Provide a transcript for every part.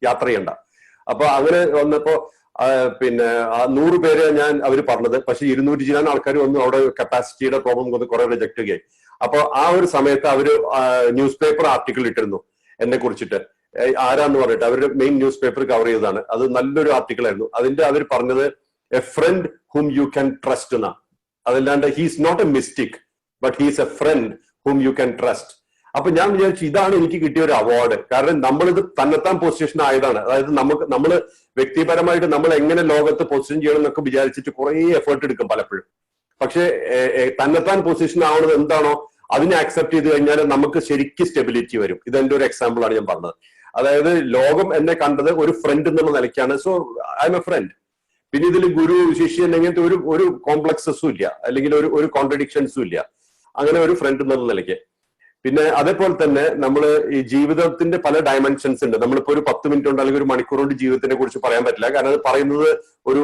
യാത്ര ചെയ്യണ്ട. അപ്പൊ അങ്ങനെ വന്നപ്പോ പിന്നെ 100 പേര് അവർ പറഞ്ഞത്, പക്ഷെ 200 ചില ആൾക്കാർ വന്നു. അവിടെ കപ്പാസിറ്റിയുടെ പ്രോബ്ലം കൊണ്ട് കുറെ റിജക്ട് ചെയ്യുകയായി. അപ്പൊ ആ ഒരു സമയത്ത് അവര് ന്യൂസ് പേപ്പർ ആർട്ടിക്കിൾ ഇട്ടിരുന്നു എന്നെ കുറിച്ചിട്ട്. ആരാന്ന് പറഞ്ഞിട്ട് അവരുടെ മെയിൻ ന്യൂസ് പേപ്പർ കവർ ചെയ്തതാണ്. അത് നല്ലൊരു ആർട്ടിക്കിൾ ആയിരുന്നു. അതിന്റെ അവർ പറഞ്ഞത് a friend whom you can trust എന്നാ. അതല്ലാണ്ട് he's not a mistake, but he's a friend whom you can trust. അപ്പൊ ഞാൻ വിചാരിച്ചു ഇതാണ് എനിക്ക് കിട്ടിയ ഒരു അവാർഡ്. കാരണം നമ്മളിത് തന്നെത്താൻ പൊസിഷൻ ആയതാണ്. അതായത് നമ്മൾ വ്യക്തിപരമായിട്ട് നമ്മൾ എങ്ങനെ ലോകത്ത് പൊസിഷൻ ചെയ്യണം എന്നൊക്കെ വിചാരിച്ചിട്ട് കുറെ എഫേർട്ട് എടുക്കും പലപ്പോഴും. പക്ഷെ തന്നെത്താൻ പൊസിഷൻ ആവുന്നത് എന്താണോ അതിനെ അക്സെപ്റ്റ് ചെയ്ത് കഴിഞ്ഞാൽ നമുക്ക് ശരിക്കും സ്റ്റെബിലിറ്റി വരും. ഇതെന്റെ ഒരു എക്സാമ്പിൾ ആണ് ഞാൻ പറഞ്ഞത്. അതായത് ലോകം എന്നെ കണ്ടത് ഒരു ഫ്രണ്ട് എന്നുള്ള നിലയ്ക്കാണ്. So I am a friend. പിന്നെ ഇതിൽ ഗുരു ശിഷ്യൻ അങ്ങനത്തെ ഒരു കോംപ്ലക്സസും ഇല്ല, അല്ലെങ്കിൽ ഒരു കോൺട്രഡിക്ഷൻസും ഇല്ല. അങ്ങനെ ഒരു ഫ്രണ്ട് എന്നുള്ള നിലയ്ക്ക്. പിന്നെ അതേപോലെ തന്നെ നമ്മൾ ഈ ജീവിതത്തിന്റെ പല ഡയമെൻഷൻസ് ഉണ്ട്. നമ്മളിപ്പോ ഒരു 10 മിനിറ്റ് കൊണ്ട് അല്ലെങ്കിൽ ഒരു മണിക്കൂർ കൊണ്ട് ജീവിതത്തിനെ കുറിച്ച് പറയാൻ പറ്റില്ല. കാരണം അത് പറയുന്നത് ഒരു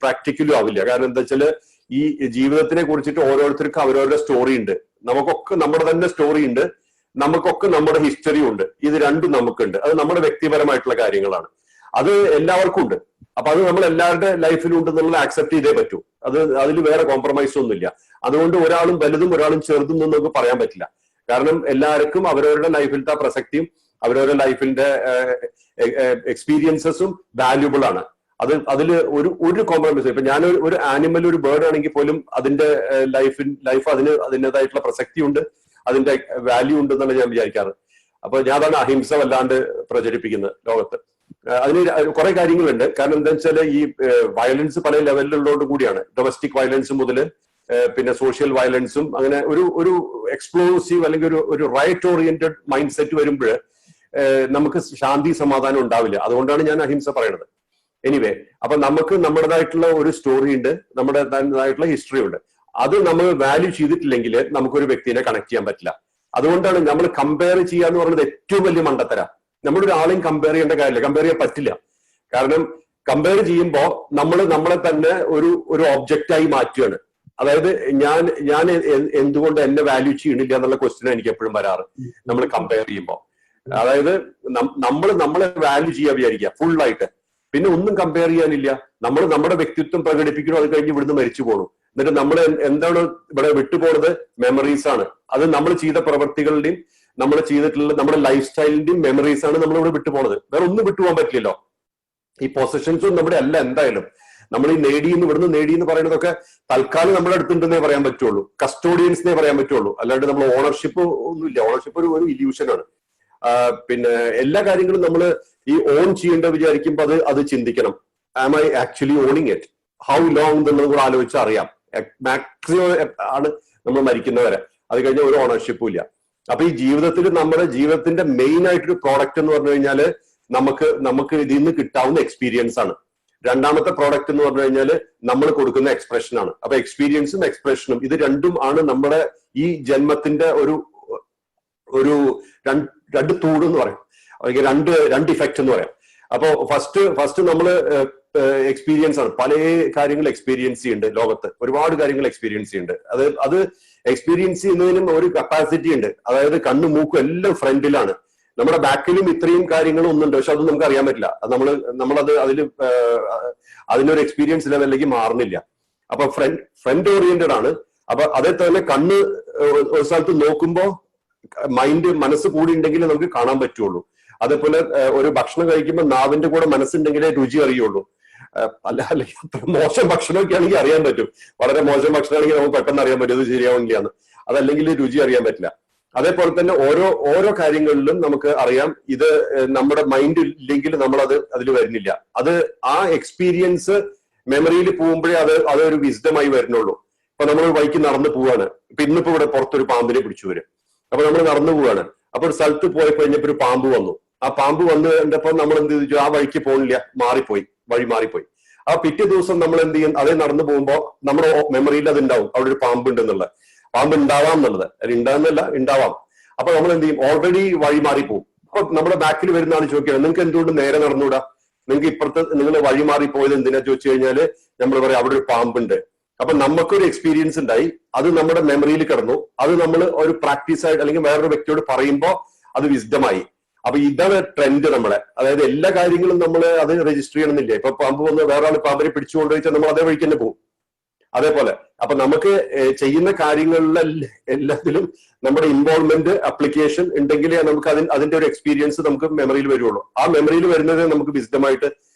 പ്രാക്ടിക്കലും ആവില്ല. കാരണം എന്താ വെച്ചാല് ഈ ജീവിതത്തിനെ കുറിച്ചിട്ട് ഓരോരുത്തർക്കും അവരവരുടെ സ്റ്റോറി ഉണ്ട്. നമുക്കൊക്കെ നമ്മുടെ തന്നെ സ്റ്റോറി ഉണ്ട്, നമുക്കൊക്കെ നമ്മുടെ ഹിസ്റ്ററി ഉണ്ട്. ഇത് രണ്ടും നമുക്കുണ്ട്. അത് നമ്മുടെ വ്യക്തിപരമായിട്ടുള്ള കാര്യങ്ങളാണ്. അത് എല്ലാവർക്കും ഉണ്ട്. അപ്പൊ അത് നമ്മൾ എല്ലാവരുടെ ലൈഫിലും ഉണ്ട് എന്നുള്ളത് ആക്സെപ്റ്റ് ചെയ്തേ പറ്റൂ. അതിൽ വേറെ കോംപ്രമൈസ് ഒന്നുമില്ല. അതുകൊണ്ട് ഒരാളും വലുതും ഒരാളും ചെറുതും എന്ന് നമുക്ക് പറയാൻ പറ്റില്ല. കാരണം എല്ലാവർക്കും അവരവരുടെ ലൈഫിലത്തെ പ്രസക്തിയും അവരവരുടെ ലൈഫിന്റെ എക്സ്പീരിയൻസസും വാല്യൂബിൾ ആണ്. അതിൽ ഒരു കോംപ്രമൈസ്. ഇപ്പൊ ഞാൻ ഒരു ആനിമൽ, ഒരു ബേർഡ് ആണെങ്കിൽ പോലും അതിന്റെ ലൈഫ് അതിൻ്റെതായിട്ടുള്ള പ്രസക്തിയുണ്ട്, അതിന്റെ വാല്യൂ ഉണ്ട് എന്നാണ് ഞാൻ വിചാരിക്കാറ്. അപ്പൊ ഞാൻ അതാണ് അഹിംസ വല്ലാണ്ട് പ്രചരിപ്പിക്കുന്നത് ലോകത്ത്. അതിന് കുറെ കാര്യങ്ങളുണ്ട്. കാരണം എന്താ വെച്ചാൽ ഈ വയലൻസ് പല ലെവലിലുള്ളതുകൊണ്ട് കൂടിയാണ്. ഡൊമസ്റ്റിക് വയലൻസ് മുതൽ പിന്നെ സോഷ്യൽ വയലൻസും അങ്ങനെ ഒരു എക്സ്പ്ലോസീവ് അല്ലെങ്കിൽ ഒരു റൈറ്റ് ഓറിയന്റഡ് മൈൻഡ് സെറ്റ് വരുമ്പോൾ നമുക്ക് ശാന്തി സമാധാനം ഉണ്ടാവില്ല. അതുകൊണ്ടാണ് ഞാൻ അഹിംസ പറയുന്നത്. എനിവേ, അപ്പൊ നമുക്ക് നമ്മുടേതായിട്ടുള്ള ഒരു സ്റ്റോറി ഉണ്ട്, നമ്മുടേതായിട്ടുള്ള ഹിസ്റ്ററി ഉണ്ട്. അത് നമ്മൾ വാല്യൂ ചെയ്തിട്ടില്ലെങ്കിൽ നമുക്കൊരു വ്യക്തിനെ കണക്ട് ചെയ്യാൻ പറ്റില്ല. അതുകൊണ്ടാണ് നമ്മൾ കമ്പയർ ചെയ്യാന്ന് പറയുന്നത് ഏറ്റവും വലിയ മണ്ടത്തര. നമ്മളൊരു ആളെയും കമ്പയർ ചെയ്യേണ്ട കാര്യമില്ല, കമ്പയർ ചെയ്യാൻ പറ്റില്ല. കാരണം കമ്പയർ ചെയ്യുമ്പോൾ നമ്മളെ തന്നെ ഒരു ഒബ്ജക്റ്റായി മാറ്റുകയാണ്. അതായത് ഞാൻ എന്തുകൊണ്ട് എന്നെ വാല്യൂ ചെയ്യണില്ല എന്നുള്ള ക്വസ്റ്റ്യൻ എനിക്ക് എപ്പോഴും വരാറ് നമ്മൾ കമ്പയർ ചെയ്യുമ്പോൾ. അതായത് നമ്മളെ വാല്യൂ ചെയ്യാൻ വിചാരിക്കുക ഫുള്ളായിട്ട്, പിന്നെ ഒന്നും കമ്പയർ ചെയ്യാനില്ല. നമ്മുടെ വ്യക്തിത്വം പ്രകടിപ്പിക്കണം, അത് കഴിഞ്ഞ് ഇവിടുന്ന് മരിച്ചു പോകണം. എന്നിട്ട് നമ്മൾ എന്താണ് ഇവിടെ വിട്ടുപോണത്? മെമ്മറീസ് ആണ്. അത് നമ്മൾ ചെയ്ത പ്രവൃത്തികളുടെയും നമ്മൾ ചെയ്തിട്ടുള്ള നമ്മുടെ ലൈഫ് സ്റ്റൈലിന്റെയും മെമ്മറീസ് ആണ് നമ്മൾ ഇവിടെ വിട്ടുപോണത്. വേറെ ഒന്നും വിട്ടുപോകാൻ പറ്റില്ലല്ലോ. ഈ പൊസിഷൻസും നമ്മുടെ അല്ല. എന്തായാലും നമ്മൾ ഈ ഇവിടുന്ന് നേടിയെന്ന് പറയുന്നതൊക്കെ തൽക്കാലം നമ്മുടെ അടുത്തുണ്ടെന്നേ പറയാൻ പറ്റുള്ളൂ, കസ്റ്റോഡിയൻസിനെ പറയാൻ പറ്റുള്ളൂ. അല്ലാണ്ട് നമ്മൾ ഓണർഷിപ്പ് ഒന്നുമില്ല. ഓണർഷിപ്പ് ഒരു ഇല്യൂഷനാണ്. പിന്നെ എല്ലാ കാര്യങ്ങളും നമ്മൾ ഈ ഓൺ ചെയ്യേണ്ട വിചാരിക്കുമ്പോൾ അത് ചിന്തിക്കണം. Am I actually owning it? How long എന്നുള്ളത് കൂടെ ആലോചിച്ച് അറിയാം. മാക്സിമം ആണ് നമ്മൾ മരിക്കുന്നവരെ. അത് കഴിഞ്ഞാൽ ഒരു ഓണർഷിപ്പും ഇല്ല. അപ്പൊ ഈ ജീവിതത്തിൽ നമ്മുടെ ജീവിതത്തിന്റെ മെയിൻ ആയിട്ടൊരു പ്രോഡക്റ്റ് എന്ന് പറഞ്ഞു കഴിഞ്ഞാല് നമുക്ക് ഇതിൽ നിന്ന് കിട്ടാവുന്ന എക്സ്പീരിയൻസ് ആണ്. രണ്ടാമത്തെ പ്രോഡക്റ്റ് എന്ന് പറഞ്ഞു കഴിഞ്ഞാൽ നമ്മൾ കൊടുക്കുന്ന എക്സ്പ്രഷൻ ആണ്. അപ്പൊ എക്സ്പീരിയൻസും എക്സ്പ്രഷനും ഇത് രണ്ടും ആണ് നമ്മുടെ ഈ ജന്മത്തിന്റെ ഒരു രണ്ട് തൂട് എന്ന് പറയും, അല്ലെങ്കിൽ രണ്ട് ഇഫക്റ്റ് എന്ന് പറയാം. അപ്പൊ ഫസ്റ്റ് നമ്മള് എക്സ്പീരിയൻസ് ആണ്. പല കാര്യങ്ങൾ എക്സ്പീരിയൻസ് ചെയ്യുന്നുണ്ട് ലോകത്ത്, ഒരുപാട് കാര്യങ്ങൾ എക്സ്പീരിയൻസ് ചെയ്യുന്നുണ്ട്. അത് എക്സ്പീരിയൻസ് ചെയ്യുന്നതിനും ഒരു കപ്പാസിറ്റി ഉണ്ട്. അതായത് കണ്ണും മൂക്കും എല്ലാം ഫ്രണ്ടിലാണ്. നമ്മുടെ ബാക്കിലും ഇത്രയും കാര്യങ്ങളും ഒന്നുണ്ട്, പക്ഷെ അതൊന്നും നമുക്ക് അറിയാൻ പറ്റില്ല. നമ്മളത് അതിനൊരു എക്സ്പീരിയൻസ് ലെവലിലേക്ക് മാറുന്നില്ല. അപ്പൊ ഫ്രണ്ട് ഓറിയന്റഡ് ആണ്. അപ്പൊ അതേ തന്നെ കണ്ണ് ഒരു സ്ഥലത്ത് നോക്കുമ്പോ മനസ്സ് കൂടി ഉണ്ടെങ്കിലേ നമുക്ക് കാണാൻ പറ്റുള്ളൂ. അതേപോലെ ഒരു ഭക്ഷണം കഴിക്കുമ്പോൾ നാവിന്റെ കൂടെ മനസ്സുണ്ടെങ്കിലേ രുചി അറിയുള്ളൂ. അല്ലെങ്കിൽ അത്ര മോശം ഭക്ഷണമൊക്കെ ആണെങ്കിൽ അറിയാൻ പറ്റും. വളരെ മോശം ഭക്ഷണമാണെങ്കിൽ നമുക്ക് പെട്ടെന്ന് അറിയാൻ പറ്റും ഇത് ശരിയാവില്ലാന്ന്. അതല്ലെങ്കിൽ രുചി അറിയാൻ പറ്റില്ല. അതേപോലെ തന്നെ ഓരോ കാര്യങ്ങളിലും നമുക്ക് അറിയാം ഇത് നമ്മുടെ മൈൻഡ് ഇല്ലെങ്കിൽ നമ്മൾ അതിൽ വരുന്നില്ല. അത് ആ എക്സ്പീരിയൻസ് മെമ്മറിയിൽ പോകുമ്പോഴേ അതൊരു വിസ്ഡമായി വരുന്നുള്ളൂ. ഇപ്പൊ നമ്മൾ വഴിക്ക് നടന്നു പോവാണ്. ഇപ്പൊ ഇന്നിപ്പോ ഇവിടെ പുറത്തൊരു പാമ്പിനെ പിടിച്ചു വരും. അപ്പൊ നമ്മൾ നടന്നു പോവാണ്. അപ്പൊ ഒരു സ്ഥലത്ത് പോയി കഴിഞ്ഞപ്പോ ഒരു പാമ്പ് വന്നു. ആ പാമ്പ് വന്ന് കണ്ടപ്പോ നമ്മൾ എന്ത് ചെയ്തു? ആ വഴിക്ക് പോണില്ല, വഴി മാറിപ്പോയി. ആ പിറ്റേ ദിവസം നമ്മൾ എന്ത് ചെയ്യും? അതേ നടന്നു പോകുമ്പോ നമ്മുടെ മെമ്മറിയിൽ അത് ഉണ്ടാവും, അവിടെ ഒരു പാമ്പ് ഉണ്ടെന്നുള്ളത്. പാമ്പ് ഉണ്ടാവാം എന്നുള്ളത്, അത് ഉണ്ടാവാം. അപ്പൊ നമ്മൾ എന്ത് ചെയ്യും? ഓൾറെഡി വഴി മാറിപ്പോകും. അപ്പൊ നമ്മുടെ ബാക്കിൽ വരുന്ന ആൾ ചോദിക്കുകയാണ്, നിങ്ങൾക്ക് എന്തുകൊണ്ട് നേരെ നടന്നുകൂടാ? നിങ്ങൾക്ക് ഇപ്പുറത്ത് നിങ്ങൾ വഴി മാറിപ്പോയത് എന്തിനാ ചോദിച്ചു കഴിഞ്ഞാല് നമ്മൾ പറയാം അവിടെ ഒരു പാമ്പുണ്ട്. അപ്പൊ നമുക്കൊരു എക്സ്പീരിയൻസ് ഉണ്ടായി, അത് നമ്മുടെ മെമ്മറിയിൽ കിടന്നു. അത് നമ്മൾ ഒരു പ്രാക്ടീസ് ആയിട്ട് അല്ലെങ്കിൽ വേറൊരു വ്യക്തിയോട് പറയുമ്പോൾ അത് വിസ്ഡമായി. അപ്പൊ ഇതാണ് ട്രെൻഡ് നമ്മളെ. അതായത് എല്ലാ കാര്യങ്ങളും നമ്മൾ അത് രജിസ്റ്റർ ചെയ്യണമെന്നില്ല. ഇപ്പൊ പാമ്പ് വന്ന് വേറെ ആൾ പാമ്പിനെ പിടിച്ചുകൊണ്ട് വെച്ചാൽ നമ്മൾ അതേ വഴിക്ക് തന്നെ പോകും. അതേപോലെ അപ്പൊ നമുക്ക് ചെയ്യുന്ന കാര്യങ്ങളിലെ എല്ലാത്തിലും നമ്മുടെ ഇൻവോൾവ്മെന്റ് അപ്ലിക്കേഷൻ ഉണ്ടെങ്കിലേ നമുക്ക് അതിന്റെ ഒരു എക്സ്പീരിയൻസ് നമുക്ക് മെമ്മറിയിൽ വരുള്ളൂ. ആ മെമ്മറിയിൽ വരുന്നതേ നമുക്ക് വിശദമായിട്ട്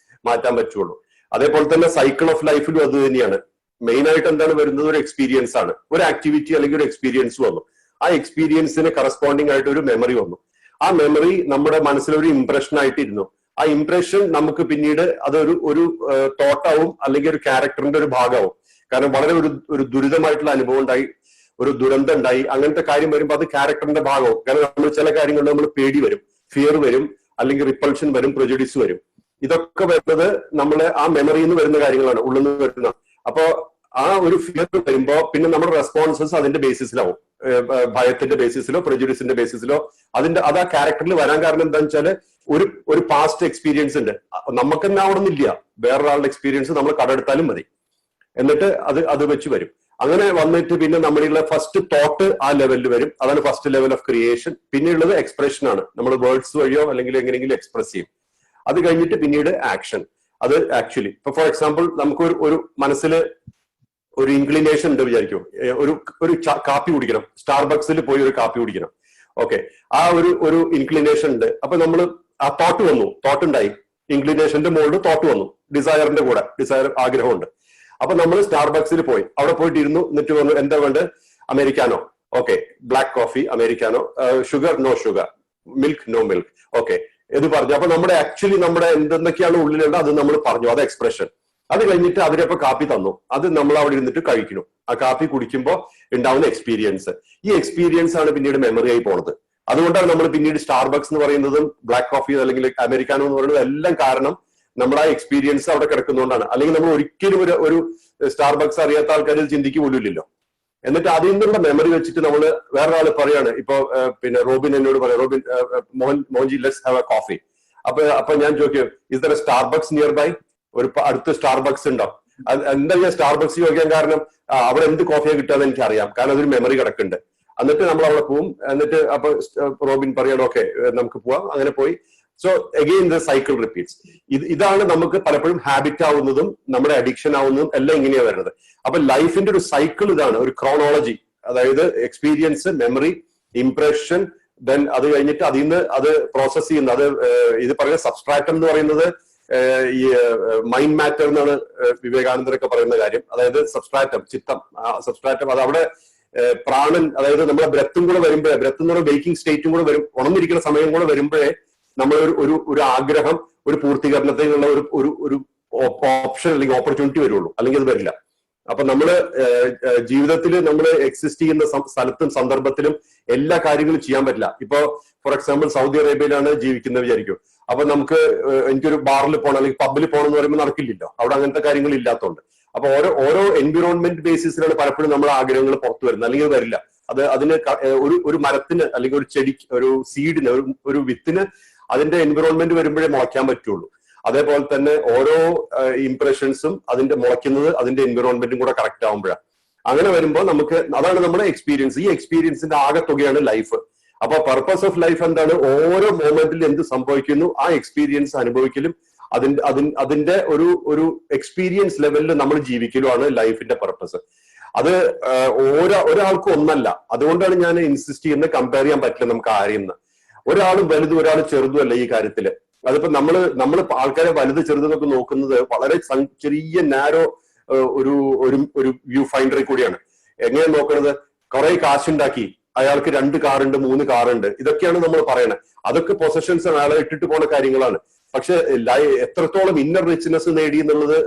മാറ്റാൻ പറ്റുള്ളൂ. അതേപോലെ തന്നെ സൈക്കിൾ ഓഫ് ലൈഫിലും അത് തന്നെയാണ്. മെയിൻ ആയിട്ട് എന്താണ് വരുന്നത്? ഒരു എക്സ്പീരിയൻസ് ആണ്. ഒരു ആക്ടിവിറ്റി അല്ലെങ്കിൽ ഒരു എക്സ്പീരിയൻസ് വന്നു, ആ എക്സ്പീരിയൻസിന് കറസ്പോണ്ടിങ് ആയിട്ട് ഒരു മെമ്മറി വന്നു. ആ മെമ്മറി നമ്മുടെ മനസ്സിലൊരു ഇംപ്രഷൻ ആയിട്ടിരുന്നു. ആ ഇംപ്രഷൻ നമുക്ക് പിന്നീട് അതൊരു ഒരു തോട്ടാവും അല്ലെങ്കിൽ ഒരു ക്യാരക്ടറിന്റെ ഒരു ഭാഗമാവും. കാരണം വളരെ ഒരു ദുരിതമായിട്ടുള്ള അനുഭവം ഉണ്ടായി, ഒരു ദുരന്തം ഉണ്ടായി, അങ്ങനത്തെ കാര്യം വരുമ്പോൾ അത് ക്യാരക്ടറിന്റെ ഭാഗമാവും. കാരണം നമ്മൾ ചില കാര്യങ്ങളിൽ നമ്മൾ പേടി വരും, ഫിയർ വരും, അല്ലെങ്കിൽ റിപ്പൾഷൻ വരും, പ്രൊജഡിസ് വരും. ഇതൊക്കെ വരുന്നത് നമ്മള് ആ മെമ്മറിയിൽ നിന്ന് വരുന്ന കാര്യങ്ങളാണ്, ഉള്ളിൽ നിന്ന് വരുന്ന. അപ്പോ ആ ഒരു ഫിയർ വരുമ്പോ പിന്നെ നമ്മുടെ റെസ്പോൺസസ് അതിന്റെ ബേസിസിലാവും. ഭയത്തിന്റെ ബേസിസിലോ പ്രൊജഡിസിന്റെ ബേസിസിലോ അത് ആ ക്യാരക്ടറിൽ വരാൻ കാരണം എന്താണെന്ന് വെച്ചാല് ഒരു പാസ്റ്റ് എക്സ്പീരിയൻസ് ഉണ്ട്. നമുക്ക് തന്നെ അവിടെ നിന്നില്ല, വേറൊരാളുടെ എക്സ്പീരിയൻസ് നമ്മൾ കടമെടുത്താലും മതി. എന്നിട്ട് അത് വെച്ച് വരും. അങ്ങനെ വന്നിട്ട് പിന്നെ നമ്മളുള്ള ഫസ്റ്റ് തോട്ട് ആ ലെവലിൽ വരും. അതാണ് ഫസ്റ്റ് ലെവൽ ഓഫ് ക്രിയേഷൻ. പിന്നെയുള്ളത് എക്സ്പ്രഷൻ ആണ്. നമ്മൾ വേർഡ്സ് വഴിയോ അല്ലെങ്കിൽ എങ്ങനെയെങ്കിലും എക്സ്പ്രസ് ചെയ്യും. അത് കഴിഞ്ഞിട്ട് പിന്നീട് ആക്ഷൻ. അത് ആക്ച്വലി ഇപ്പൊ ഫോർ എക്സാമ്പിൾ നമുക്ക് ഒരു മനസ്സിൽ ഒരു ഇൻക്ലിനേഷൻ ഉണ്ട് വിചാരിക്കും, ഒരു കാപ്പി കുടിക്കണം, സ്റ്റാർബക്സിൽ പോയി ഒരു കാപ്പി കുടിക്കണം. ഓക്കെ, ആ ഒരു ഇൻക്ലിനേഷൻ ഉണ്ട്. അപ്പൊ നമ്മൾ ആ തോട്ട് വന്നു, തോട്ട് ഉണ്ടായി, ഇൻക്ലിനേഷന്റെ മുകളിൽ തോട്ട് വന്നു, ഡിസയറിന്റെ കൂടെ ഡിസയർ ആഗ്രഹമുണ്ട്. അപ്പൊ നമ്മൾ സ്റ്റാർബക്സിൽ പോയി, അവിടെ പോയിട്ട് ഇരുന്നു. എന്നിട്ട് വന്നു, എന്താ വേണ്ടത്? Americano? Okay, black coffee americano, sugar no sugar, milk no milk. Okay, ഇത് പറഞ്ഞു. അപ്പൊ നമ്മുടെ ആക്ച്വലി നമ്മുടെ എന്തൊക്കെയാണ് ഉള്ളിലുള്ളത് അത് നമ്മൾ പറഞ്ഞു, അത് എക്സ്പ്രഷൻ. അത് കഴിഞ്ഞിട്ട് അവരപ്പോ കാപ്പി തന്നു, അത് നമ്മൾ അവിടെ ഇരുന്നിട്ട് കഴിക്കുന്നു. ആ കാപ്പി കുടിക്കുമ്പോൾ ഉണ്ടാവുന്ന എക്സ്പീരിയൻസ്, ഈ എക്സ്പീരിയൻസ് ആണ് പിന്നീട് മെമ്മറി ആയി പോണത്. അതുകൊണ്ടാണ് നമ്മൾ പിന്നീട് സ്റ്റാർബക്സ് എന്ന് പറയുന്നതും ബ്ലാക്ക് കോഫി അല്ലെങ്കിൽ അമേരിക്കാനോ എന്ന് പറയുന്നത് എല്ലാം കാരണം നമ്മുടെ ആ എക്സ്പീരിയൻസ് അവിടെ കിടക്കുന്നതുകൊണ്ടാണ്. അല്ലെങ്കിൽ നമ്മൾ ഒരിക്കലും ഒരു സ്റ്റാർബക്സ് അറിയാത്ത ആൾക്കാർ ചിന്തിക്ക് പോലുമില്ലല്ലോ. എന്നിട്ട് അതിൽ നിന്നുള്ള മെമ്മറി വെച്ചിട്ട് നമ്മൾ വേറൊരാൾ പറയാണ്. ഇപ്പൊ പിന്നെ റോബിൻ എന്നോട് പറയാം, Robin Mohanji let's have a coffee. അപ്പൊ ഞാൻ ചോദിക്കും, is there a Starbucks nearby? ഒരു അടുത്ത് സ്റ്റാർബക്സ് ഉണ്ടോ? എന്താ ഞാൻ സ്റ്റാർബക്സ് ചോദിക്കാൻ കാരണം അവിടെ എന്ത് കോഫിയാണ് കിട്ടാന്ന് എനിക്ക് അറിയാം, കാരണം അതൊരു മെമ്മറി കിടക്കുന്നുണ്ട്. എന്നിട്ട് നമ്മൾ അവിടെ പോവും. എന്നിട്ട് അപ്പൊ റോബിൻ പറയണം, ഓക്കെ നമുക്ക് പോവാം. അങ്ങനെ പോയി. So again the cycle repeats. ഇതാണ് നമുക്ക് പലപ്പോഴും ഹാബിറ്റ് ആവുന്നതും നമ്മുടെ അഡിക്ഷൻ ആവുന്നതും എല്ലാം ഇങ്ങനെയാണ് വരുന്നത്. അപ്പൊ ലൈഫിന്റെ ഒരു സൈക്കിൾ ഇതാണ്, ഒരു ക്രോണോളജി. അതായത് എക്സ്പീരിയൻസ്, മെമ്മറി, ഇംപ്രഷൻ, ദെൻ അത് കഴിഞ്ഞിട്ട് അതിൽ നിന്ന് അത് പ്രോസസ് ചെയ്യുന്നത്. അത് ഇത് പറയുന്ന സബ്സ്ട്രാക്ടം എന്ന് പറയുന്നത് ഈ മൈൻഡ് മാറ്റർ എന്നാണ് വിവേകാനന്ദരൊക്കെ പറയുന്ന കാര്യം. അതായത് സബ്സ്ട്രാറ്റം, ചിത്തം, സബ്സ്ട്രാറ്റം അത് അവിടെ പ്രാണൻ, അതായത് നമ്മുടെ ബ്രെത്തും കൂടെ വരുമ്പോഴേ, ബ്രെത്ത് എന്ന് പറയുന്ന ബേക്കിംഗ് സ്റ്റേറ്റും കൂടെ വരും, ഉണർന്നിരിക്കുന്ന സമയം കൂടെ വരുമ്പോഴേ നമ്മൾ ഒരു ആഗ്രഹം, ഒരു പൂർത്തീകരണത്തിനുള്ള ഒരു ഓപ്ഷൻ അല്ലെങ്കിൽ ഓപ്പർച്യൂണിറ്റി വരുള്ളൂ, അല്ലെങ്കിൽ അത് വരില്ല. അപ്പൊ നമ്മള് ജീവിതത്തിൽ നമ്മൾ എക്സിസ്റ്റ് ചെയ്യുന്ന സ്ഥലത്തും സന്ദർഭത്തിലും എല്ലാ കാര്യങ്ങളും ചെയ്യാൻ പറ്റില്ല. ഇപ്പൊ ഫോർ എക്സാമ്പിൾ സൗദി അറേബ്യയിലാണ് ജീവിക്കുന്നത് വിചാരിക്കും. അപ്പൊ നമുക്ക് എനിക്കൊരു ബാറിൽ പോകണം അല്ലെങ്കിൽ പബ്ബിൽ പോകണം എന്ന് പറയുമ്പോൾ നടക്കില്ലല്ലോ, അവിടെ അങ്ങനത്തെ കാര്യങ്ങൾ ഇല്ലാത്തതുകൊണ്ട്. അപ്പൊ ഓരോ എൻവിറോൺമെന്റ് ബേസിസിലാണ് പലപ്പോഴും നമ്മുടെ ആഗ്രഹങ്ങൾ പുറത്തു വരുന്നത്, അല്ലെങ്കിൽ വരില്ല. അതിന് ഒരു മരത്തിന് അല്ലെങ്കിൽ ഒരു ചെടിക്ക്, ഒരു സീഡിന്, ഒരു വിത്തിന് അതിന്റെ എൻവിറോൺമെന്റ് വരുമ്പോഴേ മുളയ്ക്കാൻ പറ്റുള്ളൂ. അതേപോലെ തന്നെ ഓരോ ഇംപ്രഷൻസും അതിന്റെ മുളയ്ക്കുന്നത് അതിന്റെ എൻവിറോൺമെന്റും കൂടെ കറക്റ്റ് ആവുമ്പോഴാണ്. അങ്ങനെ വരുമ്പോൾ നമുക്ക് അതാണ് നമ്മുടെ എക്സ്പീരിയൻസ്. ഈ എക്സ്പീരിയൻസിന്റെ ആകെത്തുകയാണ് ലൈഫ്. അപ്പൊ പർപ്പസ് ഓഫ് ലൈഫ് എന്താണ്? ഓരോ മൊമെന്റിൽ എന്ത് സംഭവിക്കുന്നു ആ എക്സ്പീരിയൻസ് അനുഭവിക്കലും അതിന്റെ ഒരു എക്സ്പീരിയൻസ് ലെവലിൽ നമ്മൾ ജീവിക്കലുമാണ് ലൈഫിന്റെ പർപ്പസ്. അത് ഒരാൾക്കും ഒന്നല്ല. അതുകൊണ്ടാണ് ഞാൻ ഇൻസിസ്റ്റ് ചെയ്യുന്നത്, കമ്പയർ ചെയ്യാൻ പറ്റില്ല നമുക്ക് ആരെയും. ഒരാളും വലുതും ഒരാൾ ചെറുതും അല്ല ഈ കാര്യത്തില്. അതിപ്പോ നമ്മൾ ആൾക്കാരെ വലുത് ചെറുതെന്നൊക്കെ നോക്കുന്നത് വളരെ ചെറിയ നാരോ ഒരു വ്യൂ ഫൈൻഡറിൽ കൂടിയാണ്. എങ്ങനെയാണ് നോക്കുന്നത്? കുറെ കാശുണ്ടാക്കി, അയാൾക്ക് 2 കാറുണ്ട്, 3 കാറുണ്ട്, ഇതൊക്കെയാണ് നമ്മൾ പറയണത്. അതൊക്കെ പൊസഷൻസ് ആണ്, അയാളെ ഇട്ടിട്ട് പോണ കാര്യങ്ങളാണ്. പക്ഷെ എത്രത്തോളം ഇന്നർ റിച്ച്നെസ് നേടി എന്നുള്ളത്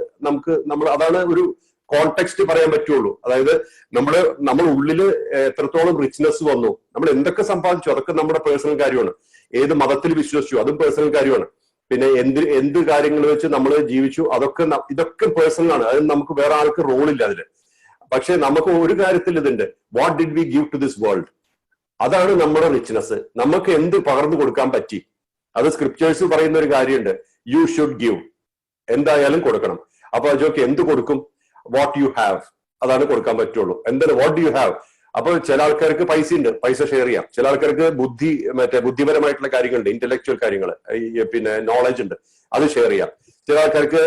നമ്മൾ അതാണ് ഒരു കോണ്ടെക്സ്റ്റ് പറയാൻ പറ്റുള്ളൂ. അതായത് നമ്മൾ ഉള്ളില് എത്രത്തോളം റിച്ച്നെസ് വന്നു, നമ്മൾ എന്തൊക്കെ സമ്പാദിച്ചു, അതൊക്കെ നമ്മുടെ പേഴ്സണൽ കാര്യമാണ്. ഏത് മതത്തിൽ വിശ്വസിച്ചു അതും പേഴ്സണൽ കാര്യമാണ്. പിന്നെ എന്ത് കാര്യങ്ങൾ വെച്ച് നമ്മൾ ജീവിച്ചു ഇതൊക്കെ പേഴ്സണൽ ആണ്. അത് നമുക്ക് വേറെ ആൾക്ക് റോളില്ല അതില്. പക്ഷെ നമുക്ക് ഒരു കാര്യത്തിൽ ഇതുണ്ട്, what did we give to this world? അതാണ് നമ്മുടെ റിച്ച്നെസ്. നമുക്ക് എന്ത് പകർന്നു കൊടുക്കാൻ പറ്റി? അത് സ്ക്രിപ്റ്റേഴ്സ് പറയുന്ന ഒരു കാര്യമുണ്ട്, യു ഷുഡ് ഗിവ്, എന്തായാലും കൊടുക്കണം. അപ്പൊ അജോക്ക് എന്ത് കൊടുക്കും? വാട്ട് യു ഹാവ്, അതാണ് കൊടുക്കാൻ പറ്റുള്ളൂ. എന്താണ് വാട്ട് ഡു യു ഹാവ്? അപ്പോൾ ചില ആൾക്കാർക്ക് പൈസ ഉണ്ട്, പൈസ ഷെയർ ചെയ്യാം. ചില ആൾക്കാർക്ക് ബുദ്ധിപരമായിട്ടുള്ള കാര്യങ്ങളുണ്ട്, ഇന്റലക്ച്വൽ കാര്യങ്ങൾ, പിന്നെ നോളജ് ഉണ്ട്, അത് ഷെയർ ചെയ്യാം. ചില ആൾക്കാർക്ക്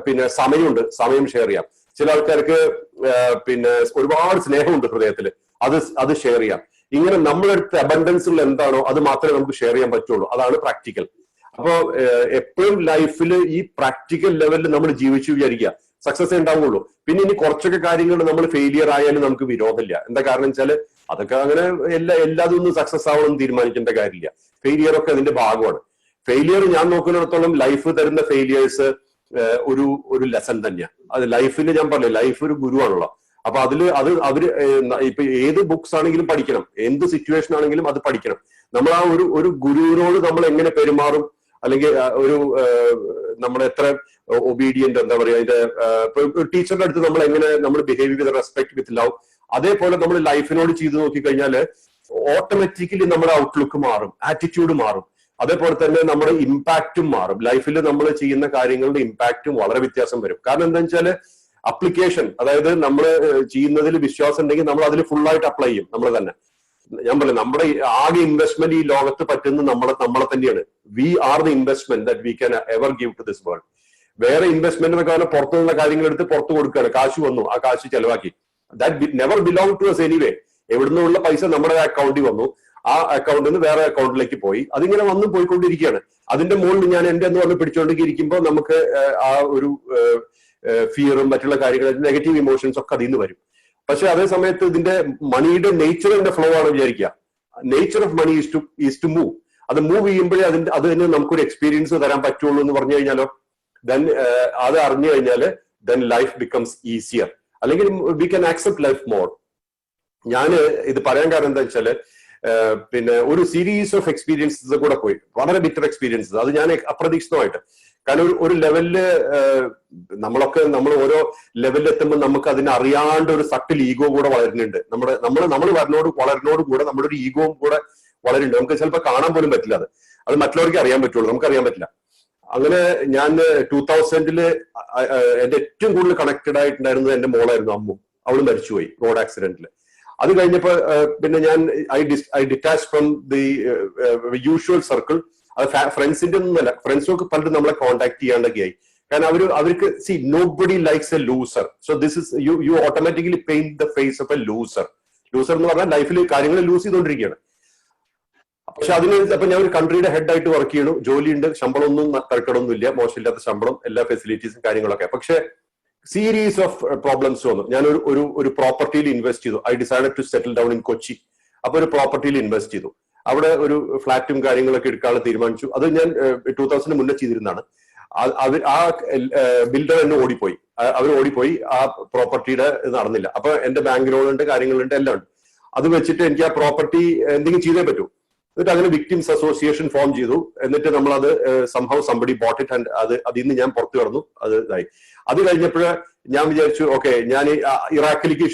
പിന്നെ സമയമുണ്ട്, സമയം ഷെയർ ചെയ്യാം. ചില ആൾക്കാർക്ക് പിന്നെ ഒരുപാട് സ്നേഹമുണ്ട് ഹൃദയത്തിൽ, അത് ഷെയർ ചെയ്യാം. ഇങ്ങനെ നമ്മുടെ അടുത്ത് അബണ്ടൻസ് ഉള്ള എന്താണോ അത് മാത്രമേ നമുക്ക് ഷെയർ ചെയ്യാൻ പറ്റുള്ളൂ. അതാണ് പ്രാക്ടിക്കൽ. അപ്പോ എപ്പോഴും ലൈഫിൽ ഈ പ്രാക്ടിക്കൽ ലെവലിൽ നമ്മൾ ജീവിച്ചു വിചാരിക്കുക, സക്സസ് ഉണ്ടാവുള്ളൂ. പിന്നെ ഇനി കുറച്ചൊക്കെ കാര്യങ്ങൾ നമ്മൾ ഫെയിലിയർ ആയാലും നമുക്ക് വിരോധമില്ല. എന്താ കാരണം വെച്ചാൽ അതൊക്കെ അങ്ങനെ എല്ലാതൊന്നും സക്സസ് ആവണമെന്ന് തീരുമാനിക്കേണ്ട കാര്യമില്ല. ഫെയിലിയർ ഒക്കെ അതിന്റെ ഭാഗമാണ്. ഫെയിലിയർ ഞാൻ നോക്കുന്നിടത്തോളം ലൈഫ് തരുന്ന ഫെയിലിയേഴ്സ് ഒരു ലെസൺ തന്നെയാണ്. അത് ലൈഫിൽ ഞാൻ പറഞ്ഞു, ലൈഫ് ഒരു ഗുരുവാണല്ലോ. അപ്പൊ അവര് ഇപ്പൊ ഏത് ബുക്സ് ആണെങ്കിലും പഠിക്കണം, എന്ത് സിറ്റുവേഷൻ ആണെങ്കിലും അത് പഠിക്കണം. നമ്മൾ ആ ഒരു ഗുരുവിനോട് നമ്മൾ എങ്ങനെ പെരുമാറും, അല്ലെങ്കിൽ നമ്മൾ എത്ര ഒബീഡിയന്റ്, എന്താ പറയുക, അതിന്റെ ഒരു ടീച്ചറിന്റെ അടുത്ത് നമ്മൾ എങ്ങനെ behave with respect, with love, അതേപോലെ നമ്മൾ ലൈഫിനോട് ചെയ്തു നോക്കിക്കഴിഞ്ഞാൽ ഓട്ടോമാറ്റിക്കലി നമ്മുടെ ഔട്ട്ലുക്ക് മാറും, ആറ്റിറ്റ്യൂഡ് മാറും. അതേപോലെ തന്നെ നമ്മുടെ ഇമ്പാക്റ്റും മാറും. ലൈഫിൽ നമ്മൾ ചെയ്യുന്ന കാര്യങ്ങളുടെ ഇമ്പാക്റ്റും വളരെ വ്യത്യാസം വരും. കാരണം എന്താ വെച്ചാൽ അപ്ലിക്കേഷൻ, അതായത് നമ്മൾ ചെയ്യുന്നതിൽ വിശ്വാസം ഉണ്ടെങ്കിൽ നമ്മൾ അതിൽ ഫുള്ളായിട്ട് അപ്ലൈ ചെയ്യും. നമ്മൾ തന്നെ, ഞാൻ പറഞ്ഞു, നമ്മുടെ ആകെ ഇൻവെസ്റ്റ്മെന്റ് ഈ ലോകത്ത് പറ്റുന്ന നമ്മളെ തന്നെയാണ്. We are the investment that we can ever give to this world. വേറെ ഇൻവെസ്റ്റ്മെന്റ് എന്നൊക്കെ പറഞ്ഞാൽ പുറത്തുനിന്നുള്ള കാര്യങ്ങൾ എടുത്ത് പുറത്തു കൊടുക്കുകയാണ്. കാശ് വന്നു, ആ കാശ് ചെലവാക്കി. That never belong to us anyway. എവിടുന്നുള്ള പൈസ നമ്മുടെ അക്കൗണ്ടിൽ വന്നു, ആ അക്കൗണ്ടിൽ നിന്ന് വേറെ അക്കൗണ്ടിലേക്ക് പോയി, അതിങ്ങനെ വന്നും പോയിക്കൊണ്ടിരിക്കുകയാണ്. അതിന്റെ മുകളിൽ ഞാൻ എന്റെ എന്ന് പറഞ്ഞ് പിടിച്ചുകൊണ്ടിരിക്കുമ്പോൾ നമുക്ക് ആ ഒരു ഫിയറും മറ്റുള്ള കാര്യങ്ങളും നെഗറ്റീവ് ഇമോഷൻസ് ഒക്കെ അതിൽ നിന്ന് വരും. പക്ഷെ അതേ സമയത്ത് ഇതിന്റെ മണിയുടെ നേച്ചറിന്റെ ഫ്ലോ ആണ് വിചാരിക്കുക. Nature of money is to move. അത് മൂവ് ചെയ്യുമ്പോഴേ അത് തന്നെ നമുക്കൊരു എക്സ്പീരിയൻസ് തരാൻ പറ്റുള്ളൂ എന്ന് പറഞ്ഞു കഴിഞ്ഞാലോ, ദെൻ അത് അറിഞ്ഞു കഴിഞ്ഞാൽ ദെൻ ലൈഫ് ബിക്കംസ് ഈസിയർ, അല്ലെങ്കിൽ we can accept life more. ഞാൻ ഇത് പറയാൻ കാരണം എന്താ വെച്ചാല്, പിന്നെ ഒരു സീരീസ് ഓഫ് എക്സ്പീരിയൻസസ് കൂടെ പോയി, വളരെ ബിറ്റർ എക്സ്പീരിയൻസസ്. അത് ഞാൻ അപ്രതീക്ഷിതമായിട്ട്, കാരണം ഒരു ലെവലില് നമ്മൾ ഓരോ ലെവലിൽ എത്തുമ്പോൾ നമുക്ക് അതിനെ അറിയാണ്ട് ഒരു സട്ടിൽ ഈഗോ കൂടെ വളരുന്നുണ്ട്. നമ്മൾ വളരുന്നോട് കൂടെ നമ്മുടെ ഒരു ഈഗോവും കൂടെ വളരുന്നുണ്ട്. നമുക്ക് ചിലപ്പോൾ കാണാൻ പോലും പറ്റില്ല. അത് മറ്റുള്ളവർക്ക് അറിയാൻ പറ്റുള്ളൂ, നമുക്ക് അറിയാൻ പറ്റില്ല. അങ്ങനെ ഞാൻ 2000 എന്റെ ഏറ്റവും കൂടുതൽ കണക്റ്റഡ് ആയിട്ടുണ്ടായിരുന്നത് എന്റെ മോളായിരുന്നു, അമ്മു. അവള് മരിച്ചുപോയി റോഡ് ആക്സിഡന്റിൽ. അത് കഴിഞ്ഞപ്പോ പിന്നെ ഞാൻ I detach from the usual circle. അത് ഫ്രണ്ട്സിന്റെ ഒന്നുമല്ല, ഫ്രണ്ട്സൊക്കെ പലരും നമ്മളെ കോൺടാക്ട് ചെയ്യാണ്ടൊക്കെയായി. കാരണം അവർക്ക് see nobody likes a loser. So this is you automatically paint the face of a loser. Loser എന്ന് പറഞ്ഞാൽ ലൈഫിൽ കാര്യങ്ങൾ ലൂസ് ചെയ്തുകൊണ്ടിരിക്കുകയാണ്. പക്ഷെ അപ്പൊ ഞാൻ ഒരു കൺട്രിയുടെ ഹെഡ് ആയിട്ട് വർക്ക് ചെയ്യണു, ജോലിയുണ്ട്, ശമ്പളമൊന്നും തരക്കടൊന്നുമില്ല, മോശമില്ലാത്ത ശമ്പളം, എല്ലാ ഫെസിലിറ്റീസും കാര്യങ്ങളൊക്കെ. പക്ഷെ സീരീസ് ഓഫ് പ്രോബ്ലംസ് വന്നു. ഞാൻ ഒരു പ്രോപ്പർട്ടിയിൽ ഇൻവെസ്റ്റ് ചെയ്തു. I decided to settle down in Kochi. അപ്പൊ ഒരു പ്രോപ്പർട്ടിയിൽ ഇൻവെസ്റ്റ് ചെയ്തു. അവിടെ ഒരു ഫ്ലാറ്റും കാര്യങ്ങളൊക്കെ എടുക്കാനുള്ള തീരുമാനിച്ചു. അത് ഞാൻ 2000 മുന്നേ ചെയ്തിരുന്നതാണ്. ആ ബിൽഡർ എന്നെ ഓടിപ്പോയി. അവർ ഓടിപ്പോയി, ആ പ്രോപ്പർട്ടിയുടെ നടന്നില്ല. അപ്പൊ എന്റെ ബാങ്ക് ലോണുണ്ട്, കാര്യങ്ങളുണ്ട്, എല്ലാം ഉണ്ട്. അത് വെച്ചിട്ട് എനിക്ക് ആ പ്രോപ്പർട്ടി എന്തെങ്കിലും ചെയ്തേ പറ്റൂ. എന്നിട്ട് അങ്ങനെ വിക്ടിംസ് അസോസിയേഷൻ ഫോം ചെയ്തു. എന്നിട്ട് നമ്മളത് സംഭവം സംബഡി ബോട്ട് ഇറ്റ് ആൻഡ് അതിൽ നിന്ന് ഞാൻ പുറത്തു കടന്നു. അത് ഇതായി. അത് കഴിഞ്ഞപ്പോൾ ഞാൻ വിചാരിച്ചു, ഓക്കെ, ഞാൻ ഇറാഖിലേക്ക്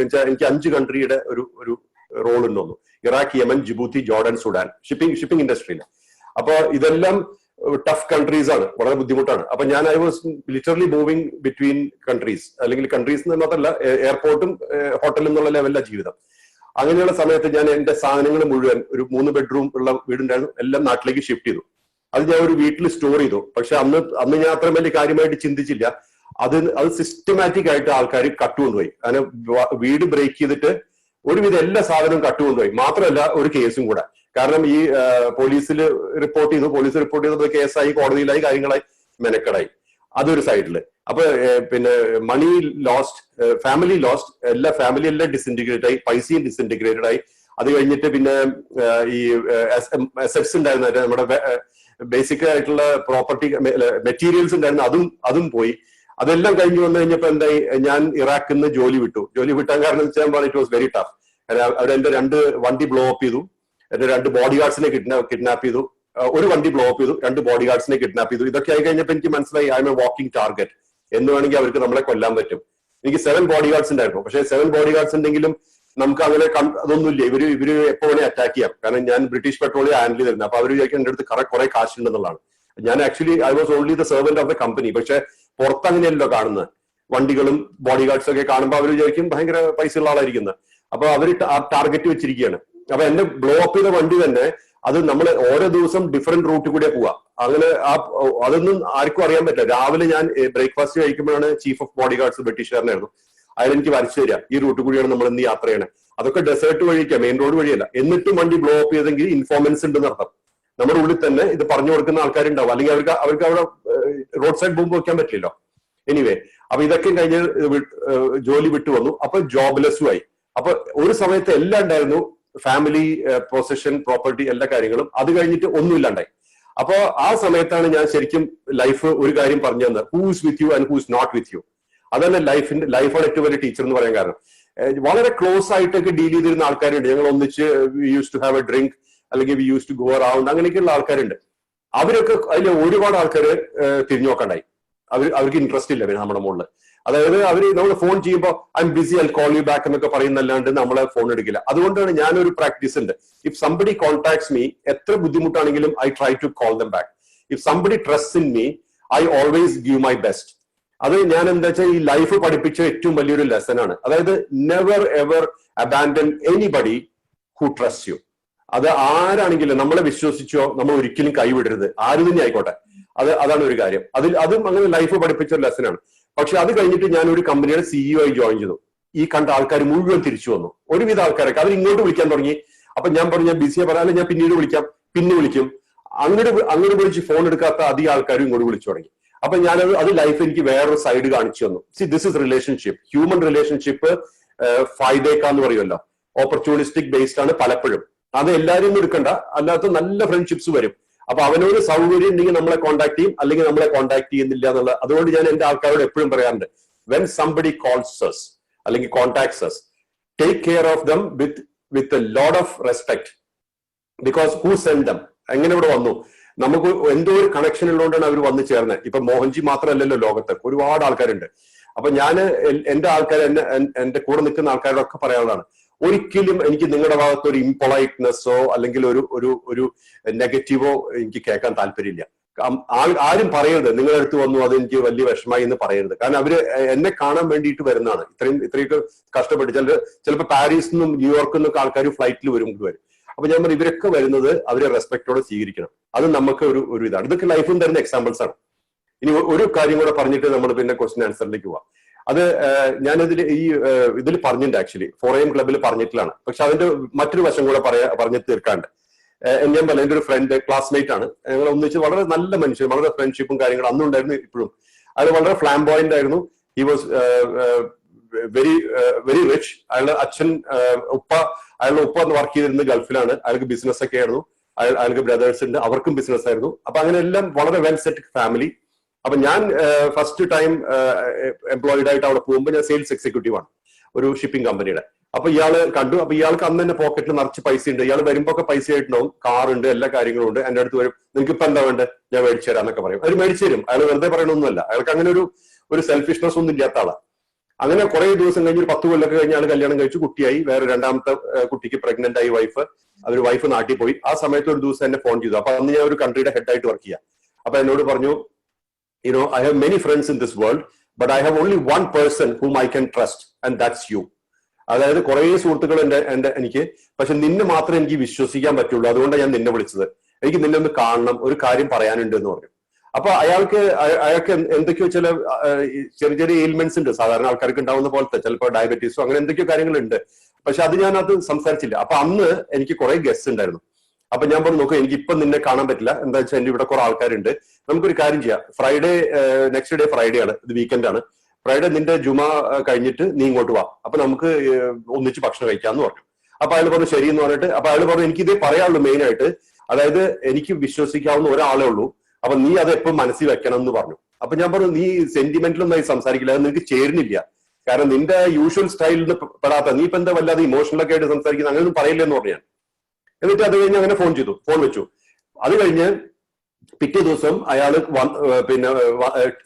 എനിക്ക് 5 കൺട്രിയുടെ ഒരു റോൾ ഉണ്ടെന്നു. Iraq, Yemen, Djibouti, Jordan, Sudan, shipping ഇൻഡസ്ട്രിയിൽ. അപ്പൊ ഇതെല്ലാം ടഫ് കൺട്രീസ് ആണ്, വളരെ ബുദ്ധിമുട്ടാണ്. അപ്പൊ ഞാൻ I was literally moving between countries, അല്ലെങ്കിൽ കൺട്രീസ് എന്ന് മാത്രമല്ല, എയർപോർട്ടും ഹോട്ടലും എന്നുള്ള ലെവലിലാണ് ജീവിതം. അങ്ങനെയുള്ള സമയത്ത് ഞാൻ എന്റെ സാധനങ്ങൾ മുഴുവൻ, ഒരു 3 ബെഡ്റൂം ഉള്ള വീടുണ്ടായിരുന്നു, എല്ലാം നാട്ടിലേക്ക് ഷിഫ്റ്റ് ചെയ്തു. അത് ഞാൻ ഒരു വീട്ടിൽ സ്റ്റോർ ചെയ്തു. പക്ഷെ അന്ന് ഞാൻ അത്ര വലിയ കാര്യമായിട്ട് ചിന്തിച്ചില്ല. അത് സിസ്റ്റമാറ്റിക് ആയിട്ട് ആൾക്കാർ കട്ടുകൊണ്ടുപോയി. അങ്ങനെ വീട് ബ്രേക്ക് ചെയ്തിട്ട് ഒരുവിധം എല്ലാ സാധനവും കട്ടുകൊണ്ടുപോയി. മാത്രമല്ല ഒരു കേസും കൂടെ. കാരണം ഈ പോലീസ് റിപ്പോർട്ട് ചെയ്തപ്പോൾ കേസായി, കോടതിയിലായി, കാര്യങ്ങളായി, മെനക്കടായി. അതൊരു സൈഡില്. അപ്പൊ പിന്നെ മണി ലോസ്റ്റ്, ഫാമിലി ലോസ്റ്റ്, ഫാമിലി എല്ലാം ഡിസിൻറ്റിഗ്രേറ്റ് ആയി, പൈസയും ഡിസിൻറ്റിഗ്രേറ്റഡ് ആയി. അത് കഴിഞ്ഞിട്ട് പിന്നെ ഈ അസറ്റ്സ് ഉണ്ടായിരുന്ന നമ്മുടെ ബേസിക് ആയിട്ടുള്ള പ്രോപ്പർട്ടി മെറ്റീരിയൽസ് ഉണ്ടായിരുന്നു, അതും പോയി. അതെല്ലാം കഴിഞ്ഞ് വന്നു കഴിഞ്ഞപ്പോ എന്തായി, ഞാൻ ഇറാഖിൽ നിന്ന് ജോലി വിട്ടാൻ കാരണം വെച്ചാൽ ഇറ്റ് വാസ് വെരി ടഫ്. അവരെന്റെ 2 വണ്ടി ബ്ലോ അപ്പ് ചെയ്തു, എന്റെ 2 ബോഡി ഗാർഡ്സിനെ കിഡ്നാപ്പ് ചെയ്തു. ഒരു വണ്ടി ബ്ലോ അപ്പ് ചെയ്തു, 2 ബോഡി ഗാർഡ്സിനെ കിഡ്നാപ്പ് ചെയ്തു. ഇതൊക്കെ ആയി കഴിഞ്ഞപ്പോൾ എനിക്ക് മനസ്സിലായി, I am A walking target. എന്ന് വേണമെങ്കിൽ അവർക്ക് നമ്മളെ കൊല്ലാൻ പറ്റും. എനിക്ക് 7 ബോഡി ഗാർഡ്സ് ഉണ്ടായിരുന്നു. പക്ഷേ 7 ബോഡി ഗാർഡ്സ് ഉണ്ടെങ്കിലും നമുക്ക് അങ്ങനെ അതൊന്നുമില്ല. ഇവര് എപ്പോ വേണേ അറ്റാക്ക് ചെയ്യാം. കാരണം ഞാൻ ബ്രിട്ടീഷ് പെട്രോളിയം ഹാൻഡിൽ ചെയ്തിരുന്നത്. അപ്പൊ അവർ വിചാരിക്കും എന്റെ അടുത്ത് കുറെ കാശുണ്ടെന്നുള്ളതാണ്. ഞാൻ actually I was only the servant of the company. പക്ഷെ പുറത്ത് അങ്ങനെയല്ലോ കാണുന്നത്. വണ്ടികളും ബോഡി ഗാർഡ്സ് ഒക്കെ കാണുമ്പോൾ അവർ വിചാരിക്കും ഭയങ്കര പൈസ ഉള്ള ആളായിരിക്കുന്നത്. അപ്പൊ അവർ ടാർഗറ്റ് വെച്ചിരിക്കുകയാണ്. അപ്പൊ എന്റെ ബ്ലോ അപ്പ് ചെയ്ത വണ്ടി തന്നെ അത് നമ്മൾ ഓരോ ദിവസം ഡിഫറെന്റ് റൂട്ടിൽ കൂടെ പോവാ. അങ്ങനെ അതൊന്നും ആർക്കും അറിയാൻ പറ്റില്ല. രാവിലെ ഞാൻ ബ്രേക്ക്ഫാസ്റ്റ് കഴിക്കുമ്പോഴാണ് ചീഫ് ഓഫ് ബോഡി ഗാർഡ്സ് ബ്രിട്ടീഷുകാരനായിരുന്നു, അയാൾ എനിക്ക് വരച്ചു തരിക ഈ റൂട്ട് കൂടിയാണ് നമ്മൾ ഇന്ന് യാത്ര ചെയ്യണേ. അതൊക്കെ ഡെസേർട്ട് വഴിക്കാ, മെയിൻ റോഡ് വഴിയല്ല. എന്നിട്ടും വണ്ടി ബ്ലോ അപ്പ് ചെയ്തെങ്കിൽ ഇൻഫോർമൻസ് ഉണ്ടെന്ന് അർത്ഥം. നമ്മുടെ ഉള്ളിൽ തന്നെ ഇത് പറഞ്ഞു കൊടുക്കുന്ന ആൾക്കാരുണ്ടാവും, അല്ലെങ്കിൽ അവർക്ക് അവിടെ റോഡ് സൈഡ് ബോംബ് വെക്കാൻ പറ്റില്ലല്ലോ. എനിവേ, അപ്പൊ ഇതൊക്കെ കഴിഞ്ഞ് ജോലി വിട്ടു വന്നു. അപ്പൊ ജോബ്ലെസ്സും ആയി. അപ്പൊ ഒരു സമയത്ത് എല്ലാം ഉണ്ടായിരുന്നു, ഫാമിലി, പൊസിഷൻ, പ്രോപ്പർട്ടി, എല്ലാ കാര്യങ്ങളും. അത് കഴിഞ്ഞിട്ട് ഒന്നുമില്ലാണ്ടായി. അപ്പൊ ആ സമയത്താണ് ഞാൻ ശരിക്കും ലൈഫ് ഒരു കാര്യം പറഞ്ഞു തന്നത്, who's with you and who's not with you. അതന്നെ ലൈഫാണ് ഏറ്റവും വലിയ ടീച്ചർ എന്ന് പറയാൻ കാരണം. വളരെ ക്ലോസ് ആയിട്ടൊക്കെ ഡീൽ ചെയ്തിരുന്ന ആൾക്കാരുണ്ട്. ഞങ്ങൾ ഒന്നിച്ച് we use to have a drink, അല്ലെങ്കിൽ we use to go around, അങ്ങനെയൊക്കെയുള്ള ആൾക്കാരുണ്ട്. അവരൊക്കെ അതിൽ ഒരുപാട് ആൾക്കാർ തിരിഞ്ഞു നോക്കണ്ടായി. അവർക്ക് ഇൻട്രസ്റ്റ് ഇല്ല പിന്നെ നമ്മുടെ മുകളിൽ. അതായത് നമ്മൾ ഫോൺ ചെയ്യുമ്പോൾ I am busy, I call you back എന്നൊക്കെ പറയുന്നല്ലാണ്ട് നമ്മളെ ഫോൺ എടുക്കില്ല. അതുകൊണ്ടാണ് ഞാനൊരു പ്രാക്ടീസ് ഉണ്ട്, ഇഫ് സംബഡി കോൺടാക്ട്സ് മീ, എത്ര ബുദ്ധിമുട്ടാണെങ്കിലും I try to call them back. If somebody trust in me, I always give my best. അത് ഞാൻ എന്താ വെച്ചാൽ ഈ ലൈഫ് പഠിപ്പിച്ച ഏറ്റവും വലിയൊരു ലെസൺ ആണ്. അതായത് never ever abandon anybody who trust you. അത് ആരാണെങ്കിലും നമ്മളെ വിശ്വസിച്ചോ നമ്മൾ ഒരിക്കലും കൈവിടരുത്, ആര് തന്നെ ആയിക്കോട്ടെ. അതാണ് ഒരു കാര്യം. അതും അങ്ങനെ ലൈഫ് പഠിപ്പിച്ച ഒരു ലെസൺ ആണ്. പക്ഷെ അത് കഴിഞ്ഞിട്ട് ഞാൻ ഒരു കമ്പനിയുടെ സിഇഒ ആയി ജോയിൻ ചെയ്തു. ഈ കണ്ട ആൾക്കാർ മുഴുവൻ തിരിച്ചു വന്നു. ഒരുവിധ ആൾക്കാരൊക്കെ അവർ ഇങ്ങോട്ട് വിളിക്കാൻ തുടങ്ങി. അപ്പൊ ഞാൻ പറഞ്ഞു, ഞാൻ ബിസിയെ പറയാൻ, ഞാൻ പിന്നീട് വിളിക്കാം, പിന്നെ വിളിക്കും. അങ്ങോട്ട് വിളിച്ച് ഫോൺ എടുക്കാത്ത അധികം ആൾക്കാരും ഇങ്ങോട്ട് വിളിച്ചു തുടങ്ങി. അപ്പൊ അത് ലൈഫ് എനിക്ക് വേറൊരു സൈഡ് കാണിച്ചു തന്നു. See, this is relationship, human relationship. ഫൈഡേക്കാന്ന് പറയുമല്ലോ, ഓപ്പർച്യൂണിസ്റ്റിക് ബേസ്ഡ് ആണ് പലപ്പോഴും. അത് എല്ലാവരും എടുക്കണ്ട, അല്ലാത്ത നല്ല ഫ്രണ്ട്ഷിപ്സ് വരും. അപ്പൊ അവനോട് സൗകര്യം ഉണ്ടെങ്കിൽ നമ്മളെ കോൺടാക്ട് ചെയ്യും, അല്ലെങ്കിൽ നമ്മളെ കോൺടാക്ട് ചെയ്യുന്നില്ല എന്നുള്ള. അതുകൊണ്ട് ഞാൻ എന്റെ ആൾക്കാരോട് എപ്പോഴും പറയാറുണ്ട്, വെൻ സംബഡി കോൾസ് us അല്ലെങ്കിൽ contacts us, take care of them with a lot of respect. Because who send dum, എങ്ങനെ ഇവിടെ വന്നു, നമുക്ക് എന്തോ ഒരു കണക്ഷൻ ഉള്ളതുകൊണ്ടാണ് അവർ വന്നു ചേർന്നത്. ഇപ്പൊ മോഹൻജി മാത്രമല്ലല്ലോ ലോകത്ത്, ഒരുപാട് ആൾക്കാരുണ്ട്. അപ്പൊ ഞാൻ എന്റെ ആൾക്കാർ, എന്റെ കൂടെ നിൽക്കുന്ന ആൾക്കാരോടൊക്കെ പറയാനുള്ളതാണ്, ഒരിക്കലും എനിക്ക് നിങ്ങളുടെ ഭാഗത്ത് ഒരു ഇംപൊളൈറ്റ്നെസ്സോ അല്ലെങ്കിൽ ഒരു നെഗറ്റീവോ എനിക്ക് കേൾക്കാൻ താല്പര്യമില്ല. ആരും പറയരുത് നിങ്ങളുടെ അടുത്ത് വന്നു അത് എനിക്ക് വലിയ വിഷമായി എന്ന് പറയരുത്. കാരണം അവര് എന്നെ കാണാൻ വേണ്ടിയിട്ട് വരുന്നതാണ്. ഇത്രയൊക്കെ കഷ്ടപ്പെട്ട് ചിലപ്പോൾ പാരീസിൽ നിന്നും ന്യൂയോർക്കിൽ നിന്നൊക്കെ ആൾക്കാർ ഫ്ലൈറ്റിൽ വരും. അപ്പൊ ഞാൻ പറയും, ഇവരൊക്കെ വരുന്നത് അവരെ റെസ്പെക്ടോടെ സ്വീകരിക്കണം. അത് നമുക്ക് ഒരു ഇതാണ്. ഇതൊക്കെ ലൈഫിൽ തരുന്ന എക്സാമ്പിൾസ് ആണ്. ഇനി ഒരു കാര്യം കൂടെ പറഞ്ഞിട്ട് നമ്മൾ പിന്നെ ക്വസ്റ്റ്യൻ ആൻസറിലേക്ക് പോവാം. അത് ഞാനതിൽ ഇതിൽ പറഞ്ഞിട്ടുണ്ട്, ആക്ച്വലി ഫോറേം ക്ലബിൽ പറഞ്ഞിട്ടുള്ളതാണ്. പക്ഷെ അതിന്റെ മറ്റൊരു വശം കൂടെ പറഞ്ഞു തീർക്കാണ്ട്. ഞാൻ പറഞ്ഞ എന്റെ ഒരു ഫ്രണ്ട്, ക്ലാസ്മേറ്റ് ആണ്. ഞങ്ങൾ ഒന്നിച്ച് വളരെ നല്ല മനുഷ്യൻ, വളരെ ഫ്രണ്ട്ഷിപ്പും കാര്യങ്ങളും അന്നും ഉണ്ടായിരുന്നു, ഇപ്പോഴും. അയാൾ വളരെ ഫ്ലാംബോയന്റ് ആയിരുന്നു. He was very rich. അയാളുടെ അച്ഛൻ, അയാളുടെ ഉപ്പ വർക്ക് ചെയ്തിരുന്നത് ഗൾഫിലാണ്. അയാൾക്ക് ബിസിനസ് ഒക്കെ ആയിരുന്നു. അയാൾക്ക് ബ്രദേഴ്സ് ഉണ്ട്, അവർക്കും ബിസിനസ് ആയിരുന്നു. അപ്പൊ അങ്ങനെ എല്ലാം വളരെ വെൽ സെറ്റ് ഫാമിലി. അപ്പൊ ഞാൻ ഫസ്റ്റ് ടൈം എംപ്ലോയിഡ് ആയിട്ട് അവിടെ പോകുമ്പോൾ ഞാൻ സെയിൽസ് എക്സിക്യൂട്ടീവ് ആണ് ഒരു ഷിപ്പിംഗ് കമ്പനിയുടെ. അപ്പൊ ഇയാള് കണ്ടു. അപ്പൊ ഇയാൾക്ക് അന്ന് തന്നെ പോക്കറ്റിൽ നിറച്ച് പൈസ ഉണ്ട്. ഇയാൾ വരുമ്പോ ഒക്കെ പൈസ ആയിട്ടുണ്ടാവും, കാറുണ്ട്, എല്ലാ കാര്യങ്ങളും ഉണ്ട്. എന്റെ അടുത്ത് വരും, നിങ്ങൾക്ക് ഇപ്പൊ എന്താ വേണ്ടത്, ഞാൻ മേടിച്ചു തരാം എന്നൊക്കെ പറയും. അവർ മേടിച്ചു തരും. അയാൾ വെറുതെ പറയണമൊന്നുമല്ല. അയാൾക്ക് അങ്ങനെ ഒരു സെൽഫിഷ്നെസ് ഒന്നും ഇല്ലാത്ത ആളാണ്. അങ്ങനെ കുറെ ദിവസം കഴിഞ്ഞ് ഒരു 10 കൊല്ലമൊക്കെ കഴിഞ്ഞ് ആൾ കല്യാണം കഴിച്ചു, കുട്ടിയായി. വേറെ രണ്ടാമത്തെ കുട്ടിക്ക് പ്രഗ്നന്റ് ആയി വൈഫ്. വൈഫ് നാട്ടിൽ പോയി. ആ സമയത്ത് ഒരു ദിവസം എന്നെ ഫോൺ ചെയ്തു. അപ്പൊ അന്ന് ഞാൻ ഒരു കൺട്രിയുടെ ഹെഡായിട്ട് വർക്ക് ചെയ്യാം. അപ്പൊ എന്നോട് പറഞ്ഞു, I have many friends in this world, but I have only one person whom I can trust, and that's you. അതായത് കുറെ സുഹൃത്തുക്കൾ എനിക്ക്, പക്ഷെ നിന്നെ മാത്രമേ എനിക്ക് വിശ്വസിക്കാൻ പറ്റുള്ളൂ. അതുകൊണ്ടാണ് ഞാൻ നിന്നെ വിളിച്ചത്. എനിക്ക് നിന്നെ ഒന്ന് കാണണം, ഒരു കാര്യം പറയാനുണ്ട് എന്ന് പറഞ്ഞു. അപ്പൊ അയാൾക്ക് എന്തൊക്കെയോ ചെറിയ എയിൽമെന്റ്സ് ഉണ്ട്, സാധാരണ ആൾക്കാർക്ക് ഉണ്ടാവുന്ന പോലത്തെ, ചിലപ്പോൾ ഡയബറ്റീസോ അങ്ങനെ എന്തൊക്കെയോ കാര്യങ്ങളുണ്ട്. പക്ഷെ അത് സംസാരിച്ചില്ല. അപ്പൊ അന്ന് എനിക്ക് കുറെ ഗസ്റ്റ് ഉണ്ടായിരുന്നു. അപ്പൊ ഞാൻ പറഞ്ഞു, നോക്കൂ, എനിക്ക് ഇപ്പൊ നിന്നെ കാണാൻ പറ്റില്ല. എന്താ വെച്ചാൽ എന്റെ ഇവിടെ കുറെ ആൾക്കാരുണ്ട്. നമുക്കൊരു കാര്യം ചെയ്യാം, ഫ്രൈഡേ, നെക്സ്റ്റ് ഡേ ഫ്രൈഡേ ആണ്, ഇത് വീക്കെൻഡ് ആണ്. ഫ്രൈഡേ നിന്റെ ജുമ കഴിഞ്ഞിട്ട് നീ ഇങ്ങോട്ട് വാ, അപ്പൊ നമുക്ക് ഒന്നിച്ച് ഭക്ഷണം കഴിക്കാന്ന് പറഞ്ഞു. അപ്പൊ അയാൾ പറഞ്ഞു ശരി എന്ന് പറഞ്ഞിട്ട്, അപ്പൊ അയാൾ പറഞ്ഞു എനിക്ക് ഇതേ പറയാനുള്ളൂ മെയിൻ ആയിട്ട്, അതായത് എനിക്ക് വിശ്വസിക്കാവുന്ന ഒരാളേ ഉള്ളൂ, അപ്പൊ നീ അത് എപ്പോൾ മനസ്സിൽ വെക്കണം എന്ന് പറഞ്ഞു. അപ്പൊ ഞാൻ പറഞ്ഞു, നീ സെന്റിമെന്റലൊന്നും സംസാരിക്കില്ല, അത് നിനക്ക് ചേരുന്നില്ല. കാരണം നിന്റെ യൂഷ്വൽ സ്റ്റൈലിൽ പെടാത്ത നീ ഇപ്പൊ എന്താ വല്ലാതെ ഇമോഷണലൊക്കെ ആയിട്ട് സംസാരിക്കുന്നത്, അങ്ങനെയൊന്നും പറയില്ലെന്ന് പറഞ്ഞു ഞാൻ. എന്നിട്ട് അത് കഴിഞ്ഞ് അങ്ങനെ ഫോൺ വെച്ചു. അത് കഴിഞ്ഞ് പിറ്റേ ദിവസം അയാൾ പിന്നെ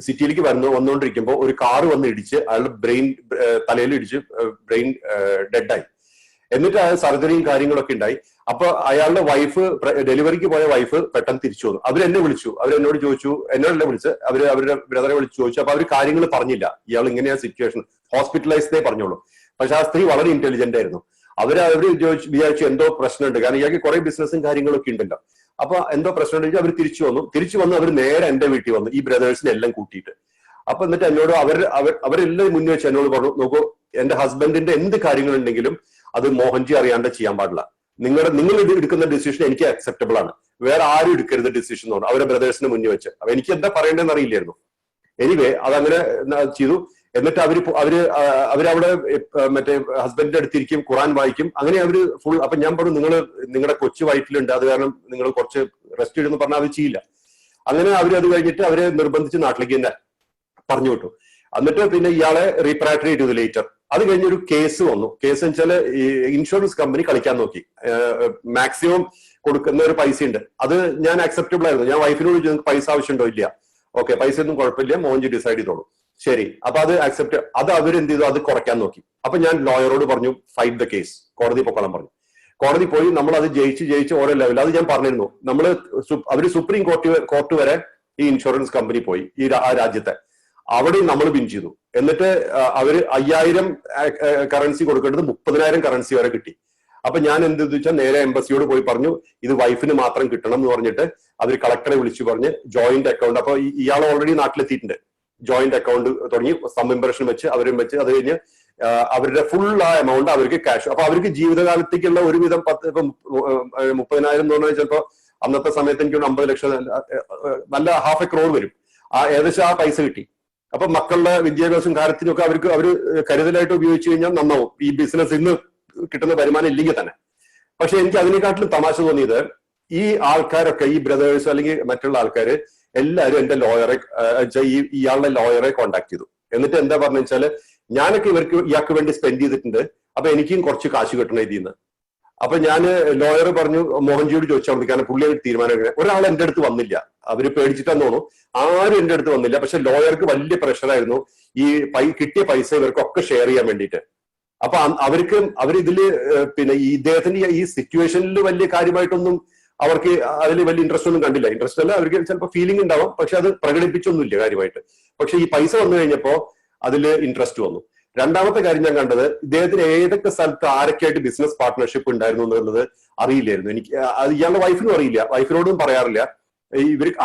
സിറ്റിയിലേക്ക് വന്നുകൊണ്ടിരിക്കുമ്പോൾ ഒരു കാറ് വന്ന് ഇടിച്ച് അയാളുടെ തലയിൽ ഇടിച്ച് ബ്രെയിൻ ഡെഡായി. എന്നിട്ട് അയാൾ സർജറിയും കാര്യങ്ങളൊക്കെ ഉണ്ടായി. അപ്പൊ അയാളുടെ വൈഫ്, ഡെലിവറിക്ക് പോയ വൈഫ് പെട്ടെന്ന് തിരിച്ചു വന്നു. അവരെന്നെ വിളിച്ചു. അവരെന്നോട് ചോദിച്ചു, എന്നോടല്ല വിളിച്ച്, അവരുടെ ബ്രദറെ വിളിച്ച് ചോദിച്ചു. അപ്പൊ അവർ കാര്യങ്ങൾ പറഞ്ഞില്ല, ഇയാൾ ഇങ്ങനെയാ സിറ്റുവേഷൻ, ഹോസ്പിറ്റലൈസ്ഡേ പറഞ്ഞോളൂ. പക്ഷെ ആ സ്ത്രീ വളരെ ഇന്റലിജന്റ് ആയിരുന്നു. അവര് വിചാരിച്ചു എന്തോ പ്രശ്നമുണ്ട്, കാരണം ഇയാൾക്ക് കുറെ ബിസിനസ്സും കാര്യങ്ങളൊക്കെ ഉണ്ടല്ലോ. അപ്പൊ എന്തോ പ്രശ്നം ഉണ്ടെങ്കിൽ അവർ തിരിച്ചു വന്നു അവർ നേരെ എന്റെ വീട്ടിൽ വന്നു, ഈ ബ്രദേഴ്സിനെ എല്ലാം കൂട്ടിയിട്ട്. അപ്പൊ എന്നിട്ട് എന്നോട് അവരെല്ലാം മുന്നിൽ വെച്ച് എന്നോട് പറഞ്ഞു, നോക്കൂ എന്റെ ഹസ്ബൻഡിന്റെ എന്ത് കാര്യങ്ങളുണ്ടെങ്കിലും അത് മോഹൻജി അറിയാണ്ട് ചെയ്യാൻ പാടില്ല. നിങ്ങൾ ഇത് എടുക്കുന്ന ഡിസിഷൻ എനിക്ക് അക്സെപ്റ്റബിൾ ആണ്, വേറെ ആരും എടുക്കരുത് ഡിസിഷൻ എന്ന് പറഞ്ഞു അവരെ ബ്രദേഴ്സിന് മുന്നിൽ വെച്ച്. അപ്പൊ എനിക്ക് എന്താ പറയേണ്ടതെന്ന് അറിയില്ലായിരുന്നു. എനിവേ അതങ്ങനെ ചെയ്തു. എന്നിട്ട് അവരവിടെ മറ്റേ ഹസ്ബൻഡിന്റെ അടുത്തിരിക്കും, ഖുറാൻ വായിക്കും, അങ്ങനെ അവര് ഫുൾ. അപ്പൊ ഞാൻ പറഞ്ഞു നിങ്ങളുടെ കൊച്ചു വയറ്റിലുണ്ട്, അത് കാരണം നിങ്ങൾ കുറച്ച് റെസ്റ്റ് എടുന്ന് പറഞ്ഞാൽ അവർ ചെയ്യില്ല. അങ്ങനെ അത് കഴിഞ്ഞിട്ട് അവരെ നിർബന്ധിച്ച് നാട്ടിലേക്ക് തന്നെ പറഞ്ഞു വിട്ടു. എന്നിട്ട് പിന്നെ ഇയാളെ റീപാട്രിയേറ്റ് ചെയ്തു ലേറ്റർ. അത് കഴിഞ്ഞൊരു കേസ് വന്നു. കേസ് വെച്ചാൽ ഈ ഇൻഷുറൻസ് കമ്പനി കളിക്കാൻ നോക്കി. മാക്സിമം കൊടുക്കുന്ന ഒരു പൈസ ഉണ്ട്, അത് ഞാൻ അക്സെപ്റ്റബിൾ ആയിരുന്നു. ഞാൻ വൈഫിനോട് ചോദിച്ചു പൈസ ആവശ്യമുണ്ടോ, ഇല്ല, ഓക്കെ പൈസ ഒന്നും കുഴപ്പമില്ല, മോഹൻജി ഡിസൈഡ് ചെയ്തോളൂ, ശരി. അപ്പൊ അത് അക്സെപ്റ്റ്, അത് അവരെന്ത് ചെയ്തു, അത് കുറയ്ക്കാൻ നോക്കി. അപ്പൊ ഞാൻ ലോയറോട് പറഞ്ഞു ഫൈറ്റ് ദ കേസ്, കോടതി പൊക്കോളം പറഞ്ഞു. കോടതി പോയി, നമ്മൾ അത് ജയിച്ച് ഓരോ ലെവൽ, അത് ഞാൻ പറഞ്ഞിരുന്നു. അവര് സുപ്രീം കോർട്ട് വരെ ഈ ഇൻഷുറൻസ് കമ്പനി പോയി, ആ രാജ്യത്തെ. അവിടെയും നമ്മൾ വിൻ ചെയ്തു. എന്നിട്ട് അവര് 5000 കറൻസി കൊടുക്കേണ്ടത് 30,000 കറൻസി വരെ കിട്ടി. അപ്പൊ ഞാൻ എന്ത് വെച്ചാൽ നേരെ എംബസിയോട് പോയി പറഞ്ഞു ഇത് വൈഫിന് മാത്രം കിട്ടണം എന്ന് പറഞ്ഞിട്ട് അവർ കളക്ടറെ വിളിച്ചു പറഞ്ഞ് ജോയിന്റ് അക്കൗണ്ട്. അപ്പൊ ഇയാൾ ഓൾറെഡി നാട്ടിലെത്തിയിട്ടുണ്ട്. ജോയിന്റ് അക്കൗണ്ട് തുടങ്ങി സംഇംപ്രഷൻ വെച്ച് അവരും വെച്ച് അത് കഴിഞ്ഞ് അവരുടെ ഫുൾ ആ എമൗണ്ട് അവർക്ക് ക്യാഷ്. അപ്പൊ അവർക്ക് ജീവിതകാലത്തേക്കുള്ള ഒരുവിധം 30,000 എന്ന് പറഞ്ഞാൽ ചിലപ്പോ അന്നത്തെ സമയത്ത് എനിക്ക് 50 ലക്ഷം, നല്ല ½ crore വരും. ഏകദേശം ആ പൈസ കിട്ടി. അപ്പൊ മക്കളുടെ വിദ്യാഭ്യാസം കാര്യത്തിനൊക്കെ അവര് കരുതലായിട്ട് ഉപയോഗിച്ചു കഴിഞ്ഞാൽ നന്നാവും, ഈ ബിസിനസ് ഇന്ന് കിട്ടുന്ന വരുമാനം ഇല്ലെങ്കിൽ തന്നെ. പക്ഷെ എനിക്ക് അതിനെക്കാട്ടിലും തമാശ തോന്നിയത്, ഈ ആൾക്കാരൊക്കെ, ഈ ബ്രദേഴ്സ് അല്ലെങ്കിൽ മറ്റുള്ള ആൾക്കാര് എല്ലാവരും എന്റെ ലോയറെ, ഇയാളുടെ ലോയറെ കോണ്ടാക്ട് ചെയ്തു. എന്നിട്ട് എന്താ പറഞ്ഞു വെച്ചാല്, ഞാനൊക്കെ ഇയാൾക്ക് വേണ്ടി സ്പെൻഡ് ചെയ്തിട്ടുണ്ട്, അപ്പൊ എനിക്കും കുറച്ച് കാശ് കിട്ടണം ഇതിന്ന്. അപ്പൊ ഞാൻ ലോയർ പറഞ്ഞു മോഹൻജിയോട് ചോദിച്ചാൽ മതി, കാരണം പുള്ളി തീരുമാനം. ഒരാൾ എന്റെ അടുത്ത് വന്നില്ല, അവര് പേടിച്ചിട്ടാന്ന് തോന്നുന്നു, ആരും എന്റെ അടുത്ത് വന്നില്ല. പക്ഷെ ലോയർക്ക് വലിയ പ്രഷറായിരുന്നു ഈ കിട്ടിയ പൈസ ഇവർക്കൊക്കെ ഷെയർ ചെയ്യാൻ വേണ്ടിയിട്ട്. അപ്പൊ അവരിതില് പിന്നെ ഈ ഇദ്ദേഹത്തിന്റെ ഈ സിറ്റുവേഷനിൽ വലിയ കാര്യമായിട്ടൊന്നും അവർക്ക് അതിൽ വലിയ ഇൻട്രസ്റ്റ് ഒന്നും കണ്ടില്ല. ഇൻട്രസ്റ്റ് അല്ല, അവർക്ക് ചിലപ്പോൾ ഫീലിംഗ് ഉണ്ടാവും, പക്ഷെ അത് പ്രകടിപ്പിച്ചൊന്നുമില്ല കാര്യമായിട്ട്. പക്ഷെ ഈ പൈസ വന്നു കഴിഞ്ഞപ്പോ അതില് ഇൻട്രസ്റ്റ് വന്നു. രണ്ടാമത്തെ കാര്യം ഞാൻ കണ്ടത്, ഇദ്ദേഹത്തിന് ഏതൊക്കെ സ്ഥലത്ത് ആരൊക്കെയായിട്ട് ബിസിനസ് പാർട്ട്ണർഷിപ്പ് ഉണ്ടായിരുന്നു എന്നുള്ളത് അറിയില്ലായിരുന്നു എനിക്ക്. അത് ഇയാളുടെ വൈഫിനും അറിയില്ല, വൈഫിനോടും പറയാറില്ല,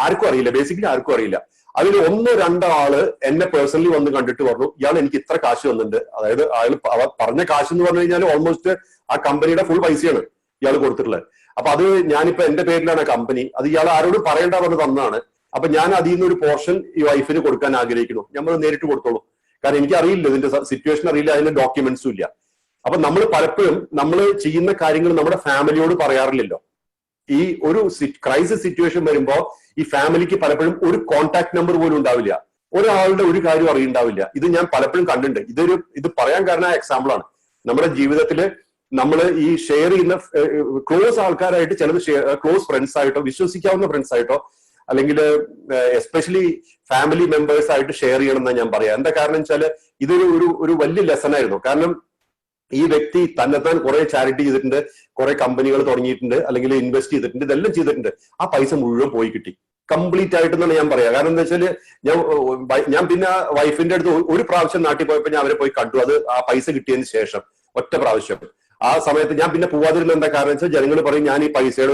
ആർക്കും അറിയില്ല, ബേസിക്കലി ആർക്കും അറിയില്ല. അതിൽ 1-2 ആള് എന്നെ പേഴ്സണലി വന്ന് കണ്ടിട്ട് പറഞ്ഞു ഇയാൾ എനിക്ക് ഇത്ര കാശ് വന്നിട്ടുണ്ട്. അതായത് അയാൾ പറഞ്ഞ കാശ് എന്ന് പറഞ്ഞു കഴിഞ്ഞാൽ ഓൾമോസ്റ്റ് ആ കമ്പനിയുടെ ഫുൾ പൈസയാണ് ഇയാൾ കൊടുത്തിട്ടുള്ളത്. അപ്പൊ അത് ഞാനിപ്പോ എന്റെ പേരിലാണ് കമ്പനി, അത് ഇയാൾ ആരോടും പറയേണ്ട പറഞ്ഞ് തന്നതാണ്. അപ്പൊ ഞാൻ അതിൽ നിന്ന് ഒരു പോർഷൻ ഈ വൈഫിന് കൊടുക്കാൻ ആഗ്രഹിക്കുന്നു. നമ്മൾ നേരിട്ട് കൊടുത്തോളൂ, കാരണം എനിക്ക് അറിയില്ല, ഇതിന്റെ സിറ്റുവേഷൻ അറിയില്ല, അതിന്റെ ഡോക്യുമെന്റ്സും ഇല്ല. അപ്പൊ നമ്മൾ പലപ്പോഴും നമ്മൾ ചെയ്യുന്ന കാര്യങ്ങൾ നമ്മുടെ ഫാമിലിയോട് പറയാറില്ലല്ലോ. ഈ ഒരു ക്രൈസിസ് സിറ്റുവേഷൻ വരുമ്പോ ഈ ഫാമിലിക്ക് പലപ്പോഴും ഒരു കോൺടാക്ട് നമ്പർ പോലും ഉണ്ടാവില്ല, ഒരാളുടെ ഒരു കാര്യം അറിയുണ്ടാവില്ല. ഇത് ഞാൻ പലപ്പോഴും കണ്ടിട്ടുണ്ട്. ഇത് പറയാൻ കാരണം എക്സാമ്പിൾ ആണ്. നമ്മുടെ ജീവിതത്തിൽ നമ്മൾ ഈ ഷെയർ ചെയ്യുന്ന ക്ലോസ് ആൾക്കാരായിട്ട്, ചിലത് ക്ലോസ് ഫ്രണ്ട്സ് ആയിട്ടോ, വിശ്വസിക്കാവുന്ന ഫ്രണ്ട്സ് ആയിട്ടോ, അല്ലെങ്കിൽ എസ്പെഷ്യലി ഫാമിലി മെമ്പേഴ്സ് ആയിട്ട് ഷെയർ ചെയ്യണം എന്നാണ് ഞാൻ പറയാം. എന്താ കാരണം വെച്ചാല് ഒരു വലിയ ലെസൺ ആയിരുന്നു. കാരണം ഈ വ്യക്തി തന്നെത്താൻ കുറെ ചാരിറ്റി ചെയ്തിട്ടുണ്ട്, കുറെ കമ്പനികൾ തുടങ്ങിയിട്ടുണ്ട്, അല്ലെങ്കിൽ ഇൻവെസ്റ്റ് ചെയ്തിട്ടുണ്ട്, ഇതെല്ലാം ചെയ്തിട്ടുണ്ട്. ആ പൈസ മുഴുവൻ പോയി കിട്ടി, കംപ്ലീറ്റ് ആയിട്ടെന്നാണ് ഞാൻ പറയാം. കാരണം എന്താ വെച്ചാല് ഞാൻ പിന്നെ വൈഫിന്റെ അടുത്ത് ഒരു പ്രാവശ്യം നാട്ടിൽ പോയപ്പോ ഞാൻ അവരെ പോയി കണ്ടു. അത് ആ പൈസ കിട്ടിയതിന് ശേഷം ഒറ്റ പ്രാവശ്യം. ആ സമയത്ത് ഞാൻ പിന്നെ പോവാതിരുന്ന എന്താ കാരണം വെച്ചാൽ ജനങ്ങൾ പറയും ഞാൻ ഈ പൈസയുടെ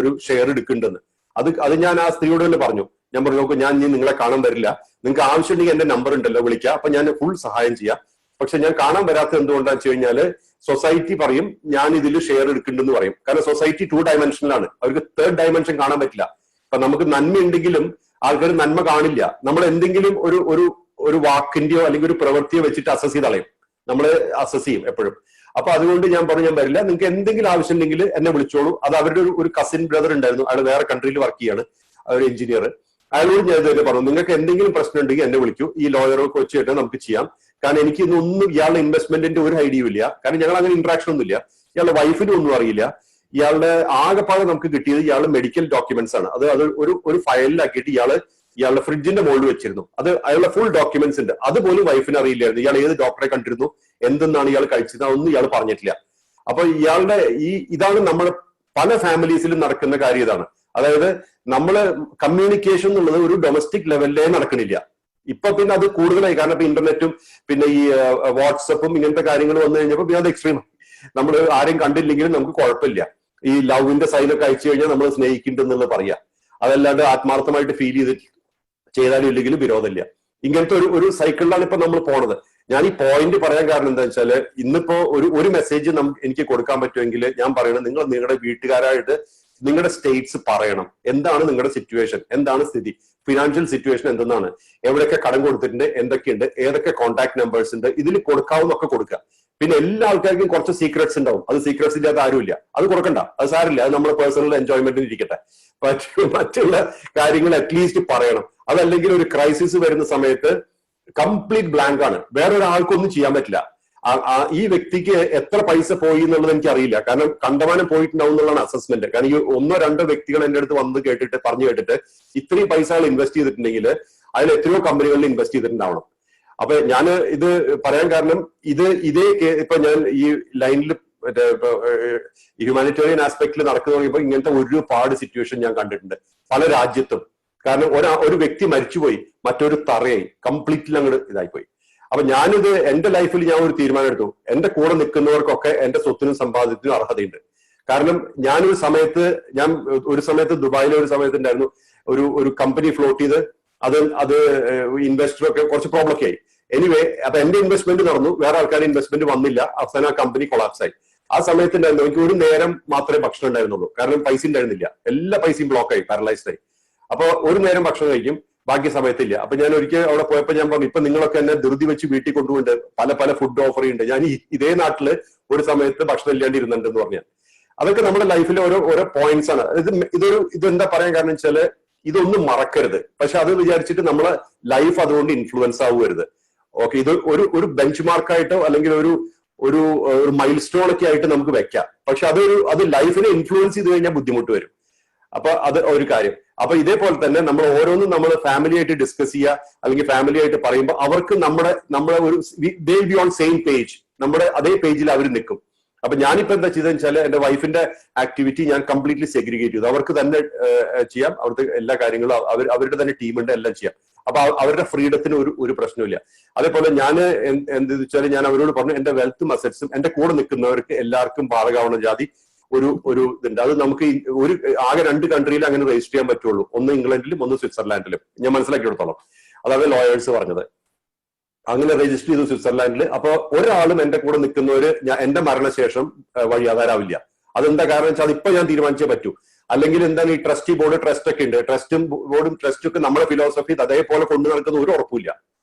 ഒരു ഷെയർ എടുക്കുന്നുണ്ടെന്ന്. അത് ഞാൻ ആ സ്ത്രീയോട് തന്നെ പറഞ്ഞു. ഞാൻ പറഞ്ഞു നോക്കൂ, ഞാൻ നിങ്ങളെ കാണാൻ വരില്ല, നിങ്ങൾക്ക് ആവശ്യമുണ്ടെങ്കിൽ എന്റെ നമ്പർ ഉണ്ടല്ലോ, വിളിക്കുക, അപ്പൊ ഞാൻ ഫുൾ സഹായം ചെയ്യാം. പക്ഷെ ഞാൻ കാണാൻ വരാത്തത് എന്തുകൊണ്ടാന്ന് വെച്ച് കഴിഞ്ഞാല് സൊസൈറ്റി പറയും ഞാൻ ഇതിൽ ഷെയർ എടുക്കുന്നുണ്ടെന്ന് പറയും. കാരണം സൊസൈറ്റി 2 ഡയമെൻഷനിലാണ്, അവർക്ക് 3rd ഡയമെൻഷൻ കാണാൻ പറ്റില്ല. അപ്പൊ നമുക്ക് നന്മ ഉണ്ടെങ്കിലും ആൾക്കാർ നന്മ കാണില്ല. നമ്മൾ എന്തെങ്കിലും ഒരു വാക്കിന്റെയോ അല്ലെങ്കിൽ ഒരു പ്രവൃത്തിയോ വെച്ചിട്ട് അസസ് ചെയ്ത് കളയും, നമ്മൾ അസസ് ചെയ്യും എപ്പോഴും. അപ്പൊ അതുകൊണ്ട് ഞാൻ പറഞ്ഞു ഞാൻ വരില്ല, നിങ്ങൾക്ക് എന്തെങ്കിലും ആവശ്യം ഉണ്ടെങ്കിൽ എന്നെ വിളിച്ചോളൂ. അത് അവരുടെ ഒരു കസിൻ ബ്രദർ ഉണ്ടായിരുന്നു, അയാൾ വേറെ കൺട്രിയിൽ വർക്ക് ചെയ്യാണ്, ഒരു എഞ്ചിനീയർ. അയാളോട് ഞാൻ ഇതുവരെ പറഞ്ഞു നിങ്ങൾക്ക് എന്തെങ്കിലും പ്രശ്നം ഉണ്ടെങ്കിൽ എന്നെ വിളിക്കൂ, ഈ ലോയറൊക്കെ വെച്ചിട്ട് നമുക്ക് ചെയ്യാം. കാരണം എനിക്ക് ഇന്നൊന്നും ഇയാളുടെ ഇൻവെസ്റ്റ്മെന്റിന്റെ ഒരു ഐഡിയയും ഇല്ല, കാരണം ഞങ്ങൾ അങ്ങനെ ഇന്ററാക്ഷൻ ഒന്നും ഇല്ല. ഇയാളുടെ വൈഫിനും ഒന്നും അറിയില്ല. ഇയാളുടെ ആകെപ്പാടെ നമുക്ക് കിട്ടിയത് ഇയാളുടെ മെഡിക്കൽ ഡോക്യുമെന്റ്സ് ആണ്. അത് ഒരു ഫയലിലാക്കിയിട്ട് ഇയാളുടെ ഫ്രിഡ്ജിന്റെ മുകളിൽ വെച്ചിരുന്നു. അത് അയാളുടെ ഫുൾ ഡോക്യുമെന്റ്സ് ഉണ്ട്. അതുപോലും വൈഫിന് അറിയില്ലായിരുന്നു. ഇയാൾ ഏത് ഡോക്ടറെ കണ്ടിരുന്നു, എന്തെന്നാണ് ഇയാൾ കഴിച്ചത്, അതൊന്നും ഇയാൾ പറഞ്ഞിട്ടില്ല. അപ്പൊ ഇയാളുടെ ഇതാണ് നമ്മുടെ പല ഫാമിലീസിലും നടക്കുന്ന കാര്യം. ഇതാണ്, അതായത് നമ്മള് കമ്മ്യൂണിക്കേഷൻ എന്നുള്ളത് ഒരു ഡൊമസ്റ്റിക് ലെവലിലേ നടക്കണില്ല. ഇപ്പൊ പിന്നെ അത് കൂടുതലായി, കാരണം ഇപ്പൊ ഇന്റർനെറ്റും പിന്നെ ഈ വാട്സപ്പും ഇങ്ങനത്തെ കാര്യങ്ങൾ വന്നു കഴിഞ്ഞപ്പോൾ പിന്നെ അത് എക്സ്ട്രീം. നമ്മൾ ആരെയും കണ്ടില്ലെങ്കിലും നമുക്ക് കുഴപ്പമില്ല. ഈ ലവിന്റെ സൈനൊക്കെ അയച്ചു കഴിഞ്ഞാൽ നമ്മൾ സ്നേഹിക്കുന്നുണ്ടെന്നുള്ളത് പറയാ. അതല്ലാണ്ട് ആത്മാർത്ഥമായിട്ട് ഫീൽ ചെയ്താലും ഇല്ലെങ്കിലും വിരോധമില്ല. ഇങ്ങനത്തെ ഒരു സൈക്കിളിലാണ് ഇപ്പൊ നമ്മൾ പോണത്. ഞാൻ ഈ പോയിന്റ് പറയാൻ കാരണം എന്താ വെച്ചാല്, ഇന്നിപ്പോ ഒരു മെസ്സേജ് എനിക്ക് കൊടുക്കാൻ പറ്റുമെങ്കിൽ ഞാൻ പറയണത്, നിങ്ങൾ നിങ്ങളുടെ വീട്ടുകാരായിട്ട് നിങ്ങളുടെ സ്റ്റേറ്റ്സ് പറയണം. എന്താണ് നിങ്ങളുടെ സിറ്റുവേഷൻ, എന്താണ് സ്ഥിതി, ഫിനാൻഷ്യൽ സിറ്റുവേഷൻ എന്തെന്നാണ്, എവിടെയൊക്കെ കടം കൊടുത്തിട്ടുണ്ട്, എന്തൊക്കെയുണ്ട്, ഏതൊക്കെ കോൺടാക്ട് നമ്പേഴ്സ് ഉണ്ട്, ഇതിൽ കൊടുക്കാവുന്നൊക്കെ കൊടുക്കുക. പിന്നെ എല്ലാ ആൾക്കാർക്കും കുറച്ച് സീക്രട്സ് ഉണ്ടാവും. അത് സീക്രട്സ് ഇല്ലാത്ത ആരുമില്ല, അത് കൊടുക്കണ്ട, അത് സാരില്ല, അത് നമ്മുടെ പേഴ്സണൽ എൻജോയ്മെന്റിന് ഇരിക്കട്ടെ. മറ്റുള്ള കാര്യങ്ങൾ അറ്റ്ലീസ്റ്റ് പറയണം. അതല്ലെങ്കിൽ ഒരു ക്രൈസിസ് വരുന്ന സമയത്ത് കംപ്ലീറ്റ് ബ്ലാങ്ക് ആണ്, വേറൊരാൾക്കൊന്നും ചെയ്യാൻ പറ്റില്ല. ഈ വ്യക്തിക്ക് എത്ര പൈസ പോയി എന്നുള്ളത് എനിക്ക് അറിയില്ല, കാരണം കണ്ടമാനം പോയിട്ടുണ്ടാവും എന്നുള്ളതാണ് അസസ്മെന്റ്. കാരണം ഈ 1-2 വ്യക്തികൾ എന്റെ അടുത്ത് വന്ന് പറഞ്ഞു കേട്ടിട്ട് ഇത്രയും പൈസകൾ ഇൻവെസ്റ്റ് ചെയ്തിട്ടുണ്ടെങ്കിൽ അതിൽ എത്രയോ കമ്പനികളിൽ ഇൻവെസ്റ്റ് ചെയ്തിട്ടുണ്ടാവണം. അപ്പൊ ഞാൻ ഇത് പറയാൻ കാരണം, ഇതേ ഇപ്പൊ ഞാൻ ഈ ലൈനിൽ മറ്റേ ഹ്യൂമാനിറ്റേറിയൻ ആസ്പെക്ടിൽ നടക്കുന്ന തുടങ്ങിയപ്പോൾ ഇങ്ങനത്തെ ഒരുപാട് സിറ്റുവേഷൻ ഞാൻ കണ്ടിട്ടുണ്ട് പല രാജ്യത്തും. കാരണം ഒരു വ്യക്തി മരിച്ചുപോയി, മറ്റൊരു തറയായി, കംപ്ലീറ്റ്ലി അങ്ങോട്ട് ഇതായിപ്പോയി. അപ്പൊ ഞാനിത് എന്റെ ലൈഫിൽ ഞാൻ ഒരു തീരുമാനം എടുത്തു, എന്റെ കൂടെ നിൽക്കുന്നവർക്കൊക്കെ എന്റെ സ്വത്തിനും സമ്പാദ്യത്തിനും അർഹതയുണ്ട്. കാരണം ഞാനൊരു സമയത്ത് ദുബായിലെ ഒരു സമയത്ത് ഉണ്ടായിരുന്നു, ഒരു കമ്പനി ഫ്ലോട്ട് ചെയ്ത് അത് ഇൻവെസ്റ്ററൊക്കെ കുറച്ച് പ്രോബ്ലം ഒക്കെ ആയി. എനിവേ, അപ്പൊ എന്റെ ഇൻവെസ്റ്റ്മെന്റ് നടന്നു, വേറെ ആൾക്കാരുടെ ഇൻവെസ്റ്റ്മെന്റ് വന്നില്ല, അവസാനം ആ കമ്പനി കൊളാപ്സ് ആയി. ആ സമയത്ത് ഉണ്ടായിരുന്നു എനിക്ക് ഒരു നേരം മാത്രമേ ഭക്ഷണം ഉണ്ടായിരുന്നുള്ളൂ, കാരണം പൈസ ഉണ്ടായിരുന്നില്ല, എല്ലാ പൈസയും ബ്ലോക്കായി, പാരലൈസ്ഡ് ആയി. അപ്പൊ ഒരു നേരം ഭക്ഷണം കഴിക്കും, ബാക്കി സമയത്തില്ല. അപ്പൊ ഞാൻ ഒരിക്കൽ അവിടെ പോയപ്പോ ഞാൻ പറഞ്ഞു, ഇപ്പൊ നിങ്ങളൊക്കെ എന്നെ ധൃതി വെച്ച് വീട്ടിൽ കൊണ്ടുപോയിട്ട് പല ഫുഡ് ഓഫർ ചെയ്യുന്നുണ്ട്, ഞാൻ ഇതേ നാട്ടില് ഒരു സമയത്ത് ഭക്ഷണം ഇല്ലാണ്ടിരുന്നുണ്ട് എന്ന് പറഞ്ഞാൽ. അതൊക്കെ നമ്മുടെ ലൈഫിലെ ഓരോ പോയിന്റ്സ് ആണ്. ഇതെന്താ പറയാൻ കാരണം വെച്ചാല്, ഇതൊന്നും മറക്കരുത്. പക്ഷെ അത് വിചാരിച്ചിട്ട് നമ്മളെ ലൈഫ് അതുകൊണ്ട് ഇൻഫ്ലുവൻസ് ആവുകരുത്. ഓക്കെ, ഇത് ഒരു ബെഞ്ച് മാർക്കായിട്ടോ അല്ലെങ്കിൽ ഒരു മൈൽ സ്റ്റോൺ ഒക്കെ ആയിട്ട് നമുക്ക് വെക്കാം. പക്ഷെ അത് ലൈഫിനെ ഇൻഫ്ലുവൻസ് ചെയ്ത് കഴിഞ്ഞാൽ ബുദ്ധിമുട്ട് വരും. അപ്പൊ അത് ഒരു കാര്യം. അപ്പൊ ഇതേപോലെ തന്നെ നമ്മൾ ഓരോന്നും നമ്മൾ ഫാമിലി ആയിട്ട് ഡിസ്കസ് ചെയ്യുക, അല്ലെങ്കിൽ ഫാമിലി ആയിട്ട് പറയുമ്പോൾ അവർക്ക് നമ്മുടെ ഒരു ദേ ബി ഓൺ സെയിം പേജ്, നമ്മുടെ അതേ പേജിൽ അവർ നിൽക്കും. അപ്പൊ ഞാനിപ്പോ എന്താ ചെയ്തതെന്ന് വെച്ചാൽ, എന്റെ വൈഫിന്റെ ആക്ടിവിറ്റി ഞാൻ കംപ്ലീറ്റ്ലി സെഗ്രിഗേറ്റ് ചെയ്തു. അവർക്ക് തന്നെ ചെയ്യാം, അവിടുത്തെ എല്ലാ കാര്യങ്ങളും അവരുടെ തന്നെ ടീമുണ്ട്, എല്ലാം ചെയ്യാം. അപ്പൊ അവരുടെ ഫ്രീഡത്തിന് ഒരു പ്രശ്നമില്ല. അതേപോലെ ഞാൻ എന്ത് വെച്ചാൽ, ഞാൻ അവരോട് പറഞ്ഞു, എന്റെ വെൽത്തും അസറ്റ്സും എന്റെ കൂടെ നിൽക്കുന്നവർക്ക് എല്ലാവർക്കും ബാധകമാവുന്ന ജാതി ഒരു ഇതുണ്ട്. അത് നമുക്ക് ആകെ 2 കൺട്രിയിൽ അങ്ങനെ രജിസ്റ്റർ ചെയ്യാൻ പറ്റുള്ളൂ, ഒന്ന് ഇംഗ്ലണ്ടിലും ഒന്ന് സ്വിറ്റ്സർലാൻഡിലും, ഞാൻ മനസ്സിലാക്കിയെടുത്തോളം. അതാണ് ലോയേഴ്സ് പറഞ്ഞത്. അങ്ങനെ രജിസ്റ്റർ ചെയ്തു സ്വിറ്റ്സർലാൻഡിൽ. അപ്പൊ ഒരാളും എന്റെ കൂടെ നിൽക്കുന്നവര് എന്റെ മരണശേഷം വഴിയാധാരാവില്ല. അതെന്താ കാരണം വെച്ചാൽ ഇപ്പൊ ഞാൻ തീരുമാനിച്ചേ പറ്റൂ. അല്ലെങ്കിൽ എന്താണ് ഈ ട്രസ്റ്റി ബോർഡ്, ട്രസ്റ്റ് ഒക്കെ ഉണ്ട്, ട്രസ്റ്റും ബോർഡും ട്രസ്റ്റും ഒക്കെ നമ്മുടെ ഫിലോസഫി അതേപോലെ കൊണ്ടു നടക്കുന്ന ഒരു ഉറപ്പില്ല.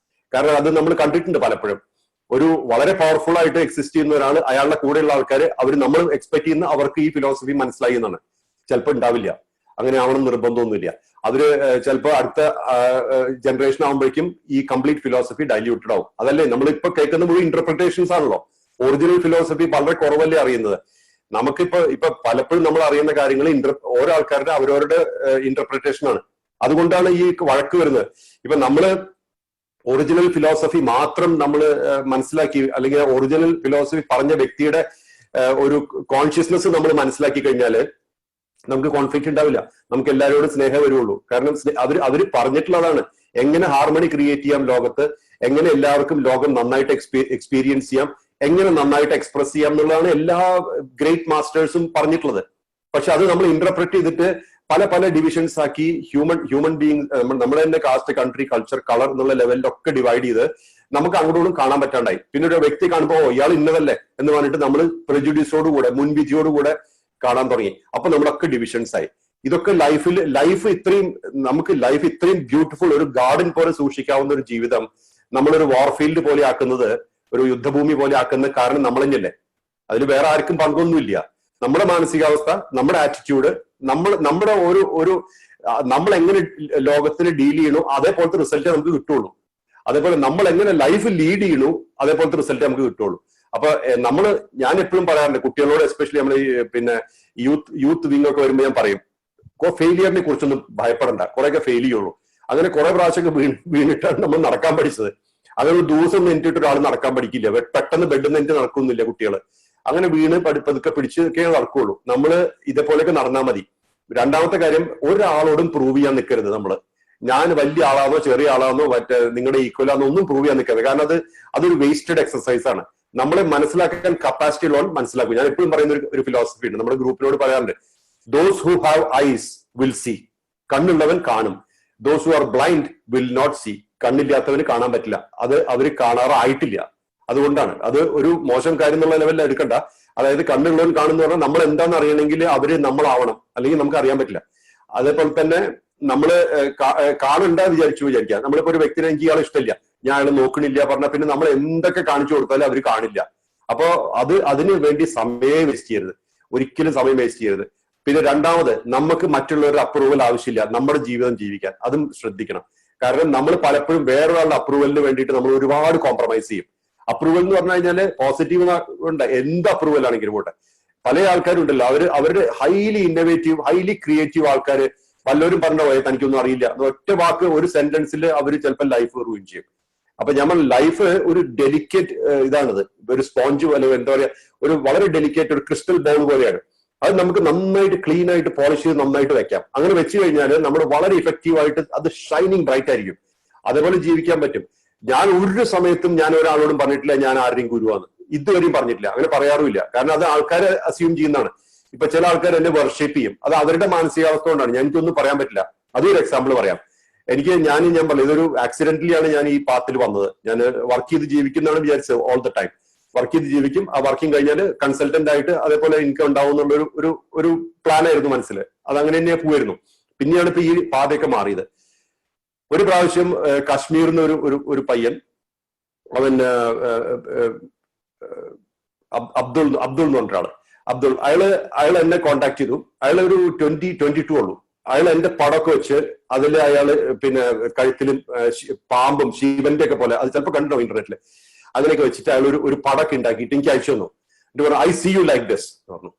കാരണം അത് നമ്മൾ കണ്ടിട്ടുണ്ട് പലപ്പോഴും. ഒരു വളരെ പവർഫുൾ ആയിട്ട് എക്സിസ്റ്റ് ചെയ്യുന്ന ഒരാൾ, അയാളുടെ കൂടെയുള്ള ആൾക്കാർ, അവർ നമ്മൾ എക്സ്പെക്ട് ചെയ്യുന്ന അവർക്ക് ഈ ഫിലോസഫി മനസ്സിലായി എന്നാണ്. ചിലപ്പോൾ ഉണ്ടാവില്ല, അങ്ങനെ ആവണം നിർബന്ധമൊന്നുമില്ല. അവര് ചിലപ്പോൾ അടുത്ത ജനറേഷൻ ആകുമ്പോഴേക്കും ഈ കംപ്ലീറ്റ് ഫിലോസഫി ഡൈല്യൂട്ടഡ് ആവും. അതല്ലേ നമ്മളിപ്പോ കേൾക്കുന്ന മുഴുവൻ ഇന്റർപ്രിട്ടേഷൻസ് ആണല്ലോ. ഒറിജിനൽ ഫിലോസഫി വളരെ കുറവല്ലേ അറിയുന്നത്. ഇപ്പൊ പലപ്പോഴും നമ്മൾ അറിയുന്ന കാര്യങ്ങൾ ഓരോ ആൾക്കാരുടെ അവരവരുടെ ഇന്റർപ്രിട്ടേഷൻ ആണ്. അതുകൊണ്ടാണ് ഈ വഴക്ക് വരുന്നത്. ഇപ്പൊ നമ്മള് ഒറിജിനൽ ഫിലോസഫി മാത്രം നമ്മൾ മനസ്സിലാക്കി, അല്ലെങ്കിൽ ഒറിജിനൽ ഫിലോസഫി പറഞ്ഞ വ്യക്തിയുടെ ഒരു കോൺഷ്യസ്നെസ് നമ്മൾ മനസ്സിലാക്കി കഴിഞ്ഞാല് നമുക്ക് കോൺഫ്ലിക്റ്റ് ഉണ്ടാവില്ല, നമുക്ക് എല്ലാവരോടും സ്നേഹം വരുള്ളൂ. കാരണം അവര് പറഞ്ഞിട്ടുള്ളതാണ്, എങ്ങനെ ഹാർമണി ക്രിയേറ്റ് ചെയ്യാം ലോകത്ത്, എങ്ങനെ എല്ലാവർക്കും ലോകം നന്നായിട്ട് എക്സ്പീരിയൻസ് ചെയ്യാം, എങ്ങനെ നന്നായിട്ട് എക്സ്പ്രസ് ചെയ്യാം എന്നുള്ളതാണ് എല്ലാ ഗ്രേറ്റ് മാസ്റ്റേഴ്സും പറഞ്ഞിട്ടുള്ളത്. പക്ഷെ അത് നമ്മൾ ഇന്റർപ്രറ്റ് ചെയ്തിട്ട് പല ഡിവിഷൻസ് ആക്കി ഹ്യൂമൻ ബീങ്, നമ്മുടെ തന്നെ കാസ്റ്റ്, കൺട്രി, കൾച്ചർ, കളർ എന്നുള്ള ലെവലിലൊക്കെ ഡിവൈഡ് ചെയ്ത് നമുക്ക് അങ്ങോട്ടും കാണാൻ പറ്റാണ്ടായി. പിന്നെ ഒരു വ്യക്തി കാണുമ്പോൾ ഇയാൾ ഇന്നതല്ലേ എന്ന് പറഞ്ഞിട്ട് നമ്മൾ പ്രെജുഡ്യൂസോടുകൂടെ, മുൻവിധിയോടുകൂടെ കാണാൻ തുടങ്ങി. അപ്പൊ നമ്മളൊക്കെ ഡിവിഷൻസ് ആയി. ഇതൊക്കെ ലൈഫ് ഇത്രയും ബ്യൂട്ടിഫുൾ, ഒരു ഗാർഡൻ പോലെ സൂക്ഷിക്കാവുന്ന ഒരു ജീവിതം നമ്മളൊരു വാർഫീൽഡ് പോലെ ആക്കുന്നത്, ഒരു യുദ്ധഭൂമി പോലെ ആക്കുന്നത് കാരണം നമ്മൾ തന്നെയല്ലേ. അതിൽ വേറെ ആർക്കും പങ്കൊന്നുമില്ല. നമ്മുടെ മാനസികാവസ്ഥ, നമ്മുടെ ആറ്റിറ്റ്യൂഡ്, നമ്മുടെ നമ്മൾ എങ്ങനെ ലോകത്തിന് ഡീൽ ചെയ്യണു അതേപോലത്തെ റിസൾട്ട് നമുക്ക് കിട്ടുള്ളൂ. അതേപോലെ നമ്മൾ എങ്ങനെ ലൈഫ് ലീഡ് ചെയ്യണു അതേപോലത്തെ റിസൾട്ട് നമുക്ക് കിട്ടുള്ളൂ. അപ്പൊ ഞാൻ എപ്പോഴും പറയാറുണ്ട് കുട്ടികളോട്, എസ്പെഷ്യലി നമ്മൾ പിന്നെ യൂത്ത് വിങ് ഒക്കെ വരുമ്പോൾ ഞാൻ പറയും, ഫെയിലിയറിനെ കുറിച്ചൊന്നും ഭയപ്പെടണ്ട, കുറെയൊക്കെ ഫെയിൽ ചെയ്യുള്ളൂ. അങ്ങനെ കുറെ പ്രാവശ്യമൊക്കെ വീണിട്ടാണ് നമ്മൾ നടക്കാൻ പഠിച്ചത്. അങ്ങനെ ഒരു ദിവസം നിന്നിട്ട് ഒരാൾ നടക്കാൻ പഠിക്കില്ല, പെട്ടെന്ന് ബെഡിൽ നിന്ന് നടക്കുന്നില്ല കുട്ടികൾ. അങ്ങനെ വീണ് പതുക്കെ പിടിച്ചൊക്കെ നടക്കുള്ളൂ. നമ്മൾ ഇതേപോലെയൊക്കെ നടന്നാൽ മതി. രണ്ടാമത്തെ കാര്യം, ഒരാളോടും പ്രൂവ് ചെയ്യാൻ നിൽക്കരുത്. ഞാൻ വലിയ ആളാണോ ചെറിയ ആളാണോ നിങ്ങളുടെ ഈക്വൽ ആണോ ഒന്നും പ്രൂവ് ചെയ്യാൻ നിൽക്കരുത്. കാരണം അതൊരു വേസ്റ്റഡ് എക്സസൈസ് ആണ്. നമ്മളെ മനസ്സിലാക്കാൻ കപ്പാസിറ്റി ഉള്ളവൻ മനസ്സിലാക്കും. ഞാൻ എപ്പോഴും പറയുന്ന ഒരു ഫിലോസഫി ഉണ്ട്, നമ്മുടെ ഗ്രൂപ്പിനോട് പറയാറുണ്ട്, those who have eyes will see, കണ്ണുള്ളവൻ കാണും. Those who are blind will not see, കണ്ണില്ലാത്തവന് കാണാൻ പറ്റില്ല. അത് അവര് കാണാറായിട്ടില്ല. അതുകൊണ്ടാണ് അത് ഒരു മോശം കാര്യം എന്നുള്ള ലെവലിൽ എടുക്കണ്ട. അതായത് കണ്ണുള്ളവൻ കാണുന്ന പറഞ്ഞാൽ നമ്മൾ എന്താണെന്ന് അറിയണമെങ്കിൽ അവര് നമ്മളാവണം, അല്ലെങ്കിൽ നമുക്ക് അറിയാൻ പറ്റില്ല. അതേപോലെ തന്നെ നമ്മള് കാണണ്ട വിചാരിക്കാം. നമ്മളിപ്പോ ഒരു വ്യക്തിനെ എനിക്ക് ഇയാളെ ഇഷ്ടമില്ല, ഞാൻ അയാൾ നോക്കണില്ല പറഞ്ഞാൽ പിന്നെ നമ്മൾ എന്തൊക്കെ കാണിച്ചു കൊടുത്താലും അവർ കാണില്ല. അപ്പോ അതിന് വേണ്ടി സമയം വേസ്റ്റ് ചെയ്യരുത്, ഒരിക്കലും സമയം വേസ്റ്റ് ചെയ്യരുത്. പിന്നെ രണ്ടാമത്, നമുക്ക് മറ്റുള്ളവരുടെ അപ്രൂവൽ ആവശ്യമില്ല നമ്മുടെ ജീവിതം ജീവിക്കാൻ, അതും ശ്രദ്ധിക്കണം. കാരണം നമ്മൾ പലപ്പോഴും വേറൊരാളുടെ അപ്രൂവലിന് വേണ്ടിയിട്ട് നമ്മൾ ഒരുപാട് കോംപ്രമൈസ് ചെയ്യും. അപ്രൂവൽ എന്ന് പറഞ്ഞു കഴിഞ്ഞാൽ പോസിറ്റീവ് ഉണ്ട്, എന്ത് അപ്രൂവൽ ആണെങ്കിലും പോട്ടെ. പല ആൾക്കാരുണ്ടല്ലോ, അവരുടെ ഹൈലി ഇന്നോവേറ്റീവ്, ഹൈലി ക്രിയേറ്റീവ് ആൾക്കാർ, പലരും പറഞ്ഞ പോലെ തനിക്കൊന്നും അറിയില്ല, ഒറ്റ വാക്ക് ഒരു സെന്റൻസിൽ അവർ ചിലപ്പോൾ ലൈഫ് റൂയിൻ ചെയ്യും. അപ്പൊ നമ്മൾ ലൈഫ് ഒരു ഡെലിക്കേറ്റ് ഇതാണിത്, ഒരു സ്പോഞ്ച് പോലെ, എന്താ പറയാ, ഒരു വളരെ ഡെലിക്കേറ്റ് ഒരു ക്രിസ്റ്റൽ ബോൾ പോലെയാണ്. അത് നമുക്ക് നന്നായിട്ട് ക്ലീൻ ആയിട്ട് പോളിഷ് ചെയ്ത് നന്നായിട്ട് വെക്കാം. അങ്ങനെ വെച്ച് കഴിഞ്ഞാൽ നമ്മൾ വളരെ ഇഫക്റ്റീവ് ആയിട്ട് അത് ഷൈനിങ് ബ്രൈറ്റ് ആയിരിക്കും. അതേപോലെ ജീവിക്കാൻ പറ്റും. ഞാൻ ഒരു സമയത്തും ഞാൻ ഒരാളോടും പറഞ്ഞിട്ടില്ല ഞാൻ ആരുടെയും ഗുരുവാണ്, ഇതുവരെയും പറഞ്ഞിട്ടില്ല, അങ്ങനെ പറയാറുമില്ല. കാരണം അത് ആൾക്കാരെ അസ്യൂം ചെയ്യുന്നതാണ്. ഇപ്പൊ ചില ആൾക്കാർ എന്നെ വർഷിപ്പ് ചെയ്യും, അത് അവരുടെ മാനസികാവസ്ഥ കൊണ്ടാണ്. എനിക്കൊന്നും പറയാൻ പറ്റില്ല. അതൊരു എക്സാമ്പിൾ പറയാം. ഞാൻ പറഞ്ഞു, ഇതൊരു ആക്സിഡന്റലി ആണ് ഞാൻ ഈ പാത്തിൽ വന്നത്. ഞാൻ വർക്ക് ചെയ്ത് ജീവിക്കുന്നതാണ് വിചാരിച്ചത് ഓൾ ദ ടൈം. വർക്ക് ചെയ്ത് ജീവിക്കും, ആ വർക്കിംഗ് കഴിഞ്ഞാൽ കൺസൾട്ടന്റ് ആയിട്ട് അതേപോലെ ഇൻകം ഉണ്ടാവും എന്നുള്ള ഒരു പ്ലാൻ ആയിരുന്നു മനസ്സിൽ. അതങ്ങനെ തന്നെ പോയിരുന്നു. പിന്നെയാണ് ഇപ്പൊ ഈ പാതയൊക്കെ മാറിയത്. ഒരു പ്രാവശ്യം കാശ്മീരിൽ നിന്ന് ഒരു പയ്യൻ, അവൻ അബ്ദുൾ എന്ന് പറഞ്ഞ ഒരാള്, അയാൾ എന്നെ കോണ്ടാക്ട് ചെയ്തു. അയാൾ ഒരു 22 ഉള്ളൂ. അയാൾ എന്റെ പടമൊക്കെ വെച്ച് അതിൽ അയാള് പിന്നെ കഴുത്തിലും പാമ്പും ശിവന്റെ ഒക്കെ പോലെ, അത് ചിലപ്പോൾ കണ്ടോ ഇന്റർനെറ്റില്, അതിനൊക്കെ വെച്ചിട്ട് അയാൾ ഒരു പടമൊക്കെ ഉണ്ടാക്കിയിട്ട് എനിക്ക് അയച്ചു തന്നു. എന്നിട്ട് പറഞ്ഞു, I see you like this പറഞ്ഞു.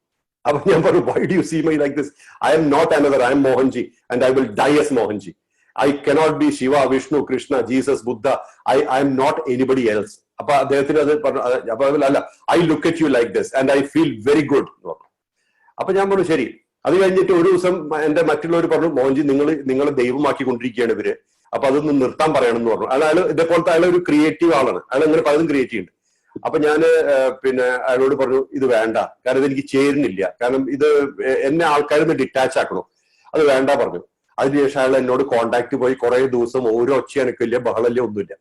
അപ്പൊ ഞാൻ പറഞ്ഞു, why do you see my like this? I am not another, I am Mohanji and I will die as Mohanji. I cannot be Shiva, Vishnu, Krishna, Jesus, Buddha. I am not anybody else. അപ്പൊ അദ്ദേഹത്തിന് അത് പറഞ്ഞു. അപ്പൊ അല്ല, I look at you like this and I feel very good എന്ന് പറഞ്ഞു. അപ്പൊ ഞാൻ പറഞ്ഞു ശരി. അത് കഴിഞ്ഞിട്ട് ഒരു ദിവസം എന്റെ മറ്റുള്ളവർ പറഞ്ഞു, മോഹൻജി നിങ്ങളെ ദൈവമാക്കി കൊണ്ടിരിക്കുകയാണ് ഇവര്, അപ്പൊ അതൊന്ന് നിർത്താൻ പറയണം എന്ന് പറഞ്ഞു. അയാൾ ഇതേപോലത്തെ അയാൾ ഒരു ക്രിയേറ്റീവ് ആളാണ്, അയാൾ അങ്ങനെ പലതും ക്രിയേറ്റ് ചെയ്യുന്നുണ്ട്. അപ്പൊ ഞാൻ പിന്നെ അയാളോട് പറഞ്ഞു, ഇത് വേണ്ട, കാരണം ഇതെനിക്ക് ചേരുന്നില്ല, കാരണം ഇത് എന്നെ ആൾക്കാരിന്ന് ഡിറ്റാച്ച് ആക്കണോ, അത് വേണ്ട പറഞ്ഞു. അതിനുശേഷം അയാൾ എന്നോട് കോണ്ടാക്ട് പോയി കുറെ ദിവസം ഓരോ ഒച്ചയനക്കില്ല, ബഹളമില്ല, ഒന്നുമില്ല.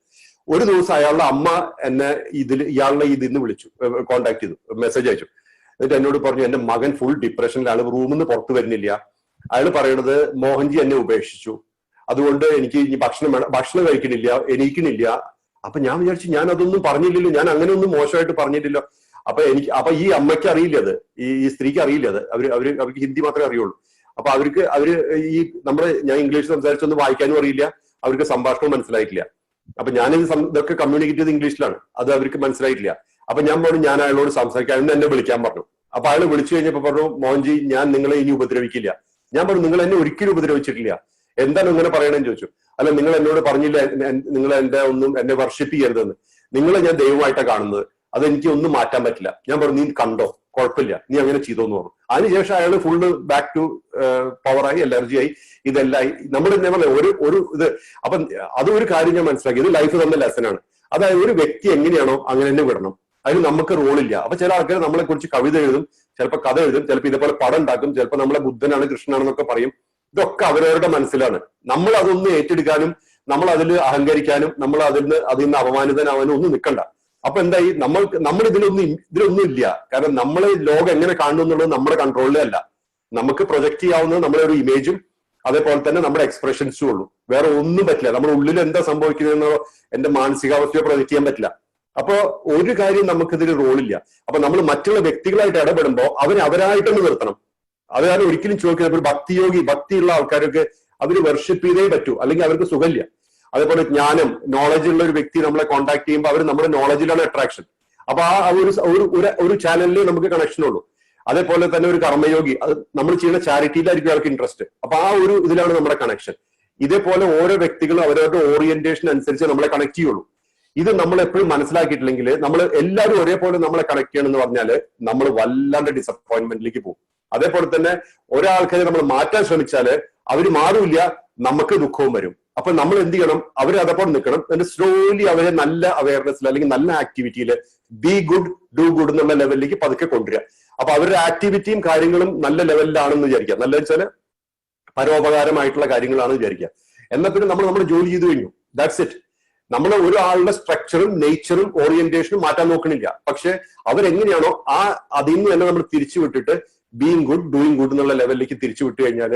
ഒരു ദിവസം അയാളുടെ അമ്മ എന്നെ ഇയാളുടെ ഇതിന്ന് വിളിച്ചു, കോണ്ടാക്ട് ചെയ്തു, മെസ്സേജ് അയച്ചു. എന്നിട്ട് എന്നോട് പറഞ്ഞു, എന്റെ മകൻ ഫുൾ ഡിപ്രഷനിലാണ്, റൂമിൽ നിന്ന് പുറത്തു വരുന്നില്ല. അയാൾ പറയണത്, മോഹൻജി എന്നെ ഉപേക്ഷിച്ചു, അതുകൊണ്ട് എനിക്ക് ഇനി ഭക്ഷണം കഴിക്കണില്ല, എണീക്കണില്ല. അപ്പൊ ഞാൻ വിചാരിച്ചു, ഞാൻ അതൊന്നും പറഞ്ഞില്ലല്ലോ, ഞാൻ അങ്ങനെ ഒന്നും മോശമായിട്ട് പറഞ്ഞില്ലല്ലോ. അപ്പൊ ഈ അമ്മയ്ക്ക് അറിയില്ല അത്, ഈ സ്ത്രീക്ക് അറിയില്ല അത്, അവർക്ക് ഹിന്ദി മാത്രമേ അറിയുള്ളൂ. അപ്പൊ അവര് ഞാൻ ഇംഗ്ലീഷ് സംസാരിച്ചൊന്നും വായിക്കാനും അറിയില്ല, അവർക്ക് സംഭാഷണവും മനസ്സിലായിട്ടില്ല. അപ്പൊ ഇതൊക്കെ കമ്മ്യൂണിക്കേറ്റ് ചെയ്ത് ഇംഗ്ലീഷിലാണ്, അത് അവർക്ക് മനസ്സിലായിട്ടില്ല. അപ്പൊ ഞാൻ പറഞ്ഞു, ഞാൻ അയാളോട് സംസാരിക്കാൻ, എന്നെ വിളിക്കാൻ പറഞ്ഞു. അപ്പൊ അയാൾ വിളിച്ചു കഴിഞ്ഞപ്പോ പറഞ്ഞു, മോഹൻജി ഞാൻ നിങ്ങളെ ഇനി ഉപദ്രവിക്കില്ല. ഞാൻ പറഞ്ഞു, നിങ്ങൾ എന്നെ ഒരിക്കലും ഉപദ്രവിച്ചിട്ടില്ല, എന്താണ് ഇങ്ങനെ പറയണമെന്ന് ചോദിച്ചു. അല്ല, നിങ്ങൾ എന്നോട് പറഞ്ഞില്ല നിങ്ങൾ എന്നെ വർഷിപ്പ് ചെയ്യരുതെന്ന്. നിങ്ങളെ ഞാൻ ദൈവമായിട്ടാണ് കാണുന്നത്, അതെനിക്ക് ഒന്നും മാറ്റാൻ പറ്റില്ല. ഞാൻ പറഞ്ഞു, നീ കണ്ടോ, കുഴപ്പമില്ല, നീ അങ്ങനെ ചെയ്തോന്ന് പറഞ്ഞു. അതിനുശേഷം അയാൾ ഫുള്ള് ബാക്ക് ടു പവറായി, എനർജിയായി, ഇതെല്ലാം നമ്മൾ ഒരു ഇത്. അപ്പൊ അതൊരു കാര്യം ഞാൻ മനസ്സിലാക്കി, ഇത് ലൈഫ് തന്ന ലെസനാണ്. അതായത് ഒരു വ്യക്തി എങ്ങനെയാണോ അങ്ങനെ തന്നെ വിടണം, അതിന് നമുക്ക് റോളില്ല. അപ്പൊ ചില ആൾക്കാർ നമ്മളെ കുറിച്ച് കവിത എഴുതും, ചിലപ്പോൾ കഥ എഴുതും, ചിലപ്പോൾ ഇതേപോലെ പടം ഉണ്ടാക്കും, ചിലപ്പോൾ നമ്മളെ ബുദ്ധനാണ്, കൃഷ്ണനാണെന്നൊക്കെ പറയും. ഇതൊക്കെ അവരവരുടെ മനസ്സിലാണ്. നമ്മൾ അതൊന്നും ഏറ്റെടുക്കാനും നമ്മൾ അതിൽ അഹങ്കരിക്കാനും നമ്മൾ അതിൽ നിന്ന് അപമാനിതനാവാനും ഒന്നും നിൽക്കണ്ട. അപ്പൊ എന്തായി, നമ്മൾ ഇതിലൊന്നും ഇല്ല. കാരണം നമ്മളെ ലോകം എങ്ങനെ കാണുന്നു എന്നുള്ളത് നമ്മുടെ കൺട്രോളിലേ അല്ല. നമുക്ക് പ്രൊജക്ട് ചെയ്യാവുന്നത് നമ്മളെ ഒരു ഇമേജും അതേപോലെ തന്നെ നമ്മുടെ എക്സ്പ്രഷൻസും ഉള്ളൂ. വേറെ ഒന്നും പറ്റില്ല. നമ്മുടെ ഉള്ളിൽ എന്താ സംഭവിക്കുന്നതെന്നോ എന്റെ മാനസികാവസ്ഥയോ പ്രൊജക്ട് ചെയ്യാൻ പറ്റില്ല. അപ്പൊ ഒരു കാര്യം നമുക്കിതിൽ റോളില്ല. അപ്പൊ നമ്മൾ മറ്റുള്ള വ്യക്തികളായിട്ട് ഇടപെടുമ്പോൾ അവരായിട്ടൊന്ന് നിർത്തണം. അത് കാരണം ഒരിക്കലും ചോദിക്കുന്നത്, ഭക്തിയുള്ള ആൾക്കാരൊക്കെ അവര് വർഷിപ്പ് ചെയ്തേ പറ്റൂ, അല്ലെങ്കിൽ അവർക്ക് സുഖമില്ല. അതേപോലെ ജ്ഞാനം, നോളജ് ഉള്ള ഒരു വ്യക്തി നമ്മളെ കോൺടാക്ട് ചെയ്യുമ്പോൾ അവർ നമ്മുടെ നോളജിലാണ് അട്രാക്ഷൻ. അപ്പൊ ആ ഒരു ചാനലിലേ നമുക്ക് കണക്ഷൻ ഉള്ളൂ. അതേപോലെ തന്നെ ഒരു കർമ്മയോഗി, അത് നമ്മൾ ചെയ്യുന്ന ചാരിറ്റിയിലായിരിക്കും അയാൾക്ക് ഇൻട്രസ്റ്റ്. അപ്പൊ ആ ഒരു ഇതിലാണ് നമ്മുടെ കണക്ഷൻ. ഇതേപോലെ ഓരോ വ്യക്തികളും അവരവരുടെ ഓറിയന്റേഷൻ അനുസരിച്ച് നമ്മളെ കണക്ട് ചെയ്യുള്ളൂ. ഇത് നമ്മൾ എപ്പോഴും മനസ്സിലാക്കിയിട്ടില്ലെങ്കിൽ, നമ്മൾ എല്ലാവരും ഒരേപോലെ നമ്മളെ കണക്ട് ചെയ്യണമെന്ന് പറഞ്ഞാൽ നമ്മൾ വല്ലാണ്ട് ഡിസപ്പോയിന്റ്മെന്റിലേക്ക് പോകും. അതേപോലെ തന്നെ ഒരാൾക്കാരെ നമ്മൾ മാറ്റാൻ ശ്രമിച്ചാല് അവര് മാറില്ല, നമുക്ക് ദുഃഖവും വരും. അപ്പൊ നമ്മൾ എന്ത് ചെയ്യണം? അവരെ അതപ്പോൾ നിൽക്കണം, എന്നിട്ട് സ്ലോലി അവരെ നല്ല അവയർനെസ്സിൽ അല്ലെങ്കിൽ നല്ല ആക്ടിവിറ്റിയിൽ ബി ഗുഡ് ഡു ഗുഡ് എന്നുള്ള ലെവലിലേക്ക് പതുക്കെ കൊണ്ടുവരിക. അപ്പൊ അവരുടെ ആക്ടിവിറ്റിയും കാര്യങ്ങളും നല്ല ലെവലിലാണെന്ന് വിചാരിക്കുക. നല്ല വെച്ചാൽ പരോപകാരമായിട്ടുള്ള കാര്യങ്ങളാണ് വിചാരിക്കുക. എന്നാൽ പിന്നെ നമ്മൾ നമ്മുടെ ജോലി ചെയ്തു കഴിഞ്ഞു, ദാറ്റ്സ് ഇറ്റ്. നമ്മൾ ഒരാളുടെ സ്ട്രക്ചറും നേച്ചറും ഓറിയന്റേഷനും മാറ്റാൻ നോക്കണില്ല. പക്ഷെ അവരെങ്ങനെയാണോ അതിൽ നിന്ന് തന്നെ നമ്മൾ തിരിച്ചു വിട്ടിട്ട് ബീയിങ് ഗുഡ് ഡൂയിങ് ഗുഡ് എന്നുള്ള ലെവലിലേക്ക് തിരിച്ചു വിട്ടു കഴിഞ്ഞാൽ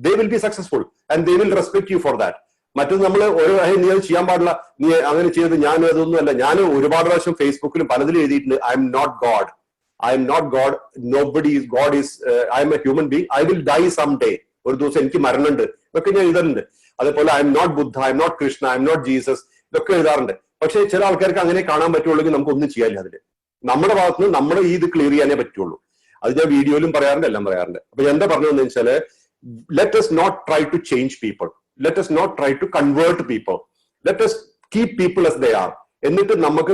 they will be successful and they will respect you for that. മറ്റത് നമ്മൾ ഓരോ നീ അത് ചെയ്യാൻ പാടില്ല, നീ അങ്ങനെ ചെയ്ത് ഞാൻ അതൊന്നും അല്ല. ഞാൻ ഒരുപാട് പ്രാവശ്യം ഫേസ്ബുക്കിലും പലതിലും എഴുതിയിട്ടുണ്ട്, I am not God, I am not God, nobody is God, is I am a human being, I will die some day, ഒരു ദിവസം എനിക്ക് മരണമുണ്ട്, ഇതൊക്കെ ഞാൻ എഴുതാറുണ്ട്. അതേപോലെ I am not Buddha, I am not Krishna, I am not Jesus, ഇതൊക്കെ എഴുതാറുണ്ട്. പക്ഷെ ചില ആൾക്കാർക്ക് അങ്ങനെ കാണാൻ പറ്റുള്ളൂ, നമുക്ക് ഒന്നും ചെയ്യാനില്ല. അതില് നമ്മുടെ ഭാഗത്ത് നിന്ന് നമ്മുടെ ഇത് ക്ലിയർ ചെയ്യാനേ പറ്റുള്ളൂ. അത് ഞാൻ വീഡിയോയിലും പറയാറുണ്ട്, എല്ലാം പറയാറുണ്ട്. അപ്പൊ എന്താ പറഞ്ഞതെന്ന് വെച്ചാല്, let us not try to change people, let us not try to convert people, let us keep people as they are. എന്നിട്ട് നമുക്ക്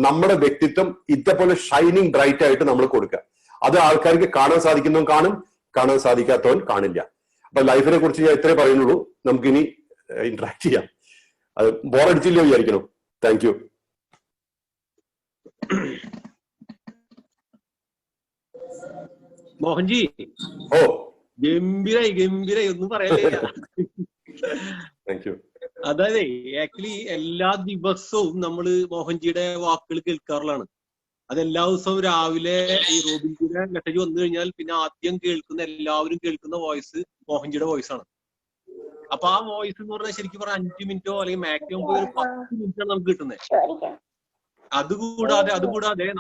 നമ്മുടെ വ്യക്തിത്വം ഇതേപോലെ ഷൈനിങ് ബ്രൈറ്റ് ആയിട്ട് നമ്മൾ കൊടുക്കുക. അത് ആൾക്കാർക്ക് കാണാൻ സാധിക്കുന്നവൻ കാണും, കാണാൻ സാധിക്കാത്തവൻ കാണില്ല. അപ്പൊ ലൈഫിനെ കുറിച്ച് ഞാൻ ഇത്രേ പറയുന്നുള്ളൂ. നമുക്കിനി ഇന്ററാക്ട് ചെയ്യാം. അത് ബോറടിച്ചില്ലോ വിചാരിക്കണം. Thank you. മോഹൻജി, ഓ ഗംഭീരായി ഒന്നും പറയാനില്ല. അതായത് ആക്ച്വലി എല്ലാ ദിവസവും നമ്മള് മോഹൻജിയുടെ വാക്കുകൾ കേൾക്കാറുള്ളതാണ്. അതെല്ലാ ദിവസവും രാവിലെ ഈ റോബിൻജിയുടെ മെസ്സേജ് വന്നു കഴിഞ്ഞാൽ പിന്നെ ആദ്യം എല്ലാവരും കേൾക്കുന്ന വോയിസ് മോഹൻജിയുടെ വോയിസ് ആണ്. അപ്പൊ ആ വോയിസ് എന്ന് പറഞ്ഞാൽ ശരിക്കും പറഞ്ഞാൽ 5 മിനിറ്റോ അല്ലെങ്കിൽ മാക്സിമം പോയി ഒരു 10 മിനിറ്റാണ് നമുക്ക് കിട്ടുന്നത്. അതുകൂടാതെ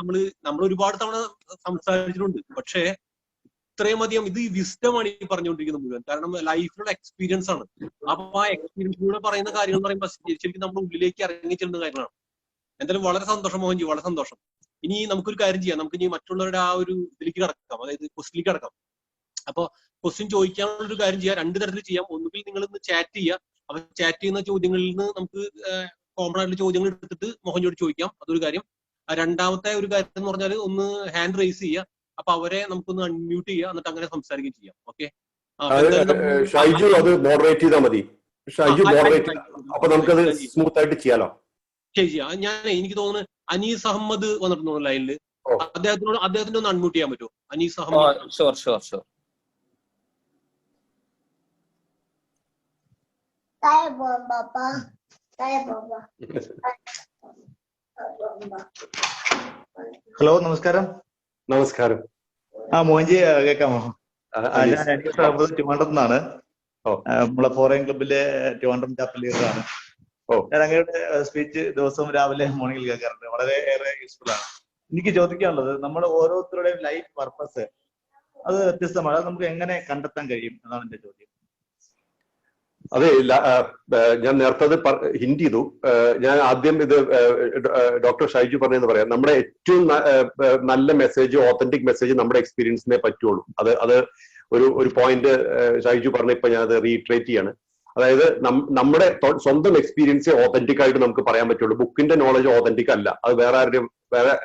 നമ്മൾ ഒരുപാട് തവണ സംസാരിച്ചിട്ടുണ്ട്. പക്ഷെ ഇത്രയും അധികം ഇത് വിസ്ഡമാണ് ഈ പറഞ്ഞുകൊണ്ടിരിക്കുന്നത് മുഴുവൻ. കാരണം ലൈഫിലുള്ള എക്സ്പീരിയൻസ് ആണ്. അപ്പൊ ആ എക്സ്പീരിയൻസിലൂടെ പറയുന്ന കാര്യങ്ങൾ എന്ന് പറയുമ്പോൾ ശരിക്കും നമ്മുടെ ഉള്ളിലേക്ക് ഇറങ്ങി ചെല്ലുന്ന കാര്യങ്ങളാണ്. എന്തായാലും വളരെ സന്തോഷം മോഹൻജി, വളരെ സന്തോഷം. ഇനി നമുക്കൊരു കാര്യം ചെയ്യാം, നമുക്ക് ഇനി മറ്റുള്ളവരുടെ ആ ഒരു ഇതിലേക്ക് കടക്കാം, അതായത് ക്വസ്റ്റിലേക്ക് കടക്കാം. അപ്പൊ ക്വസ്റ്റ്യൻ ചോദിക്കാനുള്ള ഒരു കാര്യം ചെയ്യാം, 2 തരത്തിൽ ചെയ്യാം. ഒന്നുകിൽ നിങ്ങൾ ഇന്ന് ചാറ്റ് ചെയ്യുക. അപ്പൊ ചാറ്റ് ചെയ്യുന്ന ചോദ്യങ്ങളിൽ നിന്ന് നമുക്ക് കോമൺ ആയിട്ടുള്ള ചോദ്യങ്ങൾ എടുത്തിട്ട് മോഹൻജിയോട് ചോദിക്കാം, അതൊരു കാര്യം. രണ്ടാമത്തെ ഒരു കാര്യം എന്ന് പറഞ്ഞാൽ ഒന്ന് ഹാൻഡ് റൈസ് ചെയ്യുക. അപ്പൊ അവരെ നമുക്കൊന്ന് അൺമ്യൂട്ട് ചെയ്യുക, എന്നിട്ട് അങ്ങനെ സംസാരിക്കുകയും ചെയ്യാം. ഓക്കെ, ഷൈജു അത് മോഡറേറ്റ് ചെയ്താൽ മതി. ഷൈജു മോഡറേറ്റ്, അപ്പൊ നമുക്കത് സ്മൂത്ത് ആയിട്ട് ചെയ്യാലോ. ചെയ്യാം. എനിക്ക് തോന്നുന്നു അനീസ് അഹമ്മദ് വന്നിട്ടുണ്ടോ ലൈനില്? അദ്ദേഹത്തിന് ഒന്ന് അൺമ്യൂട്ട് ചെയ്യാൻ പറ്റുമോ? അനീസ് അഹമ്മദ്. ഷുവർ. ഹലോ, നമസ്കാരം. നമസ്കാരം. മോഹൻജി കേൾക്കാമോ? ഞാൻ അനീസ് അഹമ്മദ് ട്രിവാൻഡ്രത്ത് നിന്നാണ്. നമ്മളെ ഫോറിൻ ക്ലബിലെ ട്രിവാൻഡ്രം ചാപ്പൽ ലീഡറാണ്. ഞാൻ അങ്ങയുടെ സ്പീച്ച് ദിവസവും രാവിലെ മോർണിംഗിൽ കേൾക്കാറുണ്ട്. വളരെ ഏറെ യൂസ്ഫുൾ ആണ്. എനിക്ക് ചോദിക്കാനുള്ളത്, നമ്മുടെ ഓരോരുത്തരുടെയും ലൈഫ് പർപ്പസ് അത് വ്യത്യസ്തമാണ്. അത് നമുക്ക് എങ്ങനെ കണ്ടെത്താൻ കഴിയും എന്നാണ് എന്റെ ചോദ്യം. അതെ, ഞാൻ നേരത്തെ അത് ഹിന്റ് ചെയ്തു. ഞാൻ ആദ്യം ഇത് ഡോക്ടർ ഷൈജു പറഞ്ഞെന്ന് പറയാം. നമ്മുടെ ഏറ്റവും നല്ല മെസ്സേജ്, ഓതന്റിക് മെസ്സേജ് നമ്മുടെ എക്സ്പീരിയൻസിനെ പറ്റുള്ളൂ. അത് ഒരു പോയിന്റ് ഷൈജു പറഞ്ഞ ഇപ്പൊ ഞാൻ അത് റീട്രേറ്റ് ചെയ്യാണ്. അതായത് നമ്മുടെ സ്വന്തം എക്സ്പീരിയൻസ് ഓതന്റിക് ആയിട്ട് നമുക്ക് പറയാൻ പറ്റുള്ളൂ. ബുക്കിന്റെ നോളജ് ഓതന്റിക് അല്ല, അത്